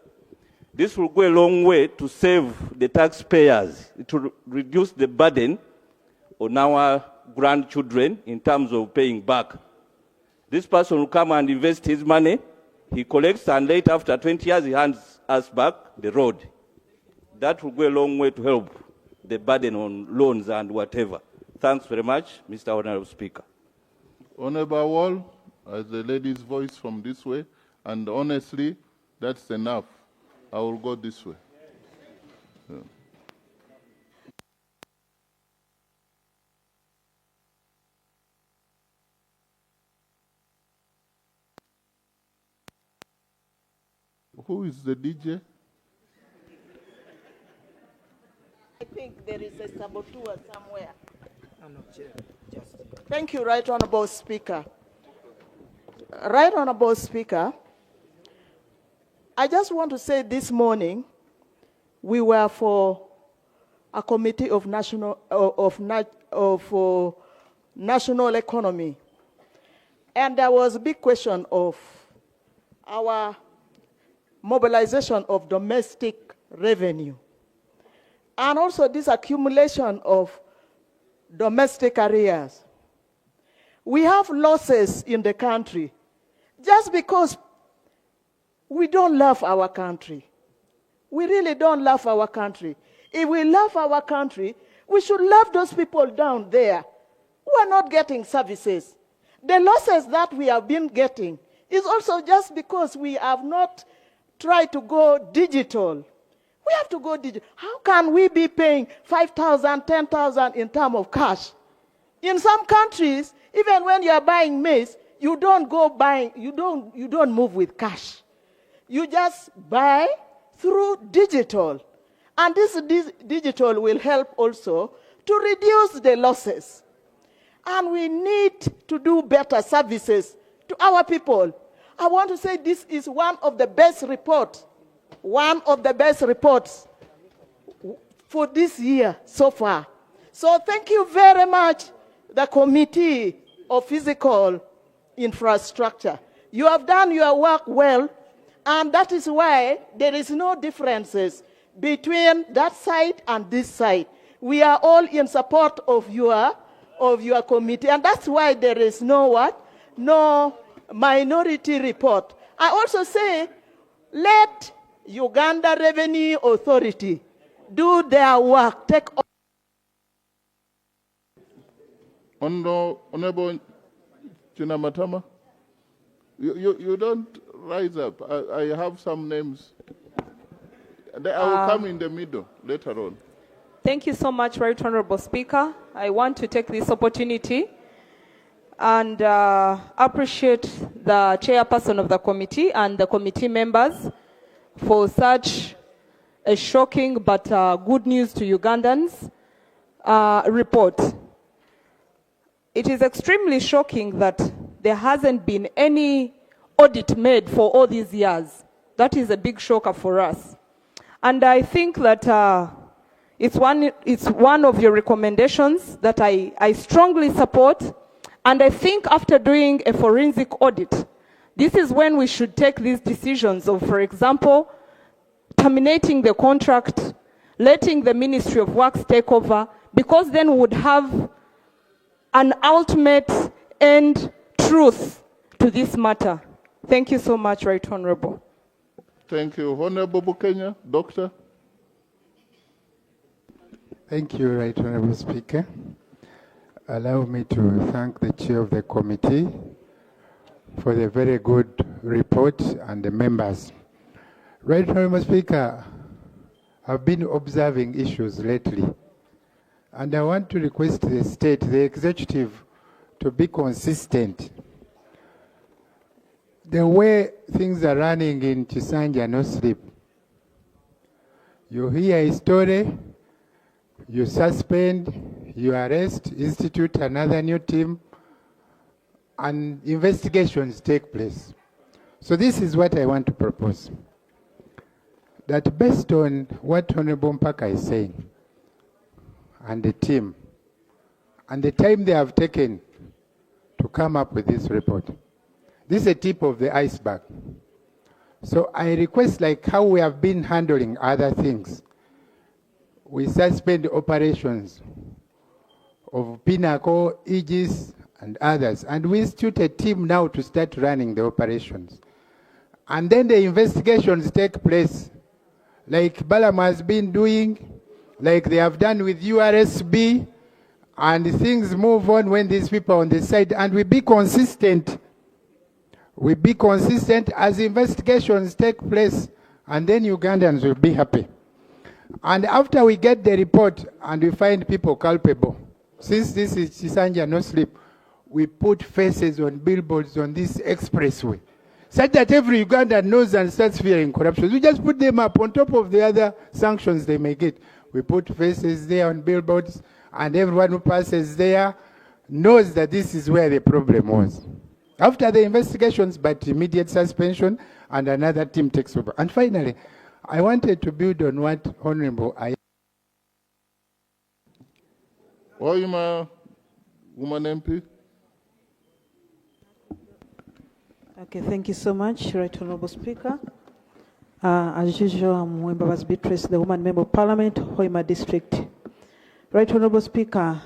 This will go a long way to save the taxpayers. It will reduce the burden on our grandchildren in terms of paying back. This person will come and invest his money, he collects, and later, after 20 years, he hands us back the road. That will go a long way to help the burden on loans and whatever. Thanks very much, Mr. Honourable Speaker. Honourable Wall, as the lady's voice from this way, and honestly, that's enough. I will go this way. Yeah. Who is the DJ? I think there is a saboteur somewhere. Thank you, Right Honourable Speaker. Right Honourable Speaker, I just want to say this morning we were for a committee of national economy, And there was a big question of our mobilization of domestic revenue. And also this accumulation of domestic arrears. We have losses in the country just because we don't love our country. We really don't love our country. If we love our country, we should love those people down there who are not getting services. The losses that we have been getting is also just because we have not tried to go digital. We have to go digital. How can we be paying 5,000, 10,000 in terms of cash? In some countries, even when you are buying maize, you don't go buying, you don't move with cash. You just buy through digital. And this digital will help also to reduce the losses. And we need to do better services to our people. I want to say this is one of the best reports for this year so far. So thank you very much, the Committee of Physical Infrastructure. You have done your work well, and that is why there is no differences between that side and this side. We are all in support of your committee, and that's why there is no minority report. I also say, let Uganda Revenue Authority do their work. Take Honorable Chinamatama, you don't rise up. I have some names. I will come in the middle later on. Thank you so much, Right Honorable Speaker. I want to take this opportunity and appreciate the chairperson of the committee and the committee members for such a shocking but good news to Ugandans report. It is extremely shocking that there hasn't been any audit made for all these years. That is a big shocker for us. And I think that it's one of your recommendations that I strongly support. And I think after doing a forensic audit, this is when we should take these decisions of, for example, terminating the contract, letting the Ministry of Works take over, because then we would have an ultimate end truth to this matter. Thank you so much, Right Honorable. Thank you. Honorable Bukenya, Doctor. Thank you, Right Honorable Speaker. Allow me to thank the Chair of the committee for the very good report and the members. Right Honorable Speaker, I've been observing issues lately, and I want to request the state, the executive, to be consistent. The way things are running in Chisanja, no sleep. You hear a story, you suspend, you arrest, institute another new team, and investigations take place. So this is what I want to propose. That based on what Honorable Mpaka is saying, and the team, and the time they have taken to come up with this report, this is a tip of the iceberg. So I request, like how we have been handling other things, we suspend operations of Pinnacle, Aegis, and others, and we institute a team now to start running the operations. And then the investigations take place, like Balaam has been doing, like they have done with URSB, and things move on when these people are on the side, and we be consistent. We be consistent as investigations take place, and then Ugandans will be happy. And after we get the report and we find people culpable, since this is Chisanja no sleep, we put faces on billboards on this expressway, such that every Ugandan knows and starts fearing corruption. We just put them up on top of the other sanctions they may get. We put faces there on billboards, and everyone who passes there knows that this is where the problem was. After the investigations, but immediate suspension, and another team takes over. And finally, I wanted to build on what Honorable Woman MP. Okay, thank you so much, Right Honourable Speaker. As usual, I'm Wembabazi Beatrice, the woman member of Parliament, Hoima District. Right Honourable Speaker,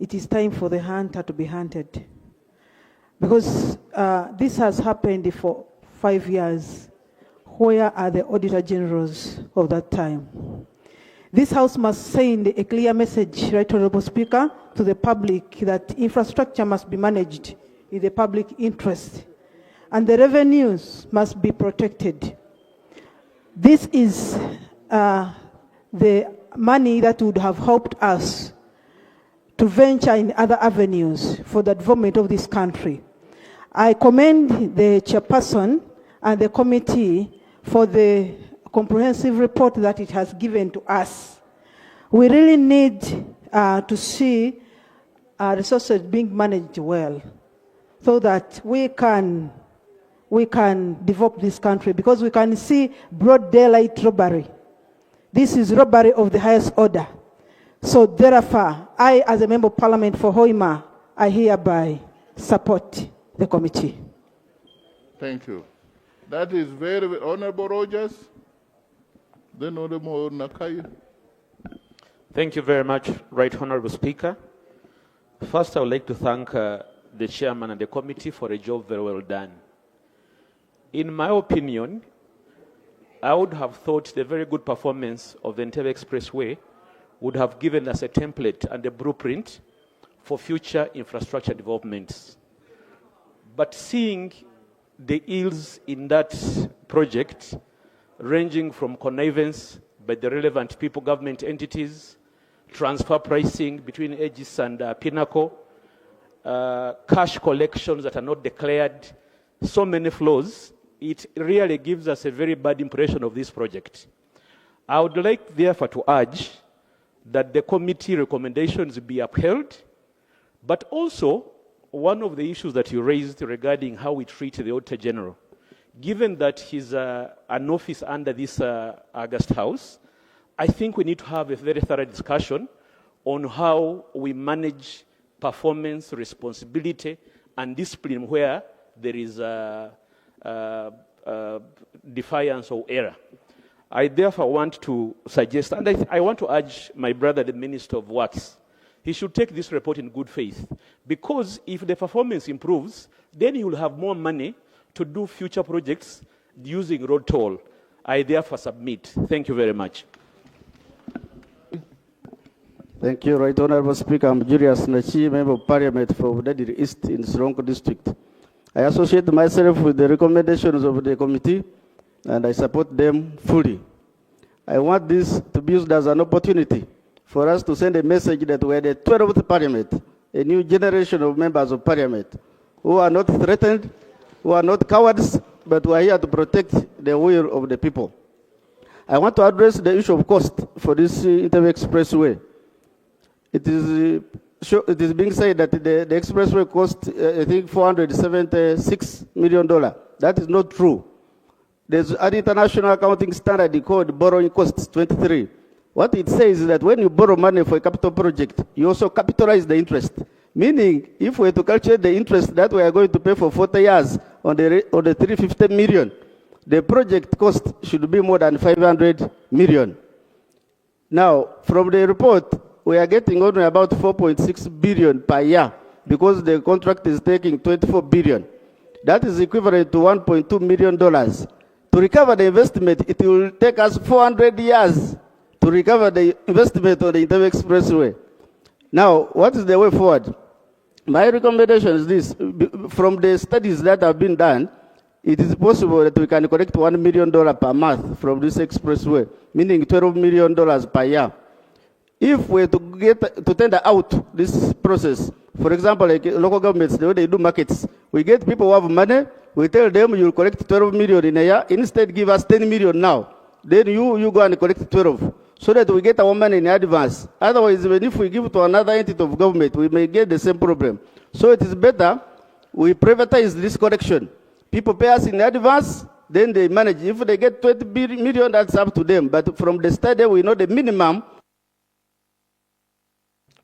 it is time for the hunter to be hunted. Because this has happened for 5 years. Where are the Auditor Generals of that time? This House must send a clear message, Right Honourable Speaker, to the public that infrastructure must be managed in the public interest and the revenues must be protected. This is the money that would have helped us to venture in other avenues for the development of this country. I commend the chairperson and the committee for the comprehensive report that it has given to us. We really need to see resources being managed well so that we can develop this country, because we can see broad daylight robbery. This is robbery of the highest order. So therefore, I, as a member of Parliament for Hoima, I hereby support the committee. Thank you. That is very, very Honorable Rogers. Then Honorable Nakai. Thank you very much, Right Honourable Speaker. First, I would like to thank the chairman and the committee for a job very well done. In my opinion, I would have thought the very good performance of the Entebbe Expressway would have given us a template and a blueprint for future infrastructure developments. But seeing the ills in that project, ranging from connivance by the relevant people, government entities, transfer pricing between Aegis and Pinnacle, cash collections that are not declared, so many flaws, it really gives us a very bad impression of this project. I would like, therefore, to urge that the committee recommendations be upheld, but also one of the issues that you raised regarding how we treat the Auditor General. Given that he's an office under this August House, I think we need to have a very thorough discussion on how we manage performance, responsibility, and discipline where there is defiance or error. I therefore want to suggest, and I want to urge my brother, the Minister of Works, he should take this report in good faith, because if the performance improves, then he will have more money to do future projects using road toll. I therefore submit. Thank you very much. Thank you, Right Honourable Speaker. I'm Julius Nachi, Member of Parliament for Udadiri East in Sironko District. I associate myself with the recommendations of the committee and I support them fully. I want this to be used as an opportunity for us to send a message that we're the 12th Parliament, a new generation of members of Parliament who are not threatened, who are not cowards, but who are here to protect the will of the people. I want to address the issue of cost for this Entebbe Expressway. It is being said that the expressway cost, I think, $476 million. That is not true. There's an international accounting standard called borrowing costs 23. What it says is that when you borrow money for a capital project, you also capitalize the interest. Meaning, if we were to calculate the interest that we are going to pay for 40 years on the 350 million, the project cost should be more than 500 million. Now, from the report, we are getting only about 4.6 billion per year because the contract is taking 24 billion. That is equivalent to $1.2 million. To recover the investment, it will take us 400 years to recover the investment on the Entebbe Expressway. Now, what is the way forward? My recommendation is this. From the studies that have been done, it is possible that we can collect $1 million per month from this expressway, meaning $12 million per year. If we to tender out this process, for example, like local governments, the way they do markets, we get people who have money, we tell them you'll collect 12 million in a year, instead give us 10 million now. Then you go and collect 12, so that we get our money in advance. Otherwise, even if we give to another entity of government, we may get the same problem. So it is better we privatize this collection. People pay us in advance, then they manage. If they get 20 million, that's up to them. But from the study, we know the minimum.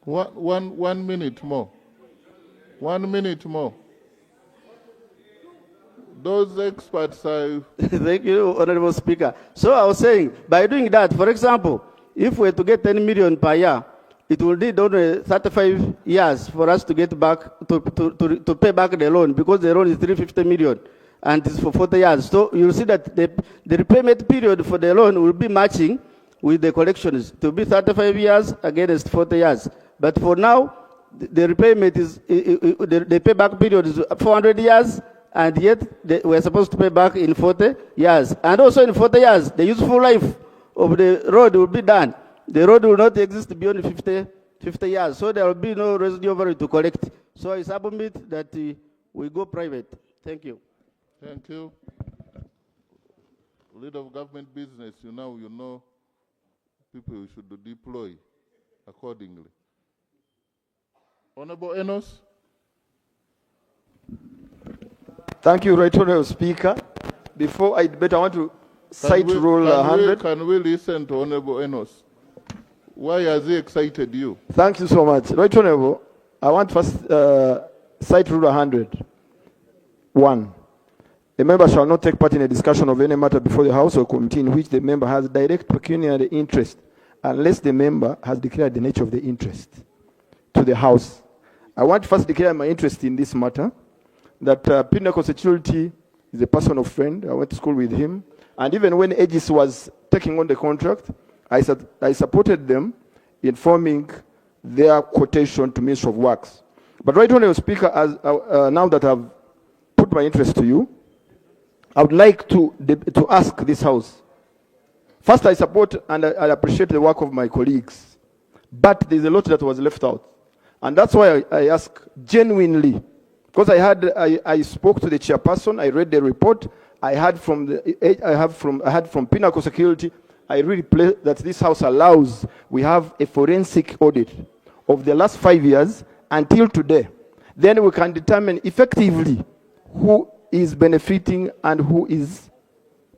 1 minute more. 1 minute more. Those experts are... Thank you, Honorable Speaker. So I was saying, by doing that, for example, if we're to get 10 million per year, it will need only 35 years for us to get back, to pay back the loan, because the loan is 350 million, and it's for 40 years. So you'll see that the repayment period for the loan will be matching with the collections. To be 35 years against 40 years. But for now, the repayment is, the payback period is 400 years, and yet we're supposed to pay back in 40 years. And also in 40 years, the useful life of the road will be done. The road will not exist beyond 50 years, so there will be no residual value to collect. So I submit that we go private. Thank you. Thank you. Leader of government business, you know people you should deploy accordingly. Honorable Enos. Thank you, Right Honorable Speaker. Before I debate, I want to cite Rule 100. Can we listen to Honorable Enos? Why has he excited you? Thank you so much. Right Honorable, I want first cite Rule 100. 1. A member shall not take part in a discussion of any matter before the House or committee in which the member has direct pecuniary interest, unless the member has declared the nature of the interest to the House. I want to first declare my interest in this matter, that Pinnacle Security is a personal friend. I went to school with him. And even when Aegis was taking on the contract, I supported them in forming their quotation to Ministry of Works. But Right Honorable Speaker, now that I've put my interest to you, I would like to ask this House. First, I support and I appreciate the work of my colleagues, but there's a lot that was left out. And that's why I ask genuinely, because I spoke to the chairperson, I read the report, I had from Pinnacle Security. I really play that this House allows, we have a forensic audit of the last 5 years until today. Then we can determine effectively who is benefiting and who is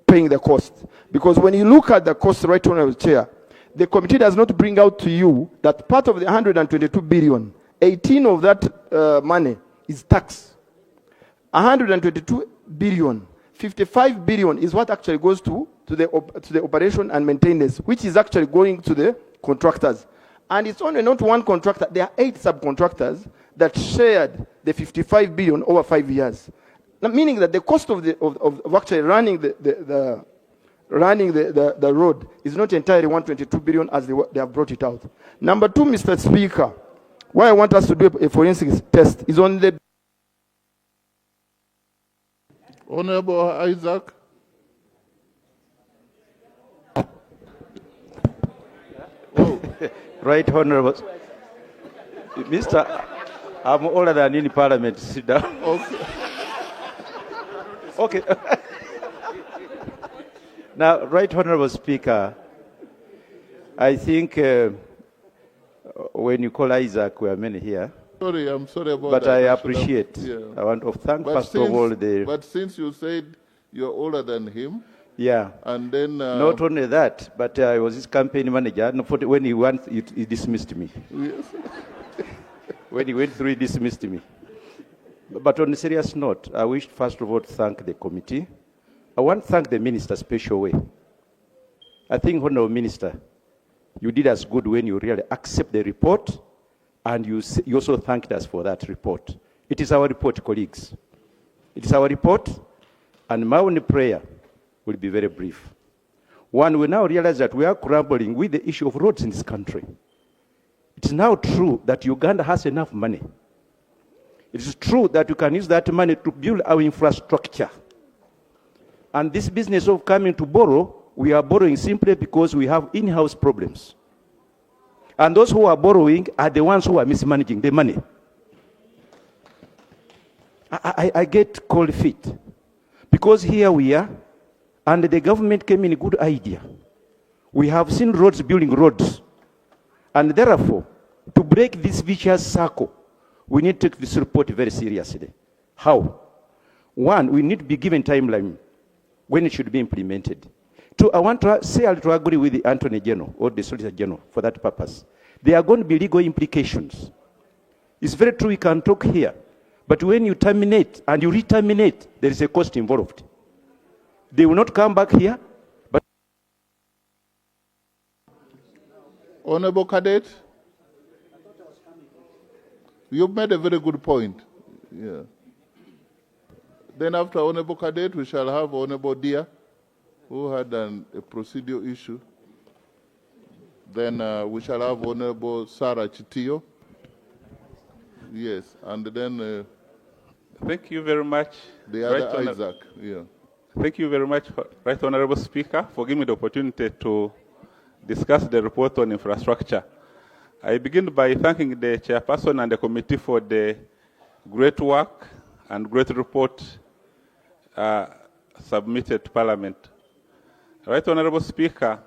paying the cost. Because when you look at the cost, Right Honorable Chair, the committee does not bring out to you that part of the 122 billion, 18 of that money is tax. 122 billion, 55 billion is what actually goes to the operation and maintenance, which is actually going to the contractors. And it's only not one contractor, there are 8 subcontractors that shared the 55 billion over 5 years. Now, meaning that the cost of actually running the road is not entirely 122 billion as they have brought it out. Number 2, Mr. Speaker, why I want us to do a forensic test is on the... Honorable Isaac. Right Honorable. Mr. I'm older than in Parliament. Sit down. Okay. Now, Right Honorable Speaker, I think when you call Isaac, we are many here. Sorry, I'm sorry about but that. I appreciate. Yeah. I want to thank first of all the... But since you said you're older than him... Yeah. And then... Not only that, but I was his campaign manager. When he went, he dismissed me. Yes. When he went through, he dismissed me. But on a serious note, I wish first of all to thank the committee. I want to thank the minister special way. I think, Honorable Minister, you did as good when you really accept the report, and you also thanked us for that report. It is our report, colleagues. It is our report, and my only prayer will be very brief. One, we now realize that we are grappling with the issue of roads in this country. It is now true that Uganda has enough money. It is true that you can use that money to build our infrastructure. And this business of coming to borrow, we are borrowing simply because we have in-house problems. And those who are borrowing are the ones who are mismanaging the money. I get cold feet. Because here we are, and the government came in a good idea. We have seen roads building roads. And therefore, to break this vicious circle, we need to take this report very seriously. How? One, we need to be given timeline when it should be implemented. Two, I want to say to agree with the Attorney General or the Solicitor General for that purpose. There are going to be legal implications. It's very true we can talk here, But when you terminate and you re-terminate, there is a cost involved. They will not come back here. But Honorable Cadet, you've made a very good point. Yeah. Then after Honorable Cadet, we shall have Honorable Dia, who had a procedural issue. Then we shall have Honorable Sarah Chitio. Yes, and then... Thank you very much. The other Isaac, yeah. Thank you very much, Right Honorable Speaker, for giving me the opportunity to discuss the report on infrastructure. I begin by thanking the chairperson and the committee for the great work and great report submitted to Parliament. Right Honorable Speaker,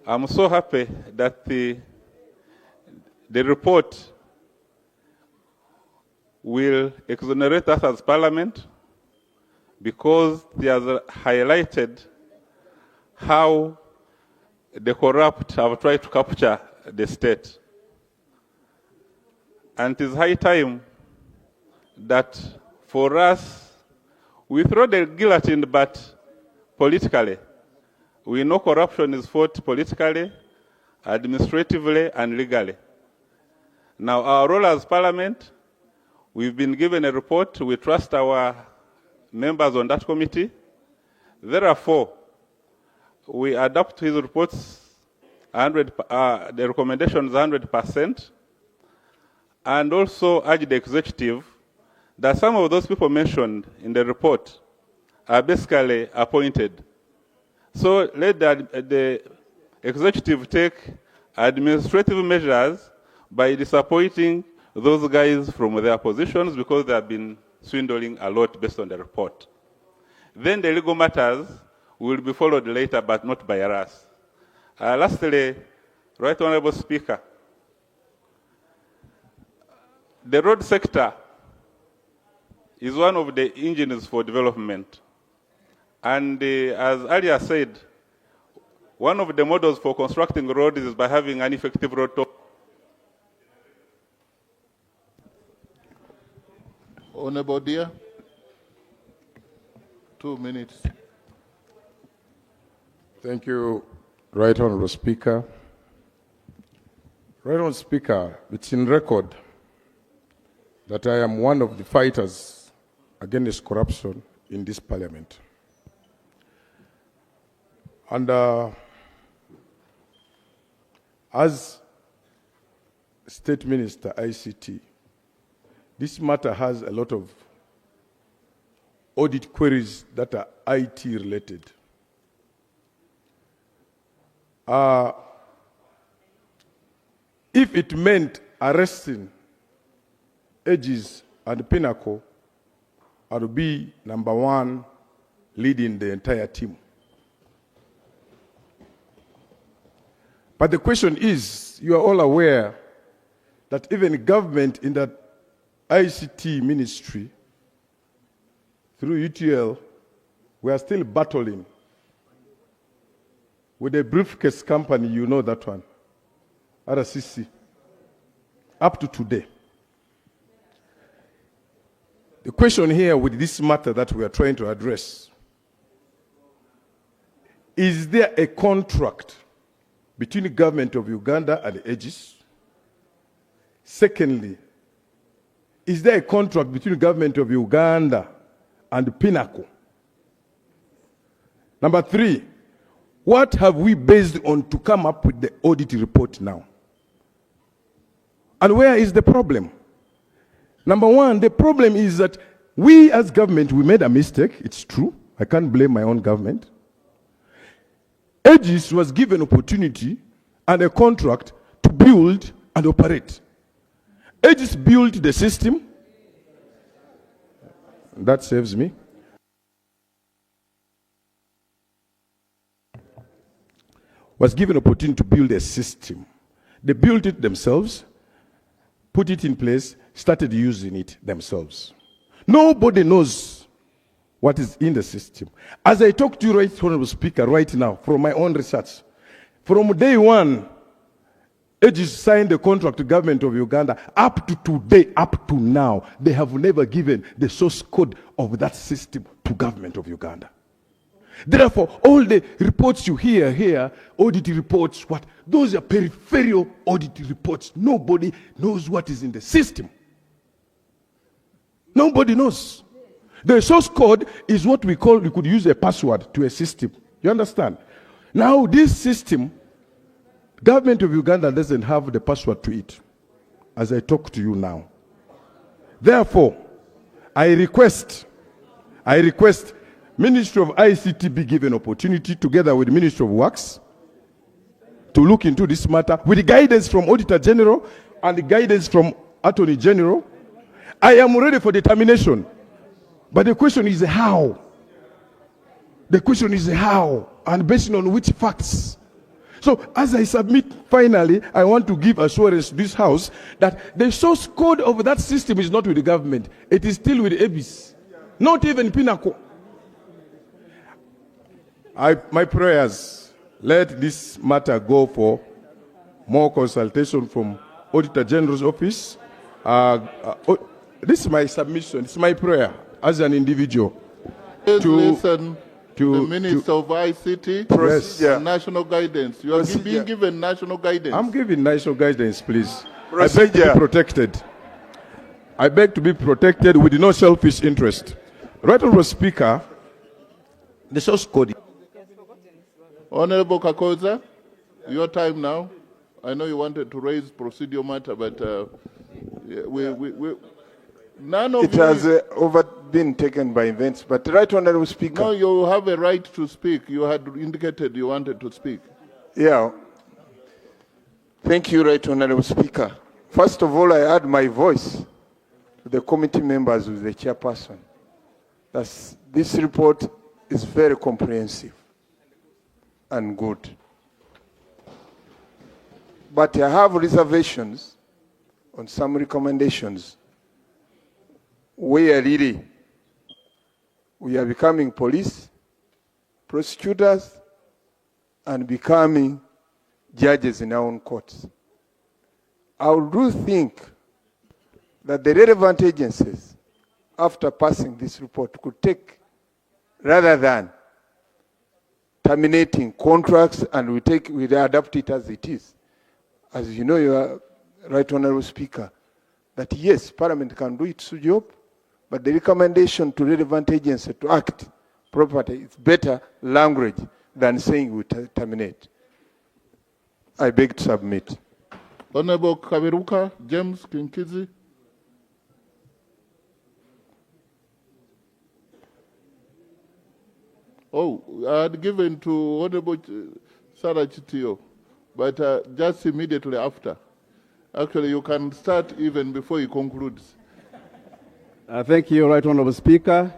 I'm so happy that the report will exonerate us as Parliament because they have highlighted how the corrupt have tried to capture the state. And it is high time that for us, we throw the guillotine, but politically. We know corruption is fought politically, administratively, and legally. Now, our role as Parliament, we've been given a report. We trust our members on that committee. Therefore, we adopt his reports, the recommendations 100%, and also urge the executive that some of those people mentioned in the report are basically appointed. So let the executive take administrative measures by disappointing those guys from their positions because they have been swindling a lot based on the report. Then the legal matters will be followed later, but not by us. Lastly, Right Honorable Speaker, the road sector is one of the engines for development. And as earlier said, one of the models for constructing roads is by having an effective road top. Honorable Dia, 2 minutes. Thank you, Right Honorable Speaker. Right Honorable Speaker, it's in record that I am one of the fighters against corruption in this Parliament. And as State Minister ICT, this matter has a lot of audit queries that are IT related. If it meant arresting Aegis and Pinnacle, I would be number one leading the entire team. But the question is, you are all aware that even government in that ICT ministry, through UTL, we are still battling with a briefcase company, you know that one, RCC, up to today. The question here with this matter that we are trying to address, is there a contract between the government of Uganda and Aegis? Secondly, is there a contract between the government of Uganda and Pinnacle? Number three, what have we based on to come up with the audit report now? And where is the problem? Number one, the problem is that we as government, we made a mistake. It's true. I can't blame my own government. Aegis was given opportunity and a contract to build and operate. Aegis built the system. That saves me. Was given opportunity to build a system. They built it themselves, put it in place, started using it themselves. Nobody knows what is in the system. As I talk to you, Right Honorable Speaker, right now, from my own research, from day one, Aegis signed the contract to government of Uganda. Up to today, up to now, they have never given the source code of that system to government of Uganda. Therefore, all the reports you hear here, audit reports, those are peripheral audit reports. Nobody knows what is in the system. Nobody knows. The source code is what we could use a password to a system. You understand? Now, this system, government of Uganda doesn't have the password to it, as I talk to you now. Therefore, I request Ministry of ICT be given opportunity together with Ministry of Works to look into this matter with the guidance from Auditor General and the guidance from Attorney General. I am ready for determination, but the question is how. The question is how, and based on which facts. So as I submit, finally, I want to give assurance to this House that the source code of that system is not with the government. It is still with Aegis, not even Pinnacle. My prayers, let this matter go for more consultation from Auditor General's office. This is my submission, it's my prayer as an individual. Listen to the Minister of ICT, Procedure. and national guidance. You are being given national guidance. I'm giving national guidance, please. I beg to be protected. I beg to be protected with no selfish interest. Right Honourable Speaker, the source code. Honourable Kakoza, your time now. I know you wanted to raise procedural matter, but none of it has been taken by events. But Right Honourable Speaker. No, you have a right to speak. You had indicated you wanted to speak. Yeah. Thank you, Right Honourable Speaker. First of all, I add my voice to the committee members with the chairperson. This report is very comprehensive and good. But I have reservations on some recommendations where really we are becoming police, prosecutors, and becoming judges in our own courts. I do think that the relevant agencies, after passing this report, could take, rather than terminating contracts, and we adapt it as it is. As you know, you are Right Honourable Speaker, that yes, Parliament can do its job, but the recommendation to relevant agencies to act properly is better language than saying we terminate. I beg to submit. Honourable Kaberuka, James Kinkizi. Oh, I had given to Honourable Sarah Chitio, but just immediately after. Actually, you can start even before he concludes. Thank you, Right Honourable Speaker.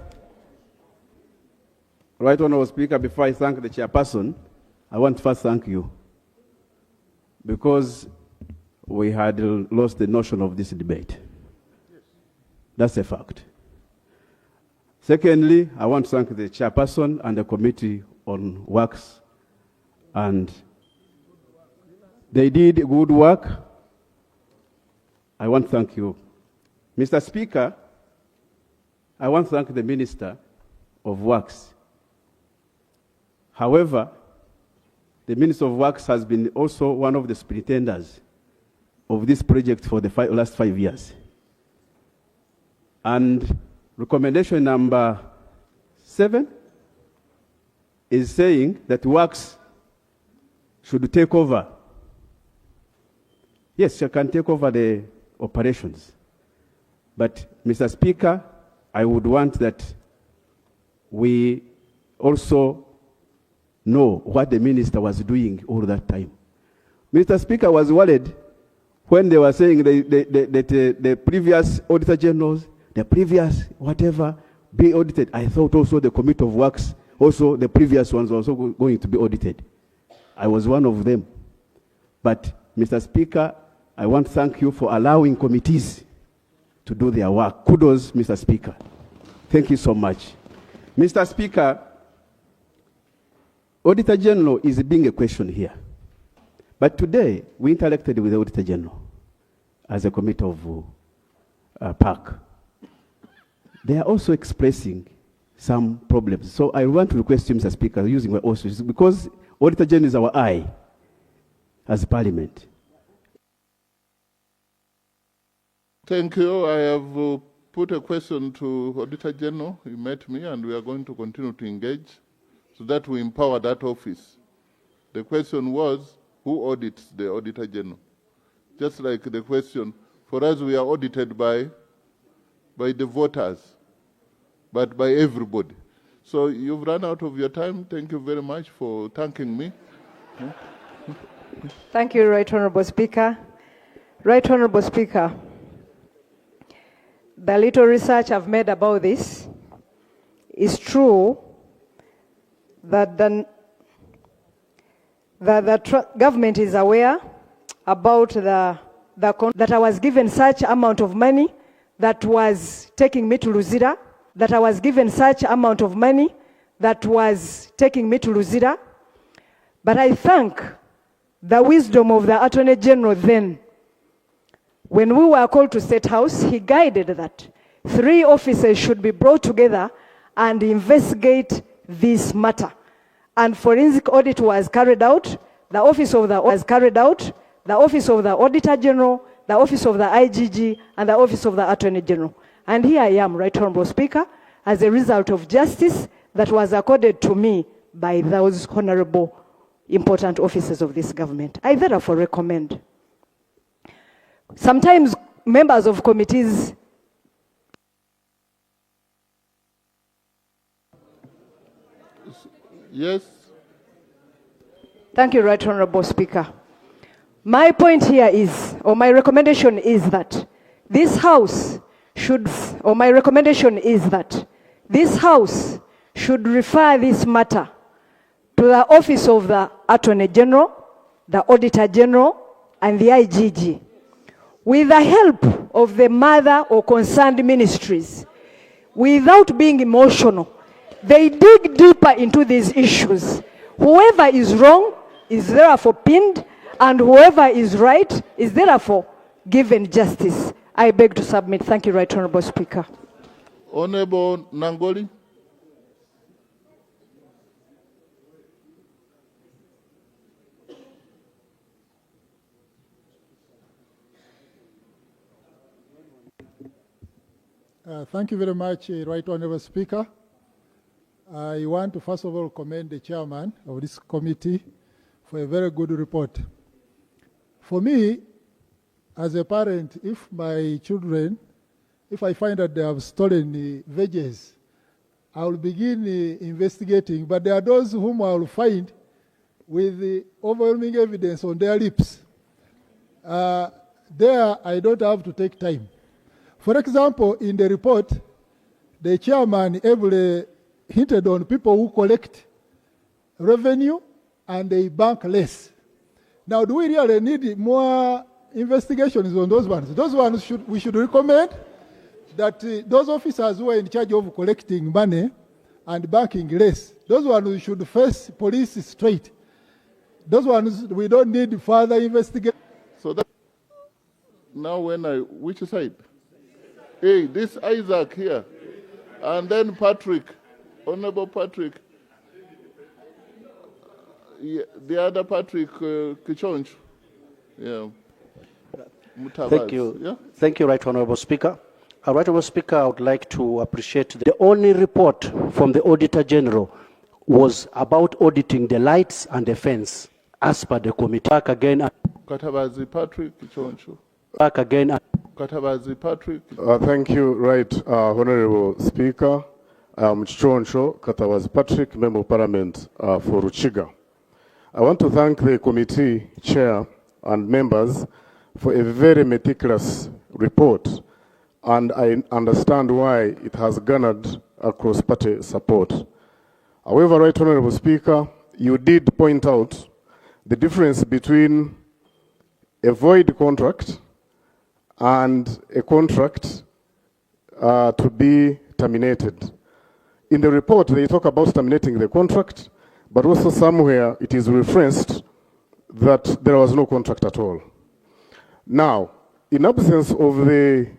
Right Honourable Speaker, before I thank the chairperson, I want to first thank you, because we had lost the notion of this debate. That's a fact. Secondly, I want to thank the chairperson and the Committee on Works, and they did good work. I want to thank you. Mr. Speaker, I want to thank the Minister of Works. However, the Minister of Works has been also one of the pretenders of this project for the last 5 years. And recommendation number 7 is saying that Works should take over. Yes, she can take over the operations. But, Mr. Speaker, I would want that we also know what the minister was doing all that time. Mr. Speaker was worried when they were saying that the previous Auditor Generals, the previous whatever, be audited. I thought also the Committee of Works, also the previous ones were also going to be audited. I was one of them. But, Mr. Speaker, I want to thank you for allowing committees to do their work. Kudos, Mr. Speaker. Thank you so much. Mr. Speaker, Auditor General is being a question here. But today, we interacted with the Auditor General as a committee of PAC. They are also expressing some problems. So I want to request you, Mr. Speaker, using my auspices, because Auditor General is our eye as Parliament. Thank you. I have put a question to Auditor General. He met me, and we are going to continue to engage so that we empower that office. The question was, who audits the Auditor General? Just like the question, for us, we are audited by the voters, but by everybody. So you've run out of your time. Thank you very much for thanking me. Thank you, Right Honourable Speaker. Right Honourable Speaker, the little research I've made about this is true that the government is aware about that I was given such amount of money that was taking me to Luzira, that I was given such amount of money that was taking me to Luzira. But I thank the wisdom of the Attorney General then. When we were called to State House, he guided that 3 officers should be brought together and investigate this matter. And forensic audit was carried out, the office of the Auditor General, the office of the IGG, and the office of the Attorney General. And here I am, Right Honourable Speaker, as a result of justice that was accorded to me by those honourable important officers of this government. I therefore recommend. Sometimes members of committees Yes. Thank you, Right Honourable Speaker. My point here is, or my recommendation is that this House should, or my recommendation is that this House should refer this matter to the office of the Attorney General, the Auditor General, and the IGG, with the help of the mother or concerned ministries, without being emotional. They dig deeper into these issues. Whoever is wrong is therefore pinned, and whoever is right is therefore given justice. I beg to submit. Thank you, Right Honourable Speaker. Honourable Nangoli. Thank you very much, Right Honourable Speaker. I want to first of all commend the chairman of this committee for a very good report. For me, as a parent, if my children, if I find that they have stolen veggies, I will begin investigating, but there are those whom I will find with overwhelming evidence on their lips. There, I don't have to take time. For example, in the report, the chairman ably hinted on people who collect revenue and they bank less. Now, do we really need more investigations on those ones? Those ones we should recommend that those officers who are in charge of collecting money and banking less, those ones should face police straight. Those ones, we don't need further investigation. So that now which side? Hey, this Isaac here. And then Patrick, Honourable Patrick. Yeah, the other Patrick Kichonch. Yeah. Thank you. Yeah? Thank you, Right Honourable Speaker. Right Honourable Speaker, I would like to appreciate the only report from the Auditor General was about auditing the lights and the fence as per the committee. Back again. Katabazi Patrick Kichoncho. Back again. Katabazi Patrick. Thank you, Right Honourable Speaker. Chichoncho Katabazi Patrick, Member of Parliament for Ruchiga. I want to thank the committee chair and members for a very meticulous report, and I understand why it has garnered cross-party support. However, Right Honourable Speaker, you did point out the difference between a void contract and a contract to be terminated. In the report, they talk about terminating the contract, but also somewhere it is referenced that there was no contract at all. Now, in absence of the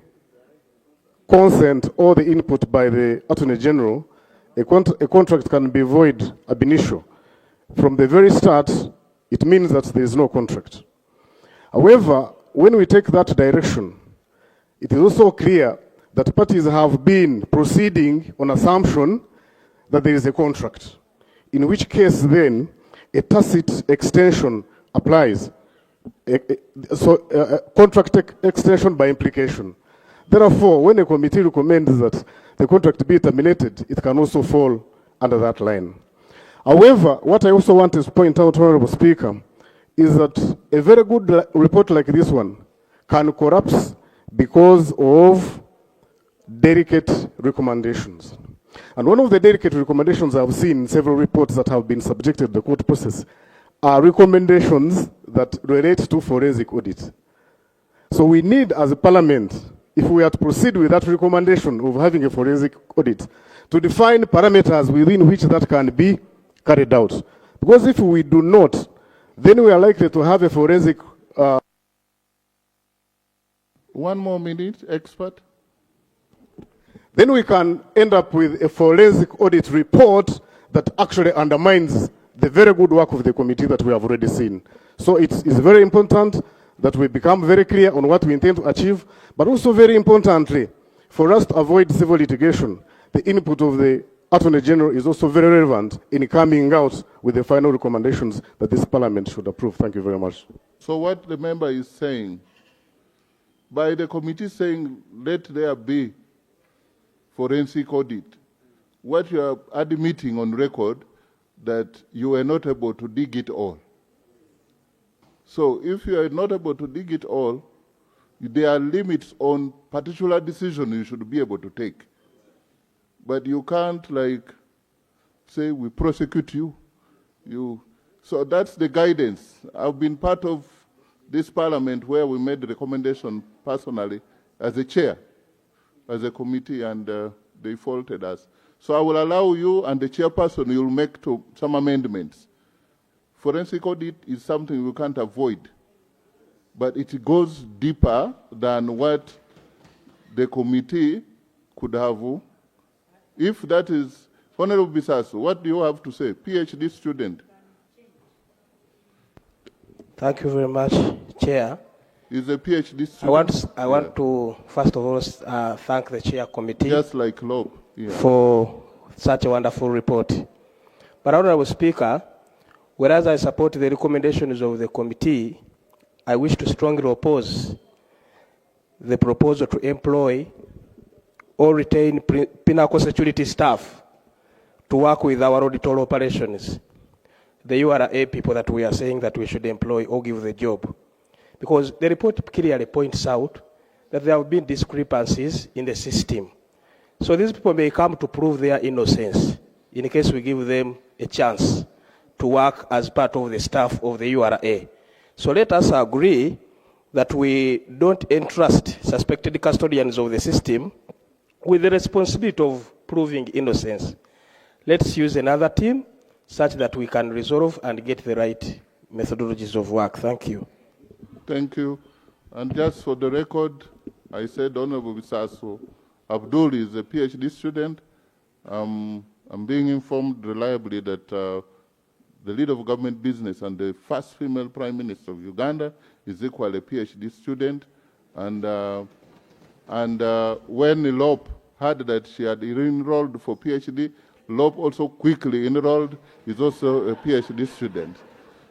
consent or the input by the Attorney General, a contract can be void ab initio. From the very start, it means that there is no contract. However, when we take that direction, it is also clear that parties have been proceeding on assumption that there is a contract, in which case then a tacit extension applies. Contract extension by implication. Therefore, when a committee recommends that the contract be terminated, it can also fall under that line. However, what I also want to point out, Honorable Speaker, is that a very good report like this one can collapse because of delicate recommendations. And one of the delicate recommendations I've seen in several reports that have been subjected to the court process are recommendations that relate to forensic audit. So we need, as a parliament, if we are to proceed with that recommendation of having a forensic audit, to define parameters within which that can be carried out. Because if we do not, then we are likely to have a forensic... One more minute, expert. Then we can end up with a forensic audit report that actually undermines the very good work of the committee that we have already seen. So it's very important that we become very clear on what we intend to achieve, but also very importantly, for us to avoid civil litigation, the input of the Attorney General is also very relevant in coming out with the final recommendations that this Parliament should approve. Thank you very much. So what the member is saying, by the committee saying, let there be forensic audit, what you are admitting on record that you were not able to dig it all. So if you are not able to dig it all, there are limits on particular decision you should be able to take. But you can't like say we prosecute you. So that's the guidance. I've been part of this parliament where we made the recommendation personally as a chair, as a committee, and they faulted us. So I will allow you and the chairperson, you'll make some amendments. Forensic audit is something we can't avoid, but it goes deeper than what the committee could have. If that is, Honorable Bisasu, what do you have to say? PhD student. Thank you very much, Chair. Is a PhD student. I want to, first of all, thank the Chair Committee. Just like Loeb. Yeah. For such a wonderful report. But Honorable Speaker, whereas I support the recommendations of the committee, I wish to strongly oppose the proposal to employ or retain Pinnacle security staff to work with our auditor operations. The URA people that we are saying that we should employ or give the job. Because the report clearly points out that there have been discrepancies in the system. So these people may come to prove their innocence in case we give them a chance to work as part of the staff of the URA. So let us agree that we don't entrust suspected custodians of the system with the responsibility of proving innocence. Let's use another team such that we can resolve and get the right methodologies of work. Thank you. Thank you. And just for the record, I said Honorable Bisasu Abdul is a PhD student. I'm being informed reliably that the leader of government business and the first female prime minister of Uganda is equally a PhD student. And when Loeb heard that she had enrolled for PhD, Loeb also quickly enrolled, is also a PhD student.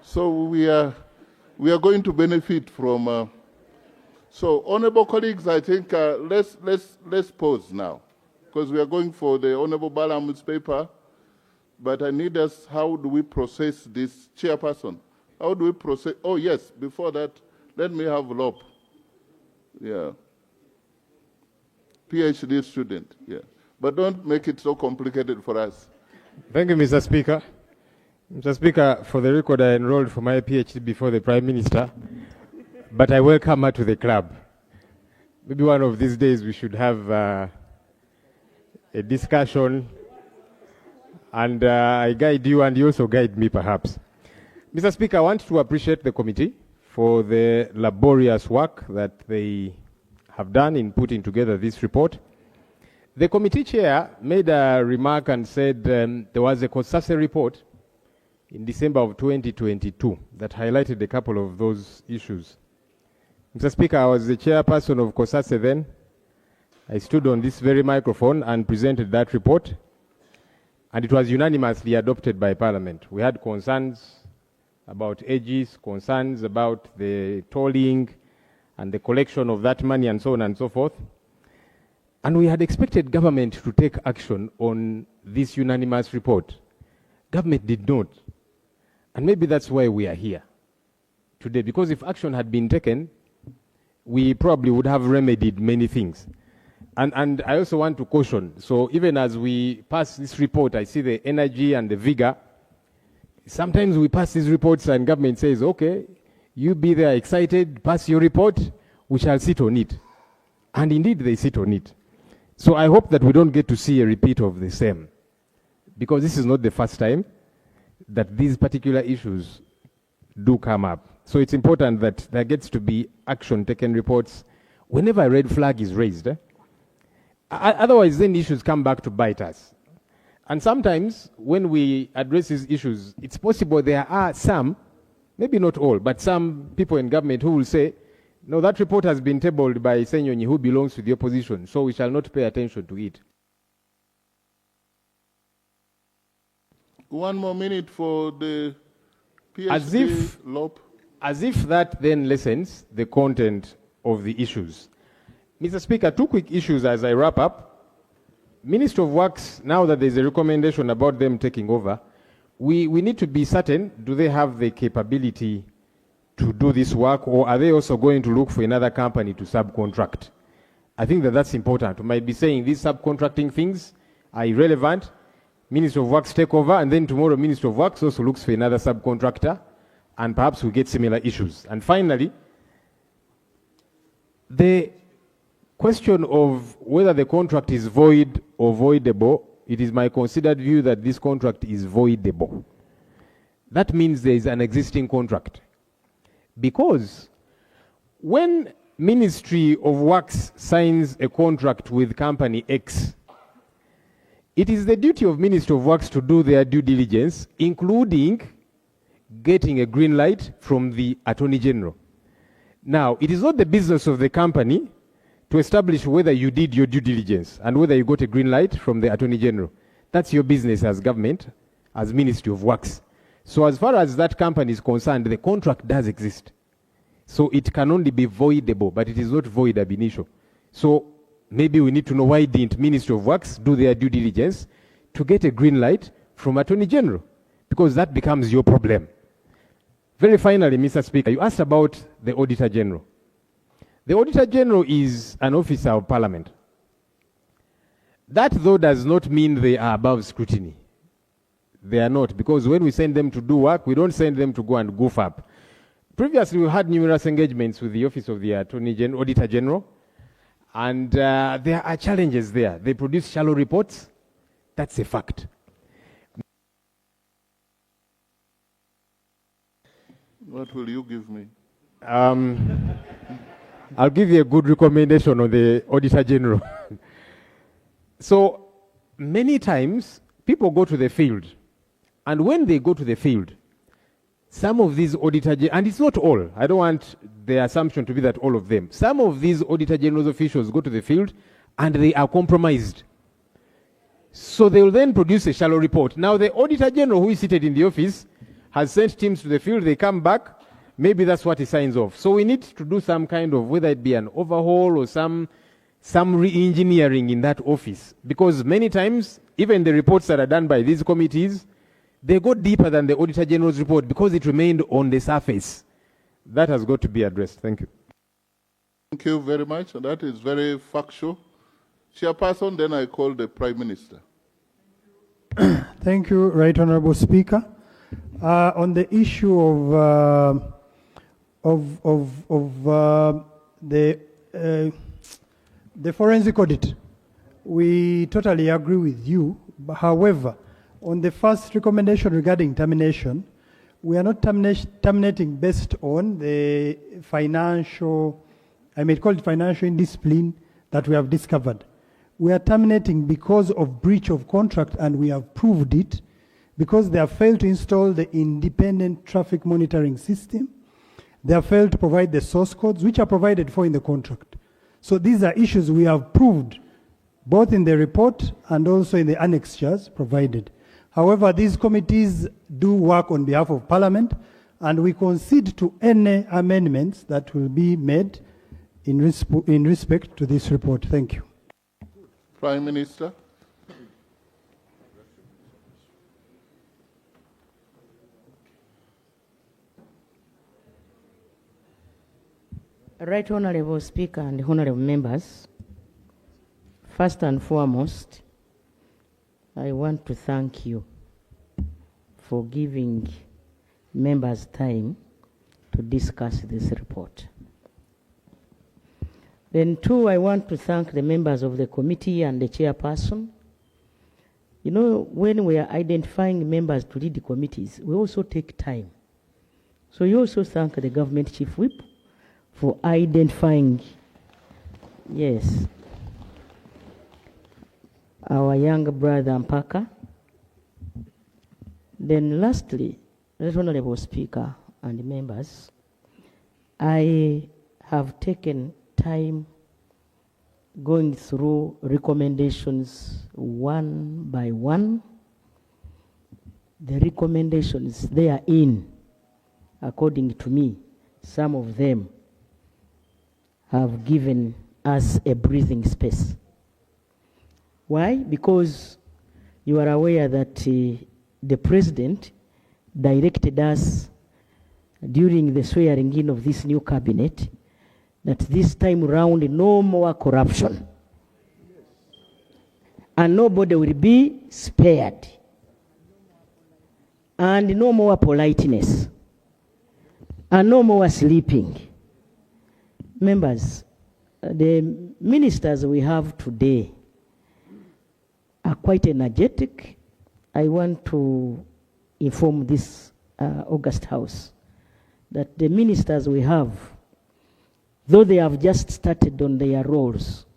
So we are going to benefit from. So, honorable colleagues, I think let's pause now, because we are going for the Honorable Balaam's paper. But I need us. How do we process this, chairperson? How do we process? Oh yes. Before that, let me have Loeb. Yeah. PhD student. Yeah. But don't make it so complicated for us. Thank you, Mr. Speaker. Mr. Speaker, for the record, I enrolled for my PhD before the Prime Minister, but I welcome her to the club. Maybe one of these days we should have a discussion, and I guide you and you also guide me perhaps. Mr. Speaker, I want to appreciate the committee for the laborious work that they have done in putting together this report. The committee chair made a remark and said there was a COSASE report in December of 2022 that highlighted a couple of those issues. Mr. Speaker, I was the chairperson of COSASE then. I stood on this very microphone and presented that report, and it was unanimously adopted by Parliament. We had concerns about ages, concerns about the tolling and the collection of that money and so on and so forth. And we had expected government to take action on this unanimous report. Government did not. And maybe that's why we are here today, because if action had been taken, we probably would have remedied many things. And I also want to caution, so even as we pass this report, I see the energy and the vigor. Sometimes we pass these reports and government says, okay, you be there excited, pass your report, we shall sit on it. And indeed they sit on it. So I hope that we don't get to see a repeat of the same, because this is not the first time that these particular issues do come up. So it's important that there gets to be action taken reports whenever a red flag is raised. Otherwise, then issues come back to bite us. And sometimes when we address these issues, it's possible there are some, maybe not all, but some people in government who will say, no, that report has been tabled by Senyonyi, who belongs to the opposition, so we shall not pay attention to it. 1 more minute for the PhD LOP. As if that then lessens the content of the issues. Mr. Speaker, 2 quick issues as I wrap up. Minister of Works, now that there's a recommendation about them taking over, we need to be certain, do they have the capability to do this work, or are they also going to look for another company to subcontract? I think that that's important. We might be saying these subcontracting things are irrelevant. Minister of Works take over, and then tomorrow Minister of Works also looks for another subcontractor, and perhaps we get similar issues. And finally, the question of whether the contract is void or voidable, it is my considered view that this contract is voidable. That means there is an existing contract. Because when Ministry of Works signs a contract with company X, it is the duty of Ministry of Works to do their due diligence, including getting a green light from the Attorney General. Now, it is not the business of the company to establish whether you did your due diligence and whether you got a green light from the Attorney General. That's your business as government, as Ministry of Works. So as far as that company is concerned, the contract does exist. So it can only be voidable, but it is not void ab initio. So maybe we need to know why didn't Ministry of Works do their due diligence to get a green light from Attorney General, because that becomes your problem. Very finally, Mr. Speaker, you asked about the Auditor General. The Auditor General is an officer of Parliament. That, though, does not mean they are above scrutiny. They are not, because when we send them to do work, we don't send them to go and goof up. Previously, we had numerous engagements with the Office of the Auditor General, and there are challenges there. They produce shallow reports. That's a fact. What will you give me? I'll give you a good recommendation on the Auditor General. So, many times, people go to the field. And when they go to the field, some of these Auditor General, and it's not all, I don't want the assumption to be that all of them. Some of these Auditor General's officials go to the field and they are compromised. So they will then produce a shallow report. Now, the Auditor General who is seated in the office has sent teams to the field, they come back, maybe that's what he signs off. So we need to do some kind of, whether it be an overhaul or some re-engineering in that office. Because many times, even the reports that are done by these committees, they go deeper than the Auditor General's report because it remained on the surface. That has got to be addressed. Thank you. Thank you very much. That is very factual. Chairperson, then I call the Prime Minister. Thank you, Right Honorable Speaker. On the issue of the forensic audit, we totally agree with you. However, on the first recommendation regarding termination, we are not terminating based on the financial, I may call it financial indiscipline that we have discovered. We are terminating because of breach of contract, and we have proved it, because they have failed to install the independent traffic monitoring system. They have failed to provide the source codes, which are provided for in the contract. So these are issues we have proved, both in the report and also in the annexures provided. However, these committees do work on behalf of Parliament, and we concede to any amendments that will be made in respect to this report. Thank you. Prime Minister. Right Honorable Speaker and Honorable Members, first and foremost, I want to thank you for giving members time to discuss this report. Then two, I want to thank the members of the committee and the chairperson. You know, when we are identifying members to lead the committees, we also take time. So you also thank the government chief whip for identifying, yes, our young brother Mpaka. Then lastly, Right Honorable Speaker and members, I have taken time going through recommendations one by one. The recommendations they are in, according to me, some of them have given us a breathing space. Why? Because you are aware that the President directed us during the swearing in of this new cabinet that this time round no more corruption. And nobody will be spared. And no more politeness. And no more sleeping. Members, the ministers we have today are quite energetic. I want to inform this August House that the ministers we have, though they have just started on their roles,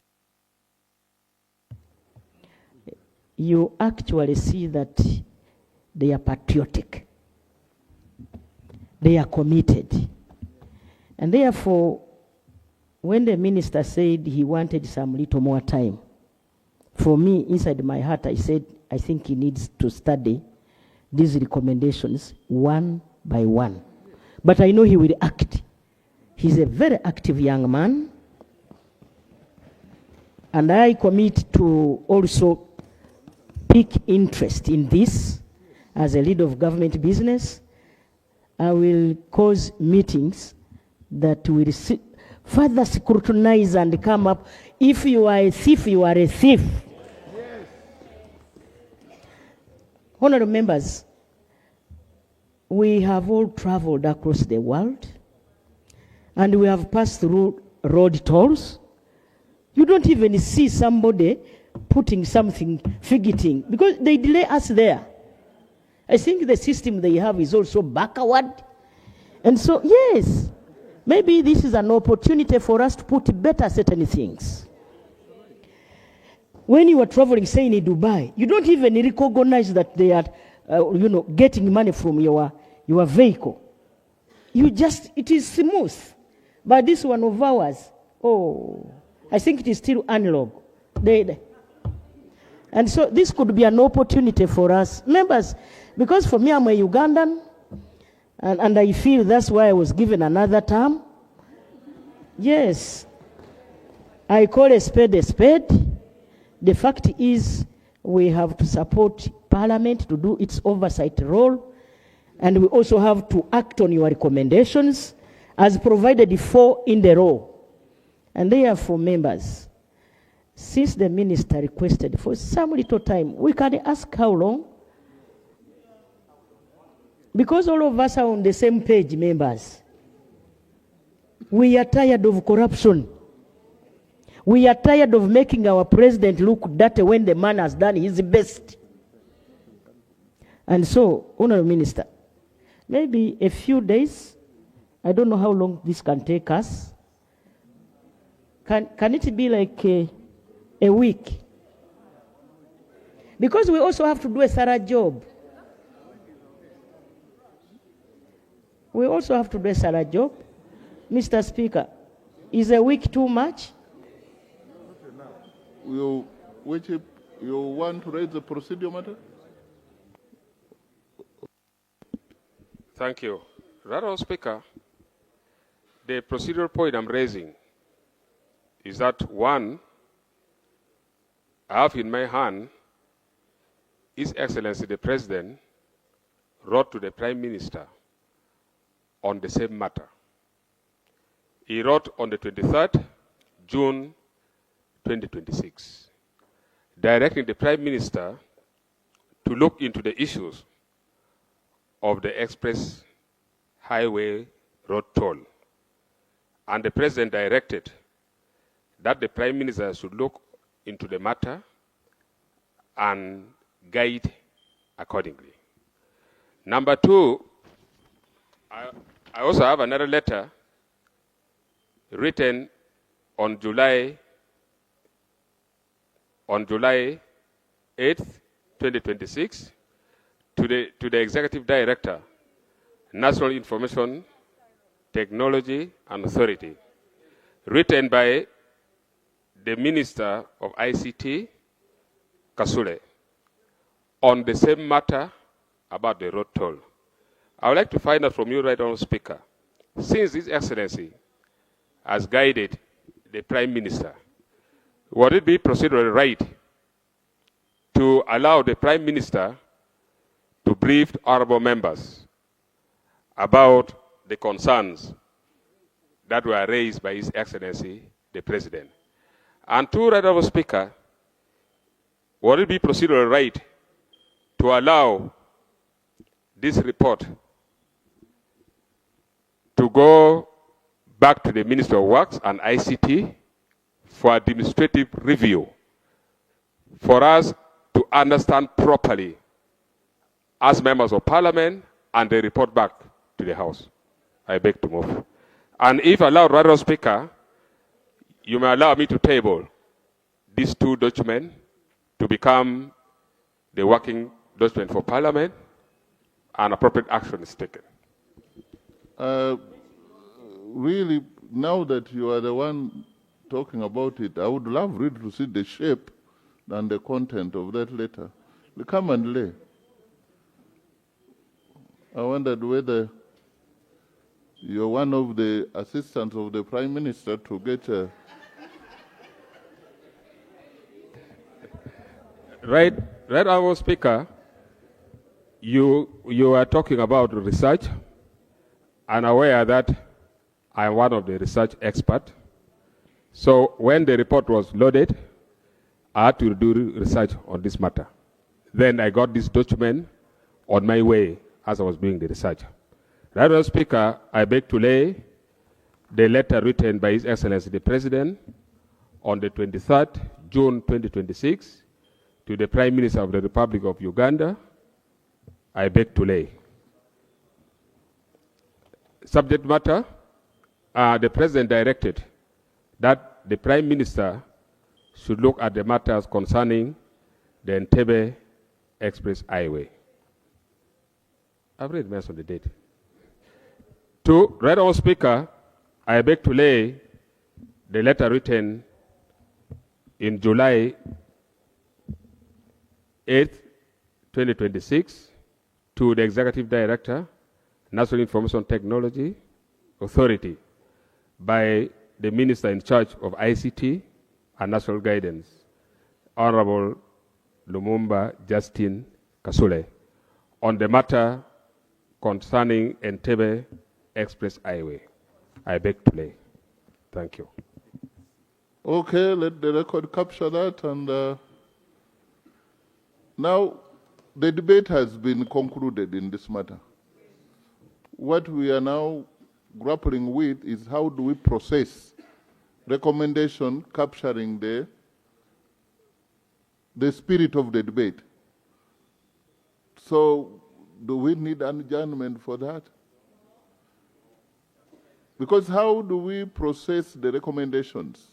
you actually see that they are patriotic. They are committed. And therefore, when the minister said he wanted some little more time, for me, inside my heart, I said, I think he needs to study these recommendations one by one. But I know he will act. He's a very active young man. And I commit to also pick interest in this as a leader of government business. I will cause meetings that will further scrutinize and come up. If you are a thief, you are a thief. Yes. Honorable members, we have all traveled across the world and we have passed through road tolls. You don't even see somebody putting something, fidgeting, because they delay us there. I think the system they have is also backward. And so, yes, maybe this is an opportunity for us to put better certain things. When you are traveling, say in Dubai, you don't even recognize that they are, getting money from your vehicle. You just, it is smooth. But this one of ours, I think it is still analog. And so this could be an opportunity for us. Members, because for me, I'm a Ugandan, and I feel that's why I was given another term. Yes, I call a spade a spade. The fact is we have to support Parliament to do its oversight role, and we also have to act on your recommendations as provided for in the law. And therefore, members, since the minister requested for some little time, we can ask how long? Because all of us are on the same page, members. We are tired of corruption. We are tired of making our president look dirty when the man has done his best. And so, Honorable Minister, maybe a few days. I don't know how long this can take us. Can it be like a week? Because we also have to do a thorough job. We also have to do a thorough job. Mr. Speaker, is a week too much? You want to raise the procedure matter? Thank you. Honorable Speaker, the procedural point I'm raising is that, one, I have in my hand His Excellency the President wrote to the Prime Minister on the same matter. He wrote on the 23rd June 2026, directing the Prime Minister to look into the issues of the express highway road toll. And the President directed that the Prime Minister should look into the matter and guide accordingly. Number two, I also have another letter written on July 8th, 2026, to the Executive Director, National Information Technology and Authority, written by the Minister of ICT, Kasule, on the same matter about the road toll. I would like to find out from you, Right Honourable Speaker, since His Excellency has guided the Prime Minister, would it be procedurally right to allow the Prime Minister to brief honourable members about the concerns that were raised by His Excellency the President? And two, Right Honourable Speaker, would it be procedurally right to allow this report to go back to the Minister of Works and ICT for administrative review, for us to understand properly as members of Parliament, and they report back to the House? I beg to move. And if allowed, Right Honourable Speaker, you may allow me to table these two documents to become the working document for Parliament, and appropriate action is taken. Really, now that you are the one talking about it, I would love really to see the shape and the content of that letter. Come and lay. I wondered whether you're one of the assistants of the Prime Minister to get a... Right Honourable Speaker, you are talking about research, and aware that I am one of the research experts. So when the report was loaded, I had to do research on this matter. Then I got this document on my way as I was doing the research. Right Honourable Speaker, I beg to lay the letter written by His Excellency the President on the 23rd June 2026 to the Prime Minister of the Republic of Uganda. I beg to lay. Subject matter, the President directed that the Prime Minister should look at the matters concerning the Entebbe Express Highway. I've already mentioned the date. To Right Honourable Speaker, I beg to lay the letter written in July 8th, 2026, to the Executive Director, National Information Technology Authority, by the Minister in charge of ICT and National Guidance, Honorable Lumumba Justin Kasule, on the matter concerning Entebbe Express Highway. I beg to lay. Thank you. Okay, let the record capture that. And now the debate has been concluded in this matter. What we are now grappling with is how do we process recommendation capturing the spirit of the debate. So Do we need an adjournment for that? Because how do we process the recommendations?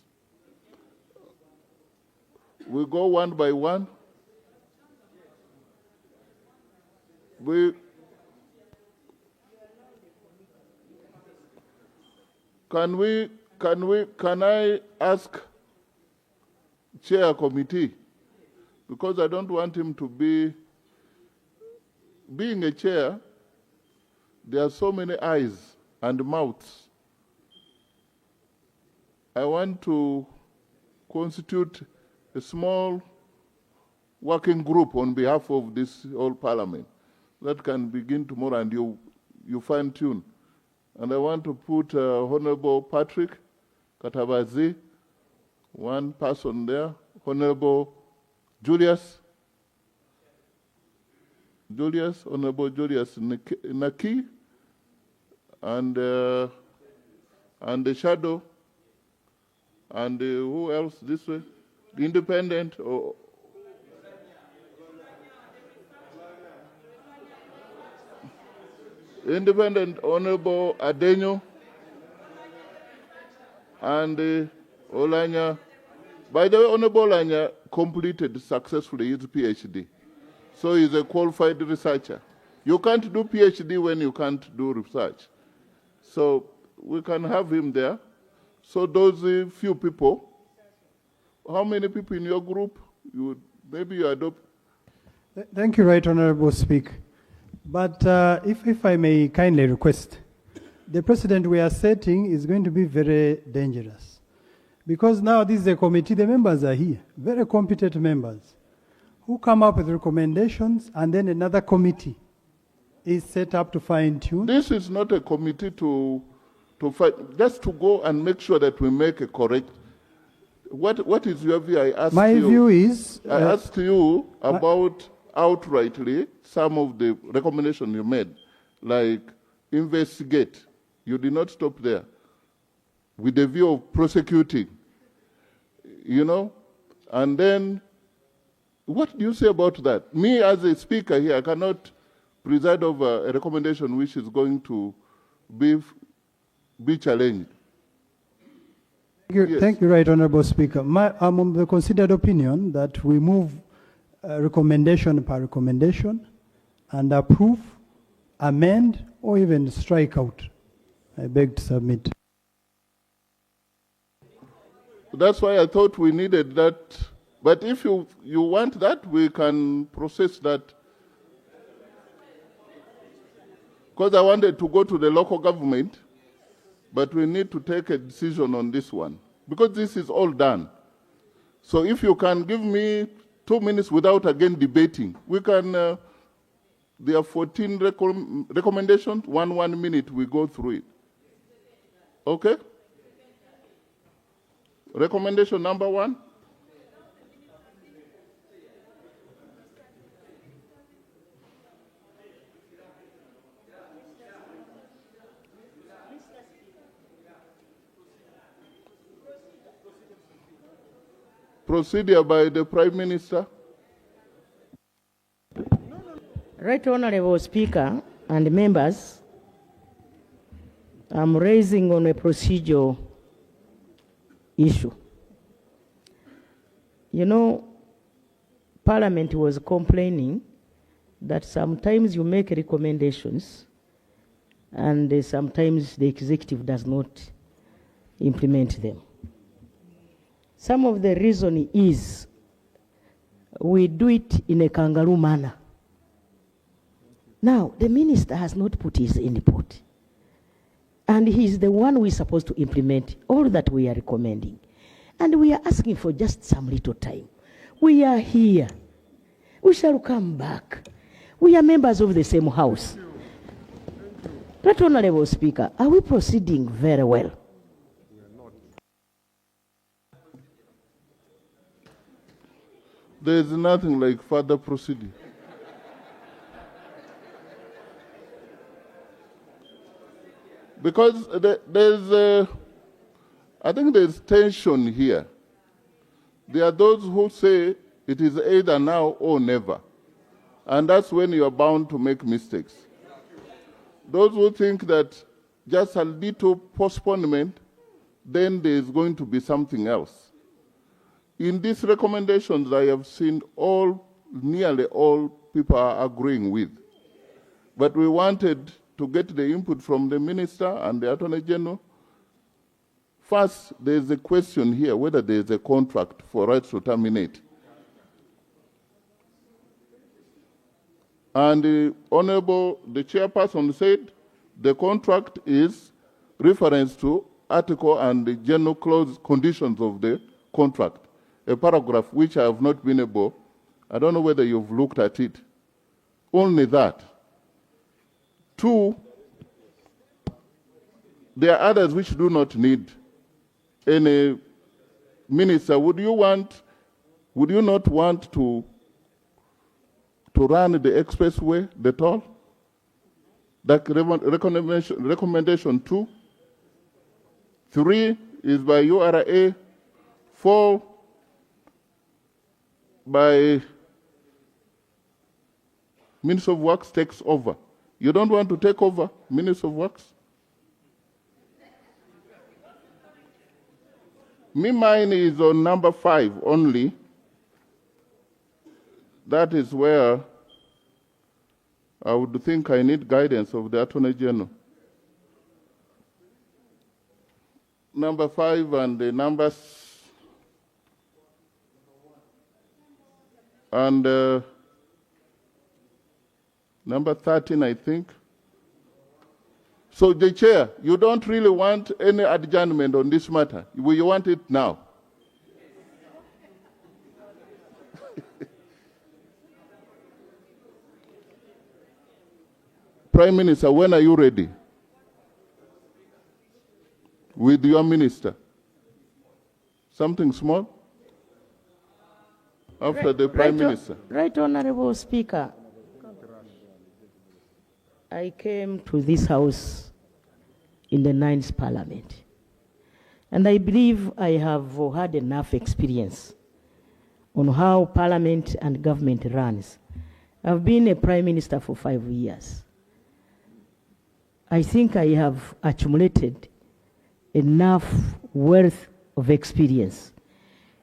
We go one by one. Can I ask chair committee? Because I don't want him to being a chair, there are so many eyes and mouths. I want to constitute a small working group on behalf of this whole parliament that can begin tomorrow, and you fine tune. And I want to put Honorable Patrick Katabazi, one person there, Honorable Honorable Julius Naki, and the shadow, and who else this way? The independent, or independent Honorable Adenyo, and Olanya. By the way, Honorable Olanya completed successfully his PhD. So he's a qualified researcher. You can't do PhD when you can't do research. So we can have him there. So those few people, how many people in your group? Maybe you adopt? Thank you, Right Honorable Speaker. But if I may kindly request, the precedent we are setting is going to be very dangerous. Because now this is a committee, the members are here, very competent members, who come up with recommendations, and then another committee is set up to fine-tune. This is not a committee to fight, just to go and make sure that we make a correct. What is your view? I asked My view is... I asked you about outrightly some of the recommendations you made, like investigate. You did not stop there. With the view of prosecuting, and then what do you say about that? Me as a speaker here, I cannot preside over a recommendation which is going to be challenged. Thank you, Right Honorable Speaker. I'm of the considered opinion that we move recommendation per recommendation and approve, amend, or even strike out. I beg to submit. That's why I thought we needed that. But if you want that, we can process that. Because I wanted to go to the local government, but we need to take a decision on this one. Because this is all done. So if you can give me 2 minutes without again debating, we can, there are 14 recommendations, 1 minute we go through it. Okay? Recommendation number 1. Procedure by the Prime Minister. Right Honorable Speaker and members, I'm raising on a procedural issue. Parliament was complaining that sometimes you make recommendations and sometimes the executive does not implement them. Some of the reason is we do it in a kangaroo manner. Now, the minister has not put his input. And he's the one who is supposed to implement all that we are recommending. And we are asking for just some little time. We are here. We shall come back. We are members of the same house. Right Honorable Speaker, are we proceeding very well? There is nothing like further proceeding. Because I think there's tension here. There are those who say it is either now or never. And that's when you are bound to make mistakes. Those who think that just a little postponement, then there is going to be something else. In these recommendations, I have seen nearly all people are agreeing with. But we wanted to get the input from the Minister and the Attorney General. First, there is a question here whether there is a contract for rights to terminate. And the chairperson said the contract is reference to article and the general clause conditions of the contract, a paragraph which I have not been able, I don't know whether you've looked at it. Only that. 2, there are others which do not need any minister. Would you not want to run the expressway, the toll? That recommendation 2. 3 is by URA. 4 by Minister of Works takes over. You don't want to take over Minister of Works? Mine is on number 5 only. That is where I would think I need guidance of the Attorney General. Number 5 and the numbers and number 13, I think. So the chair, you don't really want any adjournment on this matter. You want it now. Prime Minister, when are you ready? With your minister? Something small? After the Prime Minister. Right, Honorable Speaker. I came to this house in the 9th Parliament. And I believe I have had enough experience on how Parliament and government runs. I've been a Prime Minister for 5 years. I think I have accumulated enough wealth of experience.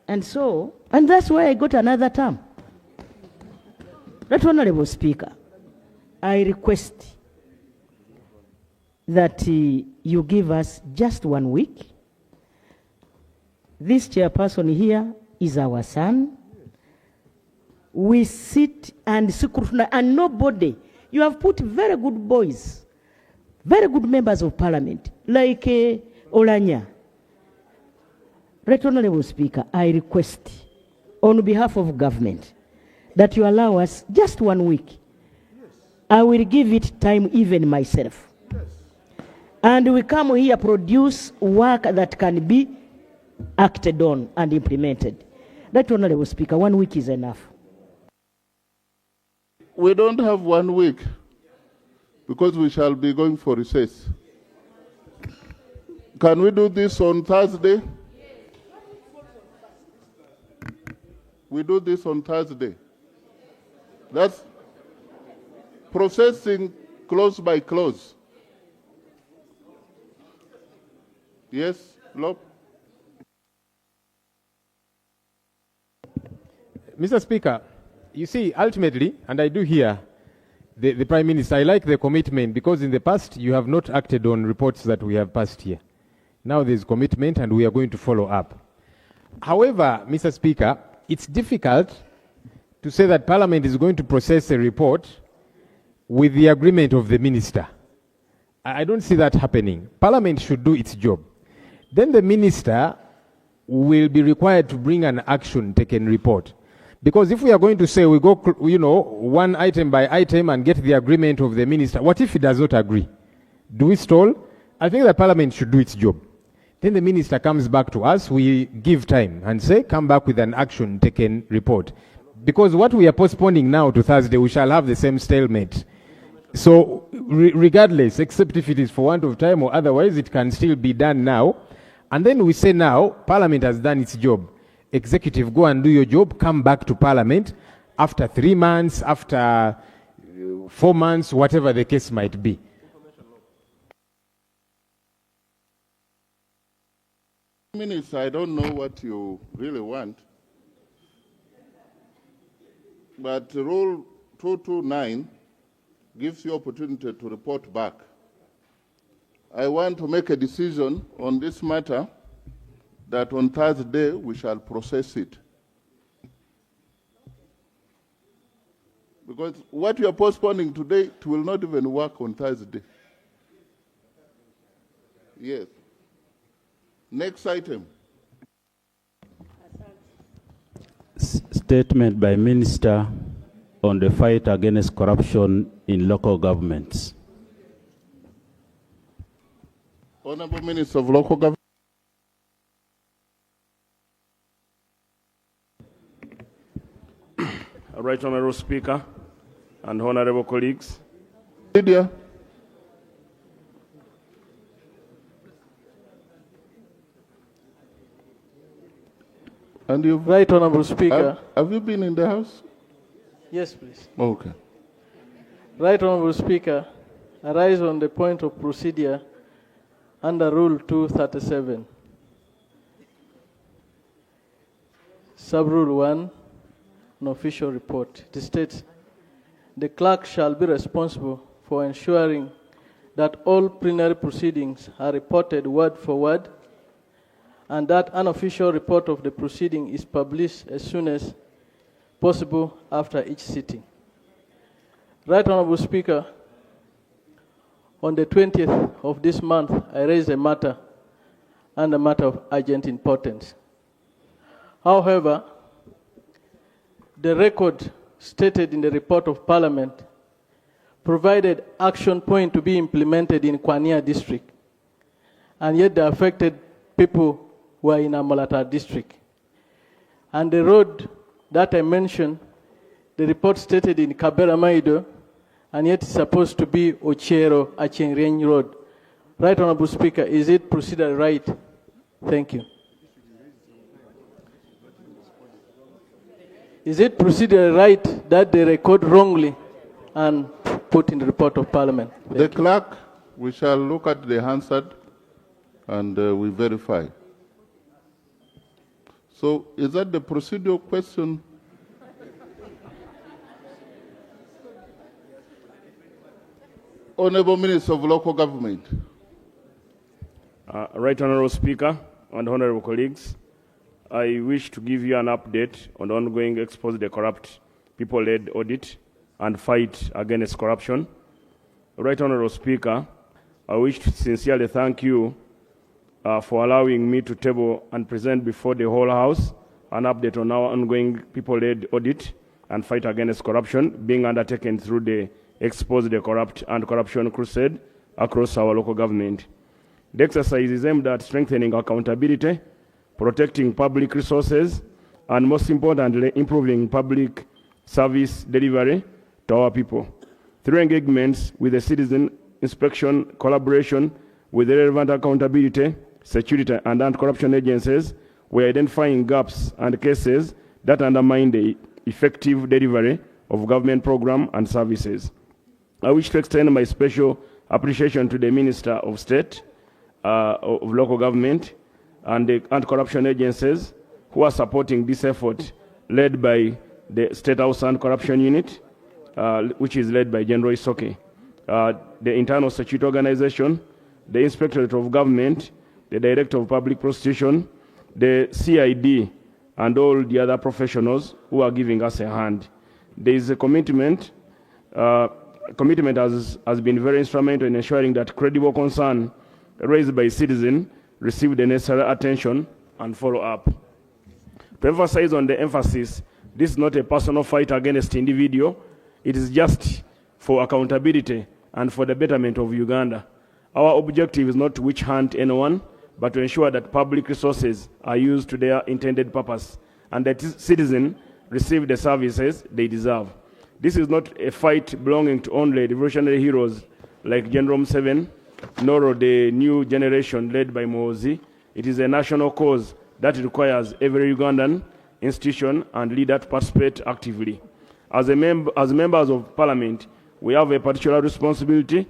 And that's why I got another term. Right, Honorable Speaker, I request that you give us just 1 week. This chairperson here is our son. We sit and scrutinize, and nobody, you have put very good boys, very good members of parliament, like Olanya. Right, Honorable Speaker, I request on behalf of government that you allow us just 1 week. I will give it time even myself. And we come here produce work that can be acted on and implemented. Right, Honorable Speaker, 1 week is enough. We don't have 1 week because we shall be going for recess. Can we do this on Thursday? We do this on Thursday. That's processing close by close. Yes, Lop? Mr. Speaker, you see, ultimately, and I do hear the Prime Minister, I like the commitment because in the past you have not acted on reports that we have passed here. Now there's commitment and we are going to follow up. However, Mr. Speaker, it's difficult to say that Parliament is going to process a report with the agreement of the Minister. I don't see that happening. Parliament should do its job. Then the Minister will be required to bring an action taken report. Because if we are going to say we go, one item by item and get the agreement of the Minister, what if he does not agree? Do we stall? I think the Parliament should do its job. Then the Minister comes back to us, we give time and say, come back with an action taken report. Because what we are postponing now to Thursday, we shall have the same stalemate. So regardless, except if it is for want of time or otherwise, it can still be done now. And then we say now, Parliament has done its job. Executive, go and do your job, come back to Parliament, after 3 months, after 4 months, whatever the case might be. Minutes, I don't know what you really want, but Rule 229 gives you opportunity to report back. I want to make a decision on this matter that on Thursday we shall process it. Because what you are postponing today, it will not even work on Thursday. Yes. Next item. Statement by Minister on the fight against corruption in local governments. Honorable Minister of Local Government. Right Honorable Speaker and honorable colleagues. Media. And you, Right Honorable Speaker. Have you been in the House? Yes, please. Okay. Right Honorable Speaker, I rise on the point of procedure under Rule 237. Sub-Rule 1, an official report. It states, the clerk shall be responsible for ensuring that all plenary proceedings are reported word for word, and that an official report of the proceeding is published as soon as possible after each sitting. Right Honorable Speaker, on the 20th of this month, I raised a matter and a matter of urgent importance. However, the record stated in the report of Parliament provided action point to be implemented in Kwania district, and yet the affected people were in Amolata district. And the road that I mentioned, the report stated in Kabera Maido, and yet it's supposed to be Ochero Achengreny Road. Right Honorable Speaker, is it procedure right? Thank you. Is it procedure right that they record wrongly and put in the report of Parliament? The clerk, we shall look at the Hansard and we verify. So is that the procedural question? Honorable Minister of Local Government. Right Honorable Speaker and honorable colleagues, I wish to give you an update on the ongoing Expose the Corrupt people-led audit and fight against corruption. Right Honorable Speaker, I wish to sincerely thank you for allowing me to table and present before the whole House an update on our ongoing people-led audit and fight against corruption being undertaken through the Expose the Corrupt and Corruption Crusade across our local government. The exercise is aimed at strengthening accountability, protecting public resources, and most importantly, improving public service delivery to our people. Through engagements with the citizen, inspection, collaboration with the relevant accountability, security, and anti-corruption agencies, we are identifying gaps and cases that undermine the effective delivery of government programs and services. I wish to extend my special appreciation to the Minister of State, of Local Government, and the anti-corruption agencies who are supporting this effort led by the State House Anti-Corruption Unit, which is led by General Isoke, the Internal Security Organization, the Inspectorate of Government, the Director of Public Prosecution, the CID, and all the other professionals who are giving us a hand. There is a commitment. Commitment has been very instrumental in ensuring that credible concern raised by citizens receive the necessary attention and follow up. To emphasize on the emphasis, this is not a personal fight against individual. It is just for accountability and for the betterment of Uganda. Our objective is not to witch hunt anyone, but to ensure that public resources are used to their intended purpose and that citizens receive the services they deserve. This is not a fight belonging to only revolutionary heroes like General Museveni, nor the new generation led by Mohozi. It is a national cause that requires every Ugandan institution and leader to participate actively. As members of parliament, we have a particular responsibility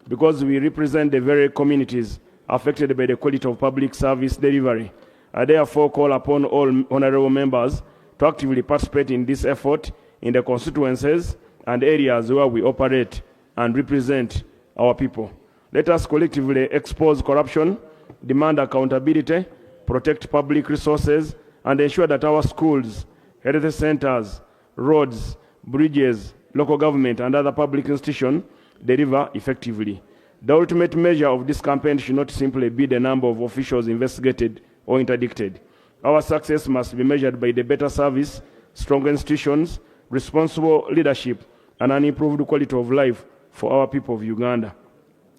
because we represent the very communities affected by the quality of public service delivery. I therefore call upon all honorable members to actively participate in this effort in the constituencies and areas where we operate and represent our people. Let us collectively expose corruption, demand accountability, protect public resources, and ensure that our schools, health centers, roads, bridges, local government, and other public institutions deliver effectively. The ultimate measure of this campaign should not simply be the number of officials investigated or interdicted. Our success must be measured by the better service, strong institutions, responsible leadership, and an improved quality of life for our people of Uganda.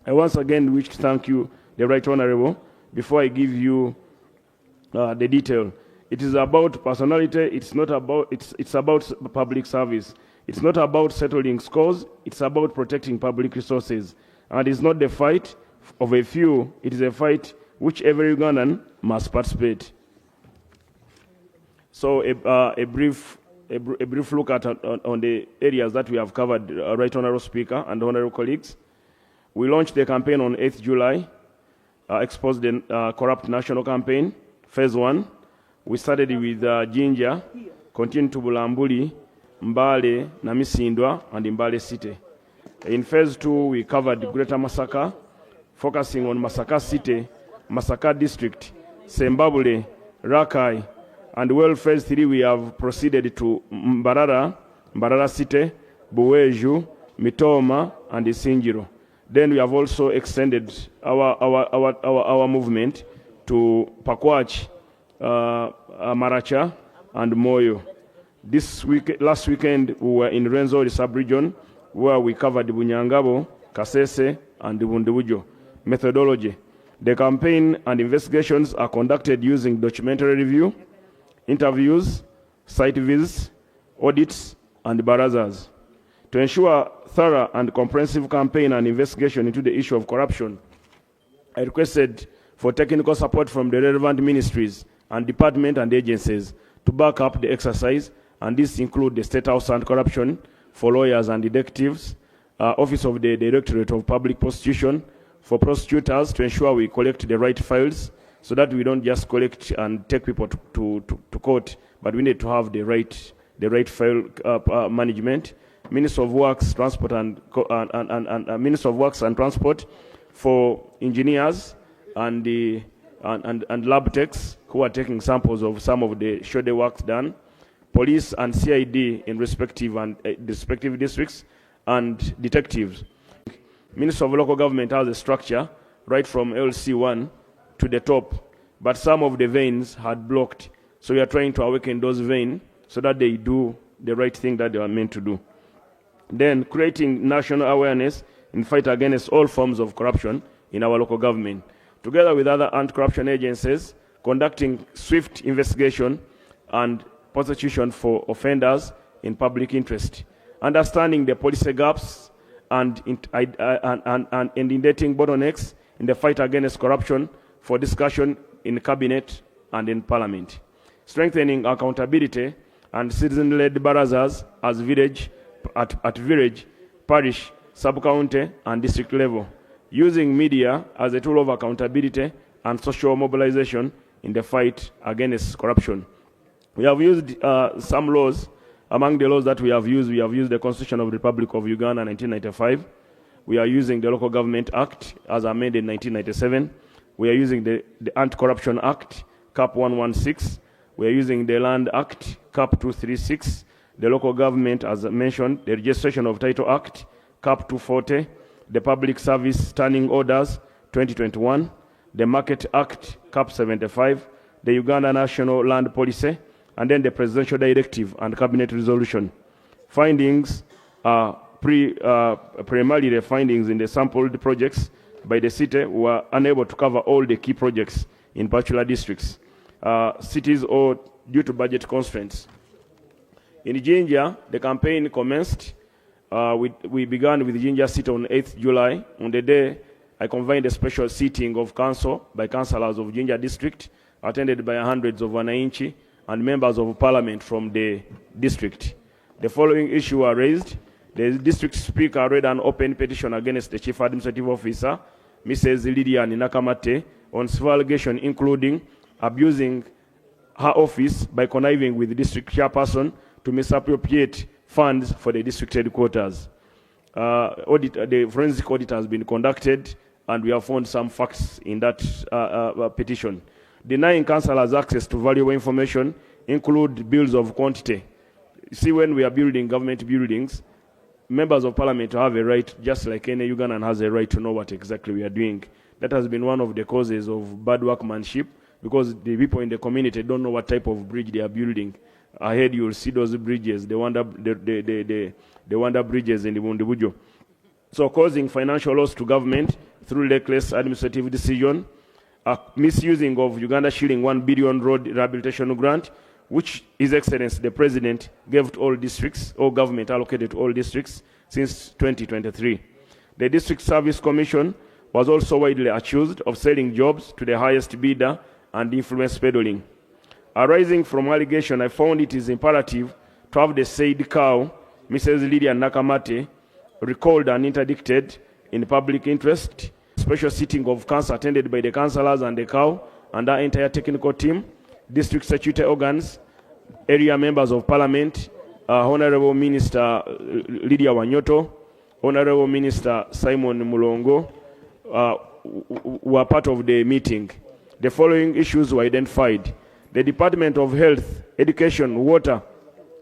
I once again wish to thank you, the Right Honorable. Before I give you the detail, it is about personality. It's not about. It's about public service. It's not about settling scores. It's about protecting public resources. And it's not the fight of a few. It is a fight which every Ugandan must participate. So a brief look at on the areas that we have covered, Right Honourable Speaker and Honourable colleagues. We launched the campaign on 8th July, exposed the corrupt national campaign, phase 1. We started with Jinja, continued to Bulambuli, Mbale, Namisindwa, and Mbale City. In phase 2, we covered Greater Masaka, focusing on Masaka City, Masaka District, Sembabule, Rakai, and well, phase 3, we have proceeded to Mbarara City, Buweju, Mitoma, and Isinjiro. Then we have also extended our movement to Pakwach, Maracha, and Moyo. Last weekend, we were in Renzo, the sub-region, where we covered Bunyangabo, Kasese, and Bundubujo. Methodology. The campaign and investigations are conducted using documentary review, interviews, site visits, audits, and barazas. To ensure thorough and comprehensive campaign and investigation into the issue of corruption, I requested for technical support from the relevant ministries and departments and agencies to back up the exercise, and this includes the State House Anti-Corruption for lawyers and detectives, Office of the Directorate of Public Prosecution for prosecutors to ensure we collect the right files so that we don't just collect and take people to court, but we need to have the right file management. Minister of Works, Transport and Minister of Works and Transport for engineers and lab techs who are taking samples of some of the shoulder works done. Police and CID in respective districts, and detectives. Minister of Local Government has a structure right from LC1 to the top, but some of the veins had blocked. So we are trying to awaken those veins so that they do the right thing that they are meant to do. Then creating national awareness in fight against all forms of corruption in our local government. Together with other anti-corruption agencies, conducting swift investigation and prosecution for offenders in public interest. Understanding the policy gaps and indicating bottlenecks in the fight against corruption for discussion in cabinet and in parliament. Strengthening accountability and citizen-led barazas at village, parish, sub-county, and district level. Using media as a tool of accountability and social mobilization in the fight against corruption. We have used some laws. Among the laws that we have used the Constitution of the Republic of Uganda 1995. We are using the Local Government Act as amended in 1997. We are using the Anti-Corruption Act, CAP 116. We are using the Land Act, CAP 236. The Local Government, as mentioned, the Registration of Title Act, CAP 240. The Public Service Standing Orders, 2021. The Market Act, CAP 75. The Uganda National Land Policy, and then the Presidential Directive and Cabinet Resolution. Findings are primarily the findings in the sampled projects by the city were unable to cover all the key projects in particular districts. Cities or due to budget constraints. In Jinja, the campaign commenced. We began with Jinja City on 8th July. On the day, I convened a special sitting of council by councillors of Jinja District, attended by hundreds of wananchi and members of parliament from the district. the following issues were raised. The district speaker read an open petition against the chief administrative officer, Mrs. Lydia Nakamate, on several allegations, including abusing her office by conniving with the district chairperson to misappropriate funds for the district headquarters. The forensic audit has been conducted, and we have found some facts in that petition. Denying councillors access to valuable information include bills of quantity. You see, when we are building government buildings, members of parliament have a right, just like any Ugandan has a right to know what exactly we are doing. That has been one of the causes of bad workmanship, because the people in the community don't know what type of bridge they are building. Ahead you will see those bridges, the wonder bridges in the Bundibujo. So causing financial loss to government through reckless administrative decision, misusing of Uganda shilling 1 billion road rehabilitation grant, which His Excellency the President gave to all districts, or government allocated to all districts since 2023. The District Service Commission was also widely accused of selling jobs to the highest bidder and influence peddling. Arising from allegation, I found it is imperative to have the said cow, Mrs. Lydia Nakamate, recalled and interdicted in public interest. Special sitting of council attended by the councillors and the cow and our entire technical team, district statutory organs, area members of parliament, Honorable Minister Lydia Wanyoto, Honorable Minister Simon Mulongo, were part of the meeting. The following issues were identified. The Department of Health, Education, Water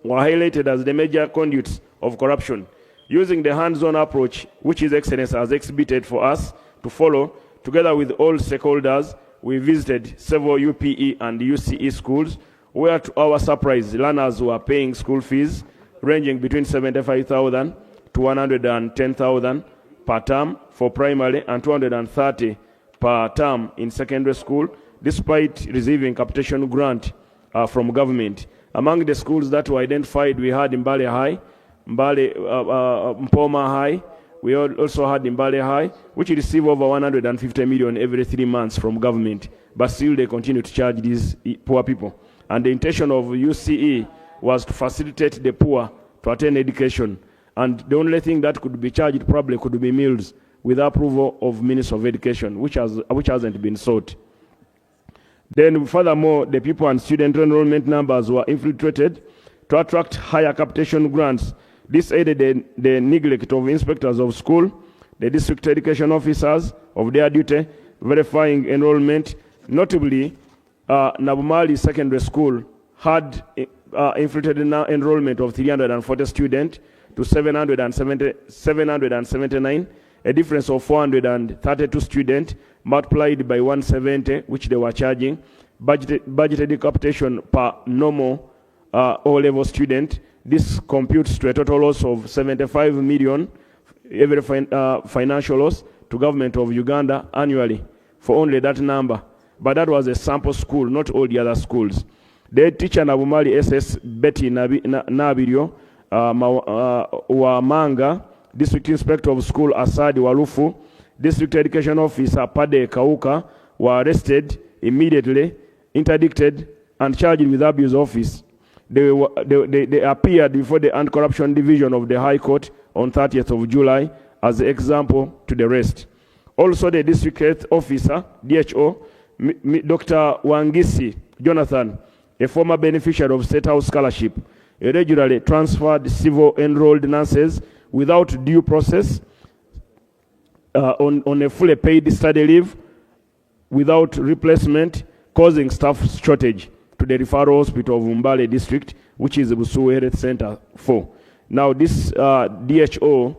were highlighted as the major conduits of corruption. Using the hands-on approach, which His Excellency has exhibited for us to follow, together with all stakeholders, we visited several UPE and UCE schools, where to our surprise, learners were paying school fees ranging between 75,000 to 110,000 per term for primary and 230 per term in secondary school, despite receiving capitation grant from government. Among the schools that were identified, we had Mbale High, Mpoma High. We also had Mbale High, which receive over 150 million every 3 months from government, but still they continue to charge these poor people. And the intention of UCE was to facilitate the poor to attend education. And the only thing that could be charged probably could be meals, with approval of Minister of Education, which hasn't been sought. Then furthermore, the people and student enrollment numbers were infiltrated to attract higher capitation grants. This aided the neglect of inspectors of school, the district education officers of their duty, verifying enrollment. Notably, Nabumali Secondary School had infiltrated enrollment of 340 students to 779, a difference of 432 students multiplied by 170, which they were charging. Budgeted capitation per normal O-level student. This computes to a total loss of 75 million every financial loss to government of Uganda annually for only that number. But that was a sample school, not all the other schools. The teacher Nabumali SS Betty Nabirio Wamanga, District Inspector of School Asadi Walufu, District Education Officer Pade Kauka were arrested immediately, interdicted, and charged with abuse of office. They appeared before the Anti-Corruption Division of the High Court on 30th of July as an example to the rest. Also, the District Health Officer, DHO, Dr. Wangisi Jonathan, a former beneficiary of State House Scholarship, irregularly transferred civil enrolled nurses without due process on a fully paid study leave without replacement, causing staff shortage to the referral hospital of Mbale district, which is the Busuwe Health Center 4. Now this DHO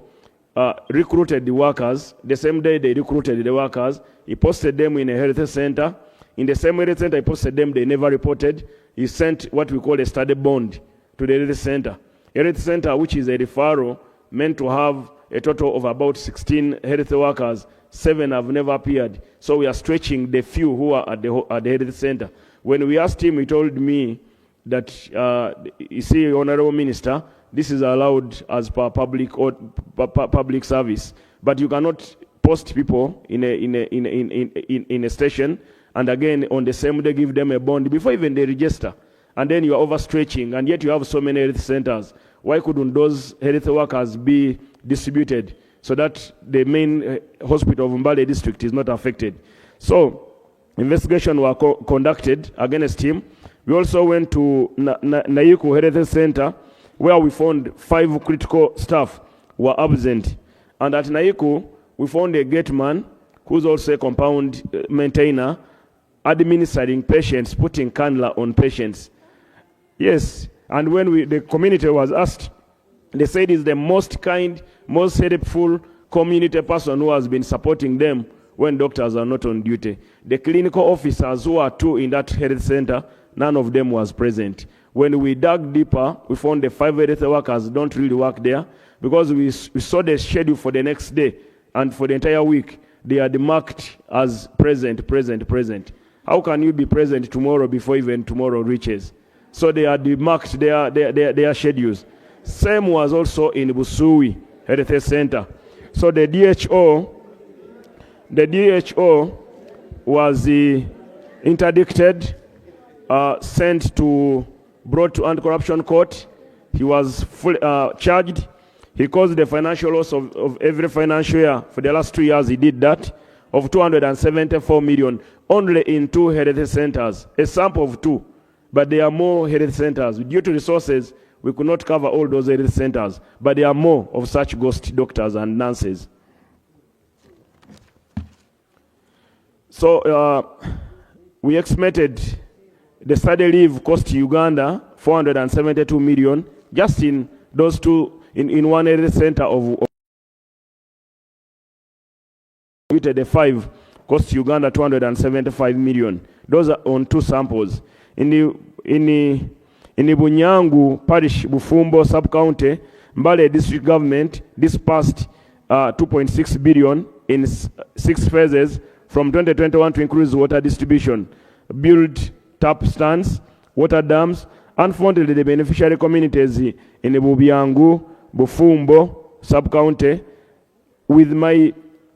recruited the workers. The same day they recruited the workers, he posted them in a health center. In the same health center he posted them, they never reported. He sent what we call a study bond to the health center. A health center which is a referral meant to have a total of about 16 health workers. 7 have never appeared. So we are stretching the few who are at the health center. When we asked him, he told me that, you see, Honorable Minister, this is allowed as per public service, but you cannot post people in a station and again on the same day give them a bond before even they register. And then you are overstretching, and yet you have so many health centers. why couldn't those health workers be distributed so that the main hospital of Mbale district is not affected? So investigation were conducted against him. We also went to Naiku Health Center, where we found 5 critical staff were absent. And at Naiku, we found a gate man who's also a compound maintainer, administering patients, putting cannula on patients. Yes, and when the community was asked, they said he's the most kind, most helpful community person who has been supporting them when doctors are not on duty. The clinical officers who are 2 in that health center, none of them was present. When we dug deeper, we found the 5 health workers don't really work there because we saw the schedule for the next day and for the entire week. They are marked as present. How can you be present tomorrow before even tomorrow reaches? So they are marked their schedules. Same was also in Busui Health Center. So the DHO was interdicted, brought to anti-corruption court. He was charged. He caused the financial loss of every financial year. For the last 2 years, he did that, of 274 million, only in 2 health centers, a sample of 2. But there are more health centers. Due to resources, we could not cover all those health centers, but there are more of such ghost doctors and nurses. So we estimated the study leave cost Uganda 472 million, just in those 2, in one health center of the 5 cost Uganda 275 million. Those are on 2 samples. In Bunyangu Parish, Bufumbo sub-county, Mbale district government dispersed 2.6 billion in 6 phases from 2021 to increase water distribution, build tap stands, water dams, and funded the beneficiary communities in Bubyangu, Bufumbo sub-county. With my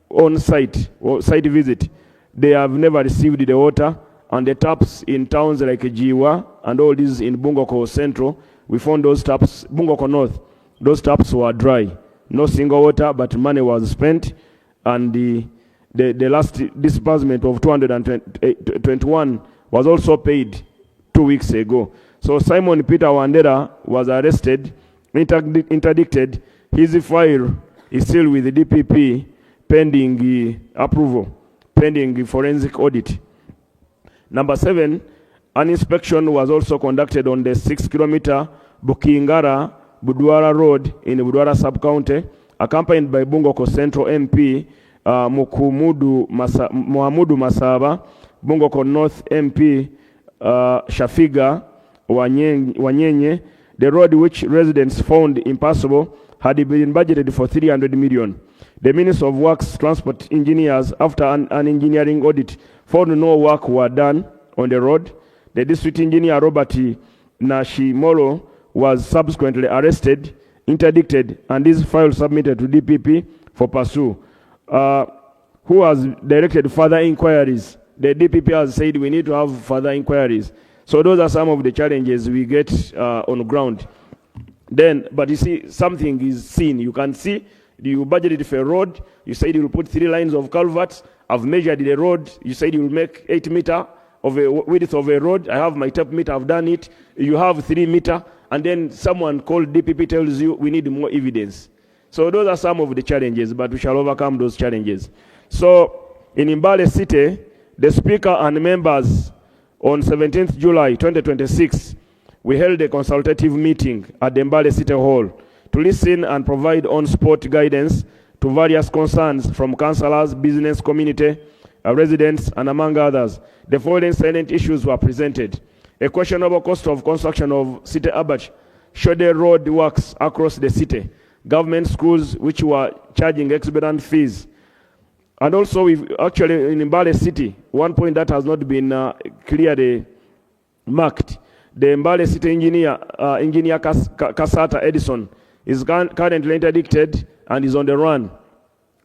own site visit, they have never received the water, and the taps in towns like Jiwa and all these in Bungoko Central, we found those taps, Bungoko North, those taps were dry. No single water, but money was spent, and the last disbursement of 221 was also paid 2 weeks ago. So Simon Peter Wandera was arrested, interdicted. His file is still with the DPP pending approval, pending forensic audit. Number 7, an inspection was also conducted on the 6-kilometer Bukingara Budwara Road in Budwara sub-county, accompanied by Bungoko Central MP Muhamudu Masaba, Bungoko North MP Shafiga Wanyenye. The road, which residents found impassable, had been budgeted for 300 million. The Minister of Works Transport Engineers, after an engineering audit, found no work were done on the road. The district engineer, Robert Nashimoro, was subsequently arrested, interdicted, and his file submitted to DPP for pursuit, who has directed further inquiries. The DPP has said we need to have further inquiries. So those are some of the challenges we get on ground. Then, but you see, something is seen. You can see, you budgeted for a road, you said you will put 3 lines of culverts. I've measured the road, you said you will make 8 meters of a width of a road. I have my tape meter, I've done it. You have 3 meters, and then someone called DPP tells you we need more evidence. So those are some of the challenges, but we shall overcome those challenges. So in Mbale City, the Speaker and members on 17th July 2026, we held a consultative meeting at the Mbale City Hall to listen and provide on-spot guidance to various concerns from councillors, business community, residents, and among others. The following salient issues were presented: a questionable cost of construction of City Abbott, shoddy road works across the city, government schools which were charging exorbitant fees. And also, we've actually in Mbale City, one point that has not been clearly marked. The Mbale City engineer, Engineer Kasata Edison, is currently interdicted and is on the run.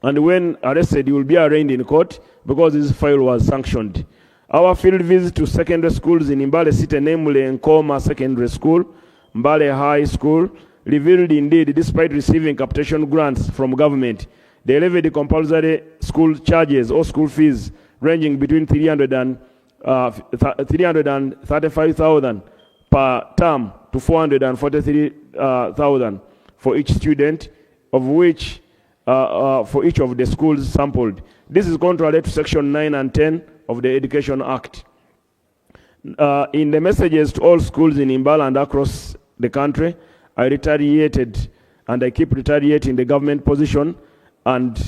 And when arrested, he will be arraigned in court because his file was sanctioned. Our field visit to secondary schools in Mbale City, namely Nkoma Secondary School, Mbale High School, revealed indeed, despite receiving capitation grants from government, they levied compulsory school charges or school fees ranging between 335,000 per term to 443,000 for each student, of which for each of the schools sampled. This is contrary to Section 9 and 10 of the Education Act. In the messages to all schools in Imbala and across the country, I retaliated, and I keep retaliating the government position and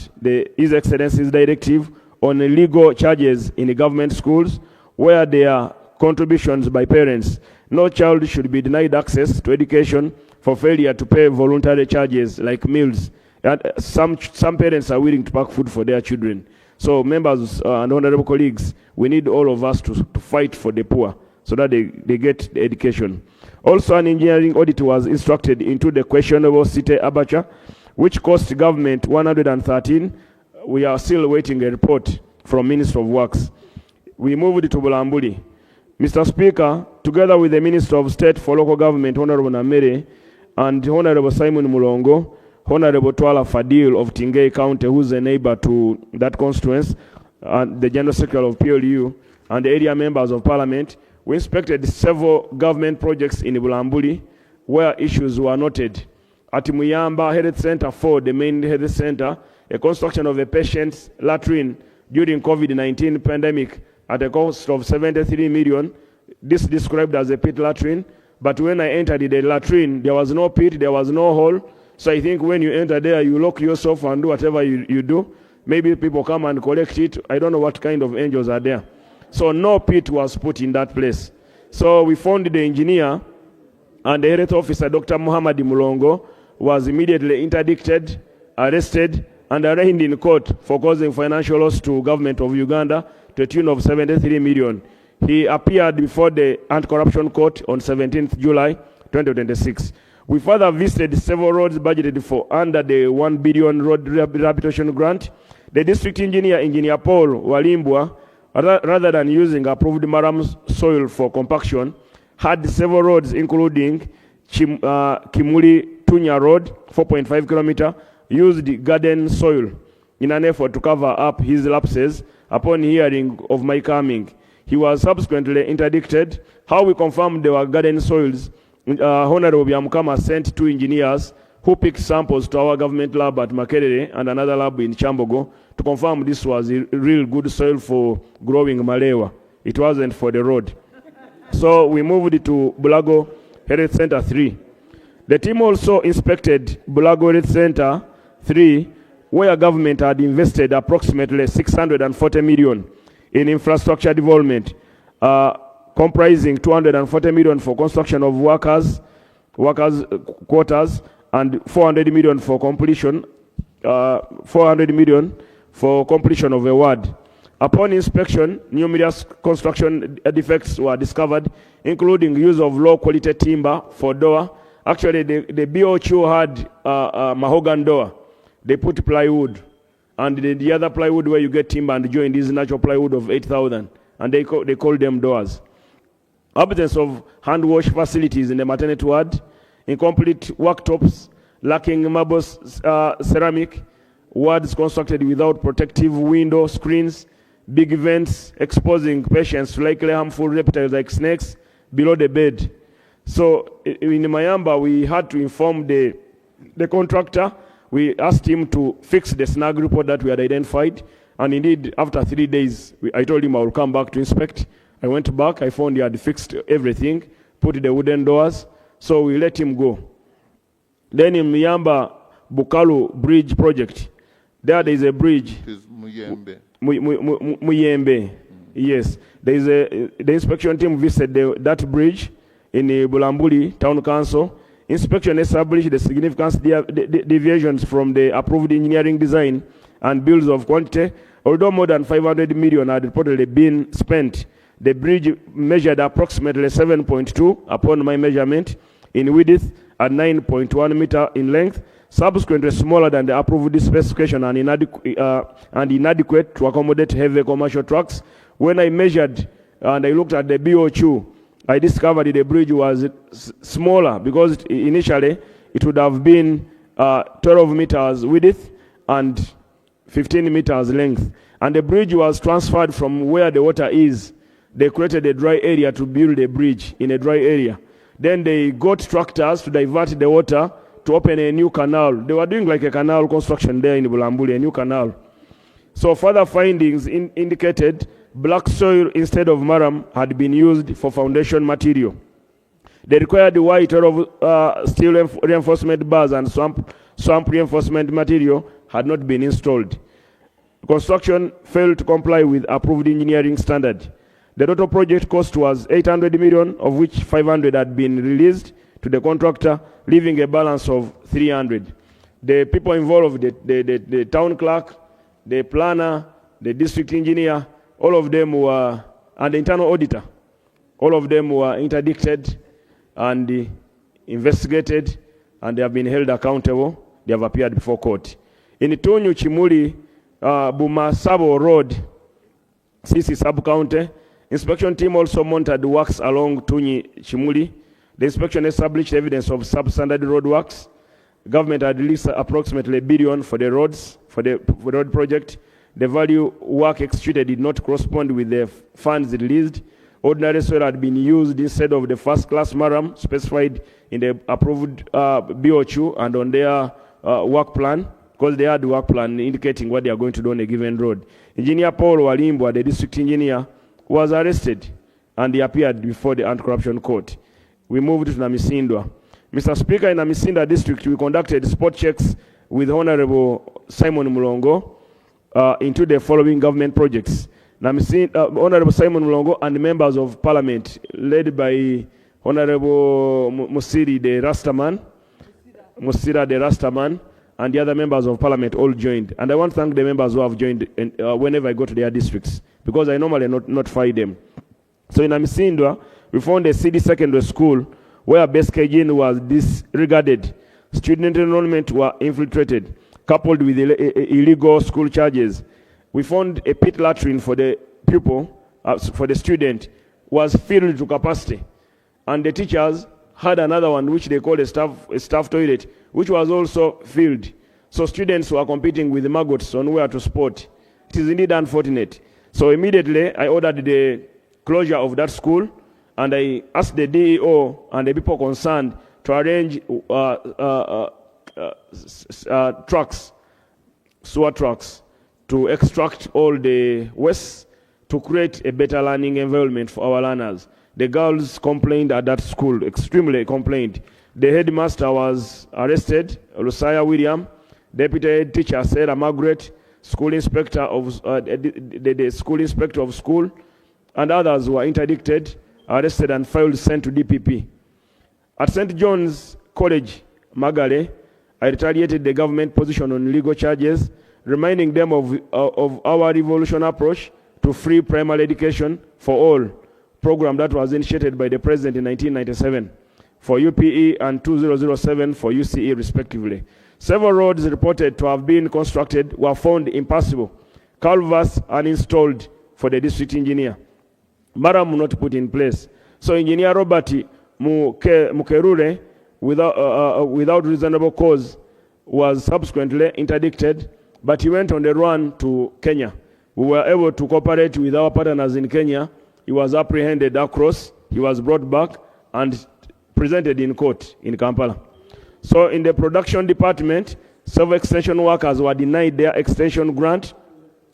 His Excellency's directive on illegal charges in the government schools where there are contributions by parents. No child should be denied access to education for failure to pay voluntary charges like meals. And some parents are willing to pack food for their children. So members and honorable colleagues, we need all of us to fight for the poor so that they get the education. Also, an engineering audit was instructed into the questionable City Abacha, which cost government 113. We are still waiting a report from Minister of Works. We moved to Bulambuli. Mr. Speaker, together with the Minister of State for Local Government, Honorable Namere, and Honorable Simon Mulongo, Honorable Twala Fadil of Tingei County, who's a neighbor to that constituency, and the General Secretary of PLU, and the area members of Parliament, we inspected several government projects in Bulambuli where issues were noted. At Muyamba Health Center 4, the main health center, a construction of a patient's latrine during COVID-19 pandemic at a cost of 73 million. This described as a pit latrine, but when I entered the latrine, there was no pit, there was no hole. So I think when you enter there, you lock yourself and do whatever you do. Maybe people come and collect it. I don't know what kind of angels are there. So no pit was put in that place. So we found the engineer, and the health officer, Dr. Muhammad Mulongo, was immediately interdicted, arrested, and arraigned in court for causing financial loss to government of Uganda to a tune of 73 million. He appeared before the Anti-Corruption Court on 17th July 2026. We further visited several roads budgeted for under the 1 billion road rehabilitation grant. The district engineer, Engineer Paul Walimbwa, rather than using approved Maram soil for compaction, had several roads including Kimuli Tunya Road, 4.5 kilometer, used garden soil in an effort to cover up his lapses. Upon hearing of my coming, he was subsequently interdicted. How we confirmed there were garden soils, Honorable Byamukama sent 2 engineers who picked samples to our government lab at Makerere and another lab in Chambogo to confirm this was a real good soil for growing malewa. It wasn't for the road. So we moved it to Bulago Health Center 3. The team also inspected Bulago Health Center 3, where government had invested approximately 640 million in infrastructure development, comprising 240 million for construction of workers quarters, and 400 million for completion, 400 million for completion of a ward. Upon inspection, numerous construction defects were discovered, including use of low-quality timber for door. Actually, the BOQ had mahogany door. They put plywood, and the other plywood where you get timber and join is natural plywood of 8,000, and they call them doors. Absence of hand wash facilities in the maternity ward, incomplete worktops, lacking marble ceramic, wards constructed without protective window screens, big vents exposing patients to likely harmful reptiles like snakes below the bed. So in Mayamba, we had to inform the contractor. We asked him to fix the snag report that we had identified. And indeed, after 3 days, I told him I will come back to inspect. I went back, I found he had fixed everything, put the wooden doors, so we let him go. Then in Miyamba Bukalu Bridge project, there is a bridge. It is Muyembe. Muyembe. Yes. The inspection team visited that bridge in Bulambuli Town Council. Inspection established the significant deviations from the approved engineering design and bills of quantity. Although more than 500 million had reportedly been spent, the bridge measured approximately 7.2 upon my measurement in width and 9.1 meter in length, subsequently smaller than the approved specification and inadequate to accommodate heavy commercial trucks. When I measured and I looked at the BOQ, I discovered the bridge was smaller because initially it would have been 12 meters width and 15 meters length. And the bridge was transferred from where the water is. They created a dry area to build a bridge in a dry area. Then they got tractors to divert the water to open a new canal. They were doing like a canal construction there in Bulambuli, a new canal. So further findings indicated black soil instead of marram had been used for foundation material. They required the white of steel reinforcement bars and swamp reinforcement material had not been installed. Construction failed to comply with approved engineering standard. The total project cost was 800 million, of which 500 had been released to the contractor, leaving a balance of 300. The people involved, the town clerk, the planner, the district engineer, all of them were, and the internal auditor, all of them were interdicted and investigated, and they have been held accountable. They have appeared before court. In Tunyu Chimuli, Bumasabo Road, Sisi sub-county, inspection team also monitored works along Tunyi Chimuli. The inspection established evidence of substandard road works. Government had released approximately $1 billion for the roads, for the road project. The value work executed did not correspond with the funds released. Ordinary soil had been used instead of the first-class marram specified in the approved BOQ and on their work plan, because they had the work plan indicating what they are going to do on a given road. Engineer Paul Walimbwa, the district engineer, was arrested and he appeared before the anti-corruption court. We moved to Namisindwa. Mr. Speaker, in Namisinda district, we conducted spot checks with Honorable Simon Mulongo into the following government projects. Honorable Simon Mulongo and members of parliament, led by Honorable Musira the Rastaman, and the other members of parliament all joined. And I want to thank the members who have joined whenever I go to their districts, because I normally notify them. So in Amisindwa, we found a CD secondary school where basic hygiene was disregarded. Student enrollment were infiltrated, coupled with illegal school charges. We found a pit latrine for the pupil, for the student, was filled to capacity. And the teachers had another one, which they called a staff toilet, which was also filled. So students were competing with the maggots on where to sport. It is indeed unfortunate. So immediately, I ordered the closure of that school, and I asked the DEO and the people concerned to arrange trucks, sewer trucks, to extract all the waste to create a better learning environment for our learners. The girls complained at that school, extremely complained. The headmaster was arrested, Lucia William, deputy head teacher Sarah Margaret, school inspector of the school inspector of school, and others were interdicted, arrested, and filed sent to DPP. At St. John's College, Magale, I retaliated the government position on legal charges, reminding them of our revolution approach to free primary education for all, program that was initiated by the president in 1997 for UPE and 2007 for UCE respectively. Several roads reported to have been constructed were found impassable. Culverts uninstalled for the district engineer. Maram not put in place. So Engineer Robert Mukerure, without reasonable cause, was subsequently interdicted, but he went on the run to Kenya. We were able to cooperate with our partners in Kenya. He was apprehended across, he was brought back and presented in court in Kampala. So in the production department, several extension workers were denied their extension grant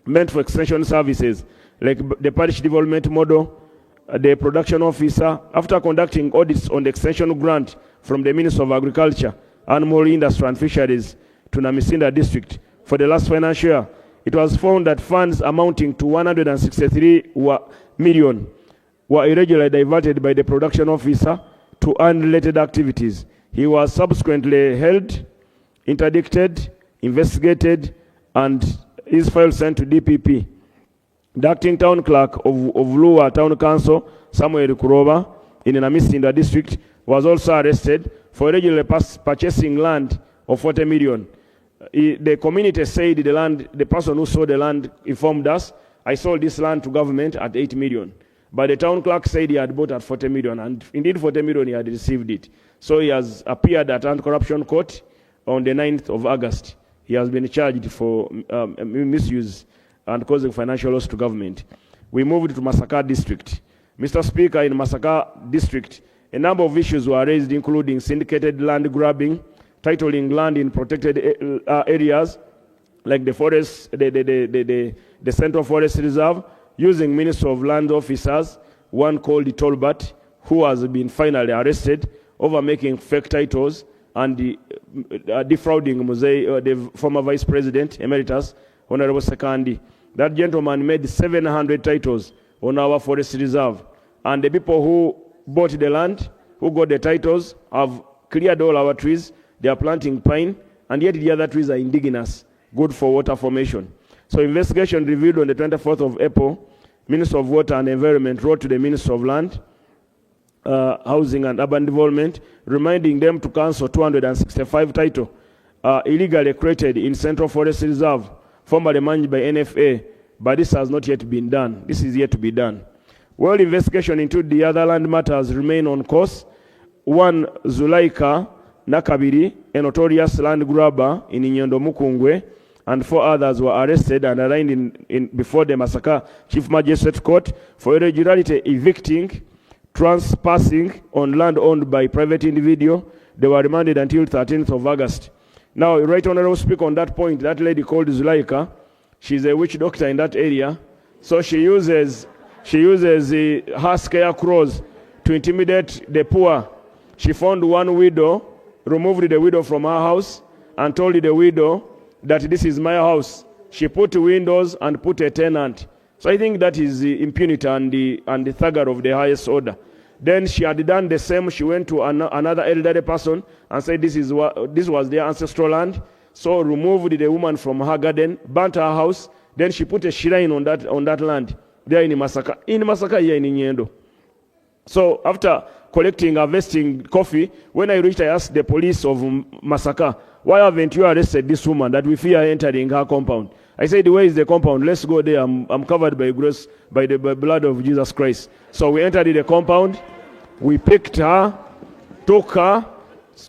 meant for extension services, like the parish development model. The production officer, after conducting audits on the extension grant from the Minister of Agriculture, Animal Industry and Fisheries to Namisinda district for the last financial year, it was found that funds amounting to 163 million were irregularly diverted by the production officer to unrelated activities. He was subsequently held, interdicted, investigated, and his file sent to DPP. The acting town clerk of Lua Town Council, Samuel Kuroba, in Namisinda district, was also arrested for irregularly purchasing land of 40 million. The community said the person who sold the land informed us, I sold this land to government at 8 million. But the town clerk said he had bought at 40 million, and indeed 40 million he had received it. So he has appeared at anti-corruption court on the 9th of August. He has been charged for misuse and causing financial loss to government. We moved to Masaka district. Mr. Speaker, in Masaka district, a number of issues were raised, including syndicated land grabbing, titling land in protected areas, like the forest, the Central Forest Reserve, using Minister of Land officers, one called Tolbert, who has been finally arrested over making fake titles and defrauding the former Vice President Emeritus, Honorable Sekandi. That gentleman made 700 titles on our forest reserve. And the people who bought the land, who got the titles, have cleared all our trees. They are planting pine, and yet the other trees are indigenous, good for water formation. So investigation revealed on the 24th of April, Minister of Water and Environment wrote to the Minister of Land, Housing and Urban Development, reminding them to cancel 265 titles illegally created in Central Forest Reserve, formerly managed by NFA, but this has not yet been done. This is yet to be done. While investigation into the other land matters remain on course, one Zulaika Nakabiri, a notorious land grabber in Nyondo Mukungwe, and 4 others were arrested and arraigned before the Masaka Chief Magistrate Court for irregularity evicting, trespassing on land owned by private individual. They were remanded until 13th of August. Now, Right Honorable Speaker, on that point, that lady called Zulaika, she's a witch doctor in that area, so she uses her scarecrows to intimidate the poor. She found one widow, removed the widow from her house, and told the widow that this is my house. She put windows and put a tenant. So I think that is the impunity and the thugger of the highest order. Then she had done the same. She went to another elderly person and said this was their ancestral land. So removed the woman from her garden, burnt her house. Then she put a shrine on that land there in Masaka. In Masaka here in Nyendo. So after collecting, harvesting coffee, when I reached, I asked the police of Masaka, why haven't you arrested this woman that we fear entering her compound? I said, where is the compound? Let's go there. I'm covered by grace, by the blood of Jesus Christ. So we entered the compound. We picked her, took her.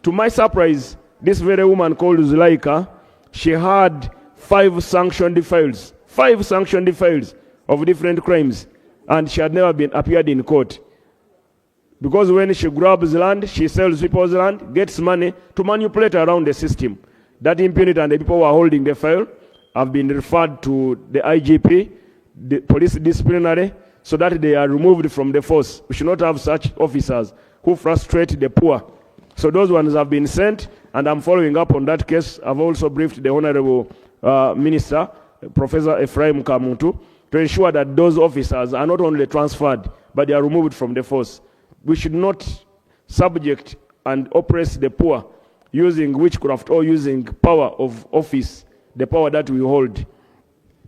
To my surprise, this very woman called Zulaika, she had 5 sanctioned files. 5 sanctioned files of different crimes. And she had never been appeared in court. Because when she grabs land, she sells people's land, gets money to manipulate around the system. That impunity and the people who are holding the file have been referred to the IGP, the police disciplinary, so that they are removed from the force. We should not have such officers who frustrate the poor. So those ones have been sent, and I'm following up on that case. I've also briefed the Honorable Minister, Professor Ephraim Kamuntu, to ensure that those officers are not only transferred, but they are removed from the force. We should not subject and oppress the poor using witchcraft or using power of office, the power that we hold.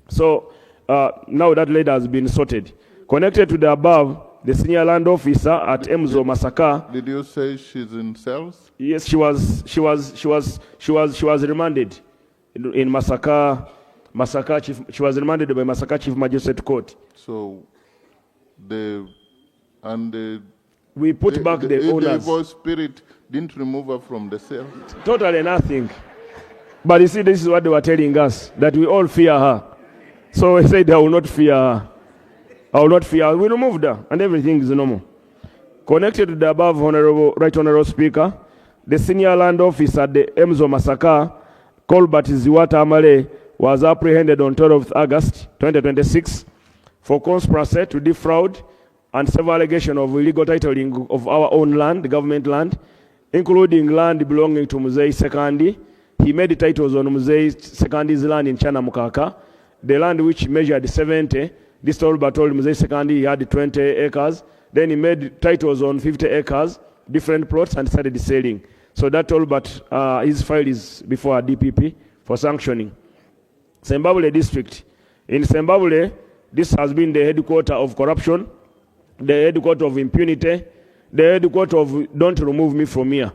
So now that lady has been sorted. Connected to the above, the senior land officer at Emzo Masaka. Did you say she's in cells? Yes, she was remanded in Masaka. She was remanded by Masaka Chief Magistrate Court. So we put back the owners. The evil spirit didn't remove her from the cell? Totally nothing. But you see, this is what they were telling us, that we all fear her. So we said, I will not fear her. I will not fear her. We removed her, and everything is normal. Connected to the above, Right Honorable Speaker, the senior land officer at the Emzo Masaka, Colbert Ziwata Amale, was apprehended on 12th August 2026 for conspiracy to defraud and several allegations of illegal titling of our own land, the government land, including land belonging to Muzei Sekandi. He made the titles on Muzei Sekandi's land in Chana Mukaka, the land which measured 70. This Tolbert told Muzei Sekandi he had 20 acres. Then he made titles on 50 acres, different plots, and started selling. So that Tolbert, his file is before a DPP for sanctioning. Sembabule district. In Sembabule, this has been the headquarters of corruption, the headquarters of impunity, the headquarters of don't remove me from here.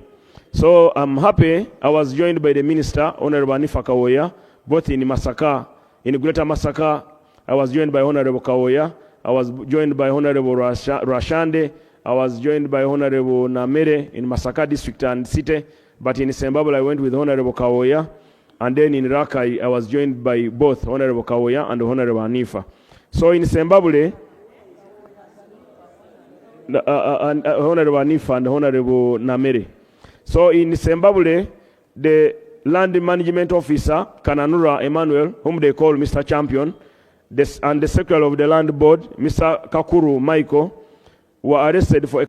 So I'm happy I was joined by the Minister, Honorable Anifa Kawoya, both in Masaka, in Greater Masaka. I was joined by Honorable Kawoya, I was joined by Honorable Rashande. I was joined by Honorable Namere in Masaka District and City. But in Sembabule, I went with Honorable Kawoya. And then in Rakai, I was joined by both Honorable Kawoya and Honorable Hanifa. So in Sembabule, Honorable Hanifa and Honorable Namere. So in Sembabule, the land management officer, Kananura Emmanuel, whom they call Mr. Champion, and the secretary of the land board, Mr. Kakuru Michael, were arrested for